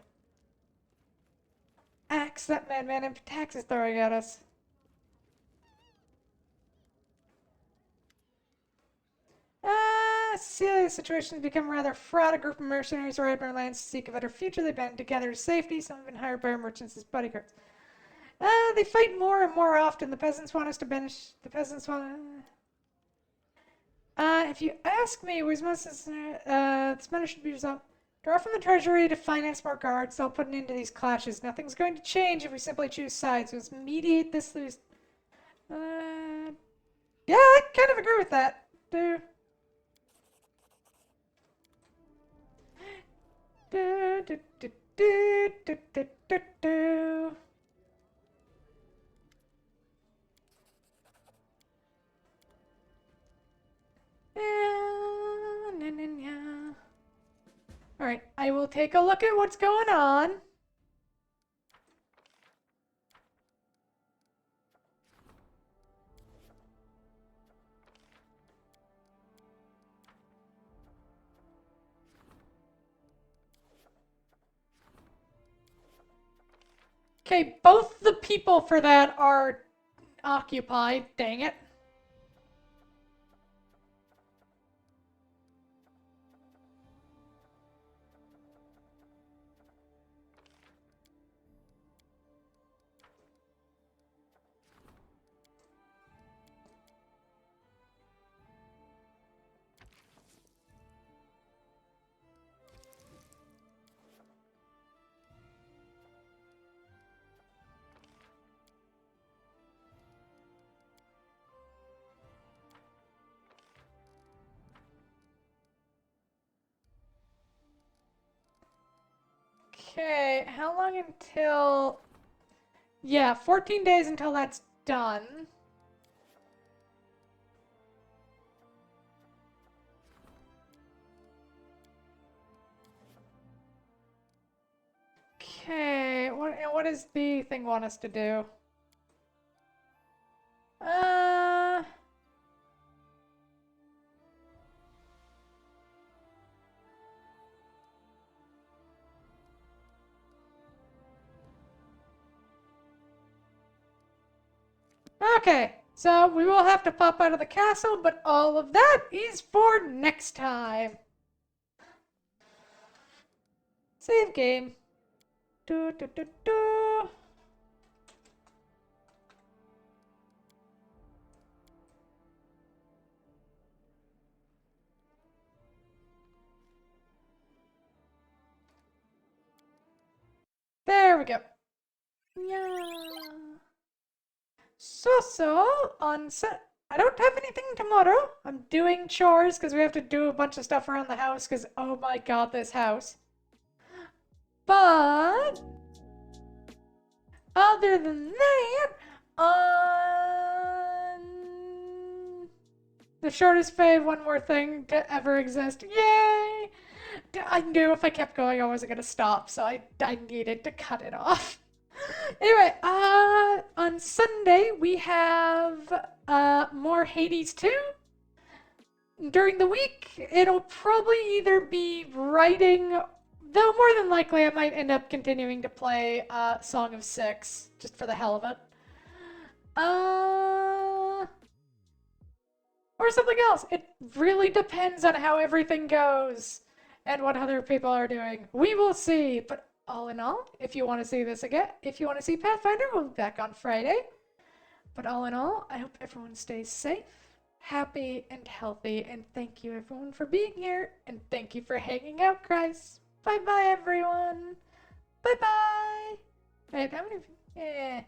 [SPEAKER 1] axe that madman in Pitax is throwing at us. The situation has become rather fraught. A group of mercenaries arrived in our lands to seek a better future. They band together to safety. Some have been hired by our merchants as bodyguards. They fight more and more often. The peasants want us to banish. The peasants want. If you ask me, this matter should be resolved. Draw from the treasury to finance more guards. They'll put an end to these clashes. Nothing's going to change if we simply choose sides. Let's mediate this. Yeah, I kind of agree with that. I will take a look at what's going on. Okay, both the people for that are occupied. Dang it. Okay, how long until... Yeah, 14 days until that's done. Okay, what does the thing want us to do? Okay, so we will have to pop out of the castle, but all of that is for next time. Save game. Do, do, do, do. There we go. Yeah. So, I don't have anything tomorrow. I'm doing chores because we have to do a bunch of stuff around the house because, oh my god, this house. But, other than that, the shortest fave, one more thing to ever exist. Yay! I knew if I kept going I wasn't going to stop, so I needed to cut it off. Anyway, on Sunday we have more Hades 2. During the week, it'll probably either be writing, though more than likely I might end up continuing to play Song of Six, just for the hell of it. Or something else. It really depends on how everything goes and what other people are doing. We will see, but all in all, if you want to see this again, if you want to see Pathfinder, we'll be back on Friday. But all in all, I hope everyone stays safe, happy, and healthy. And thank you, everyone, for being here. And thank you for hanging out, Christ. Bye-bye, everyone. Bye-bye. Wait, how many...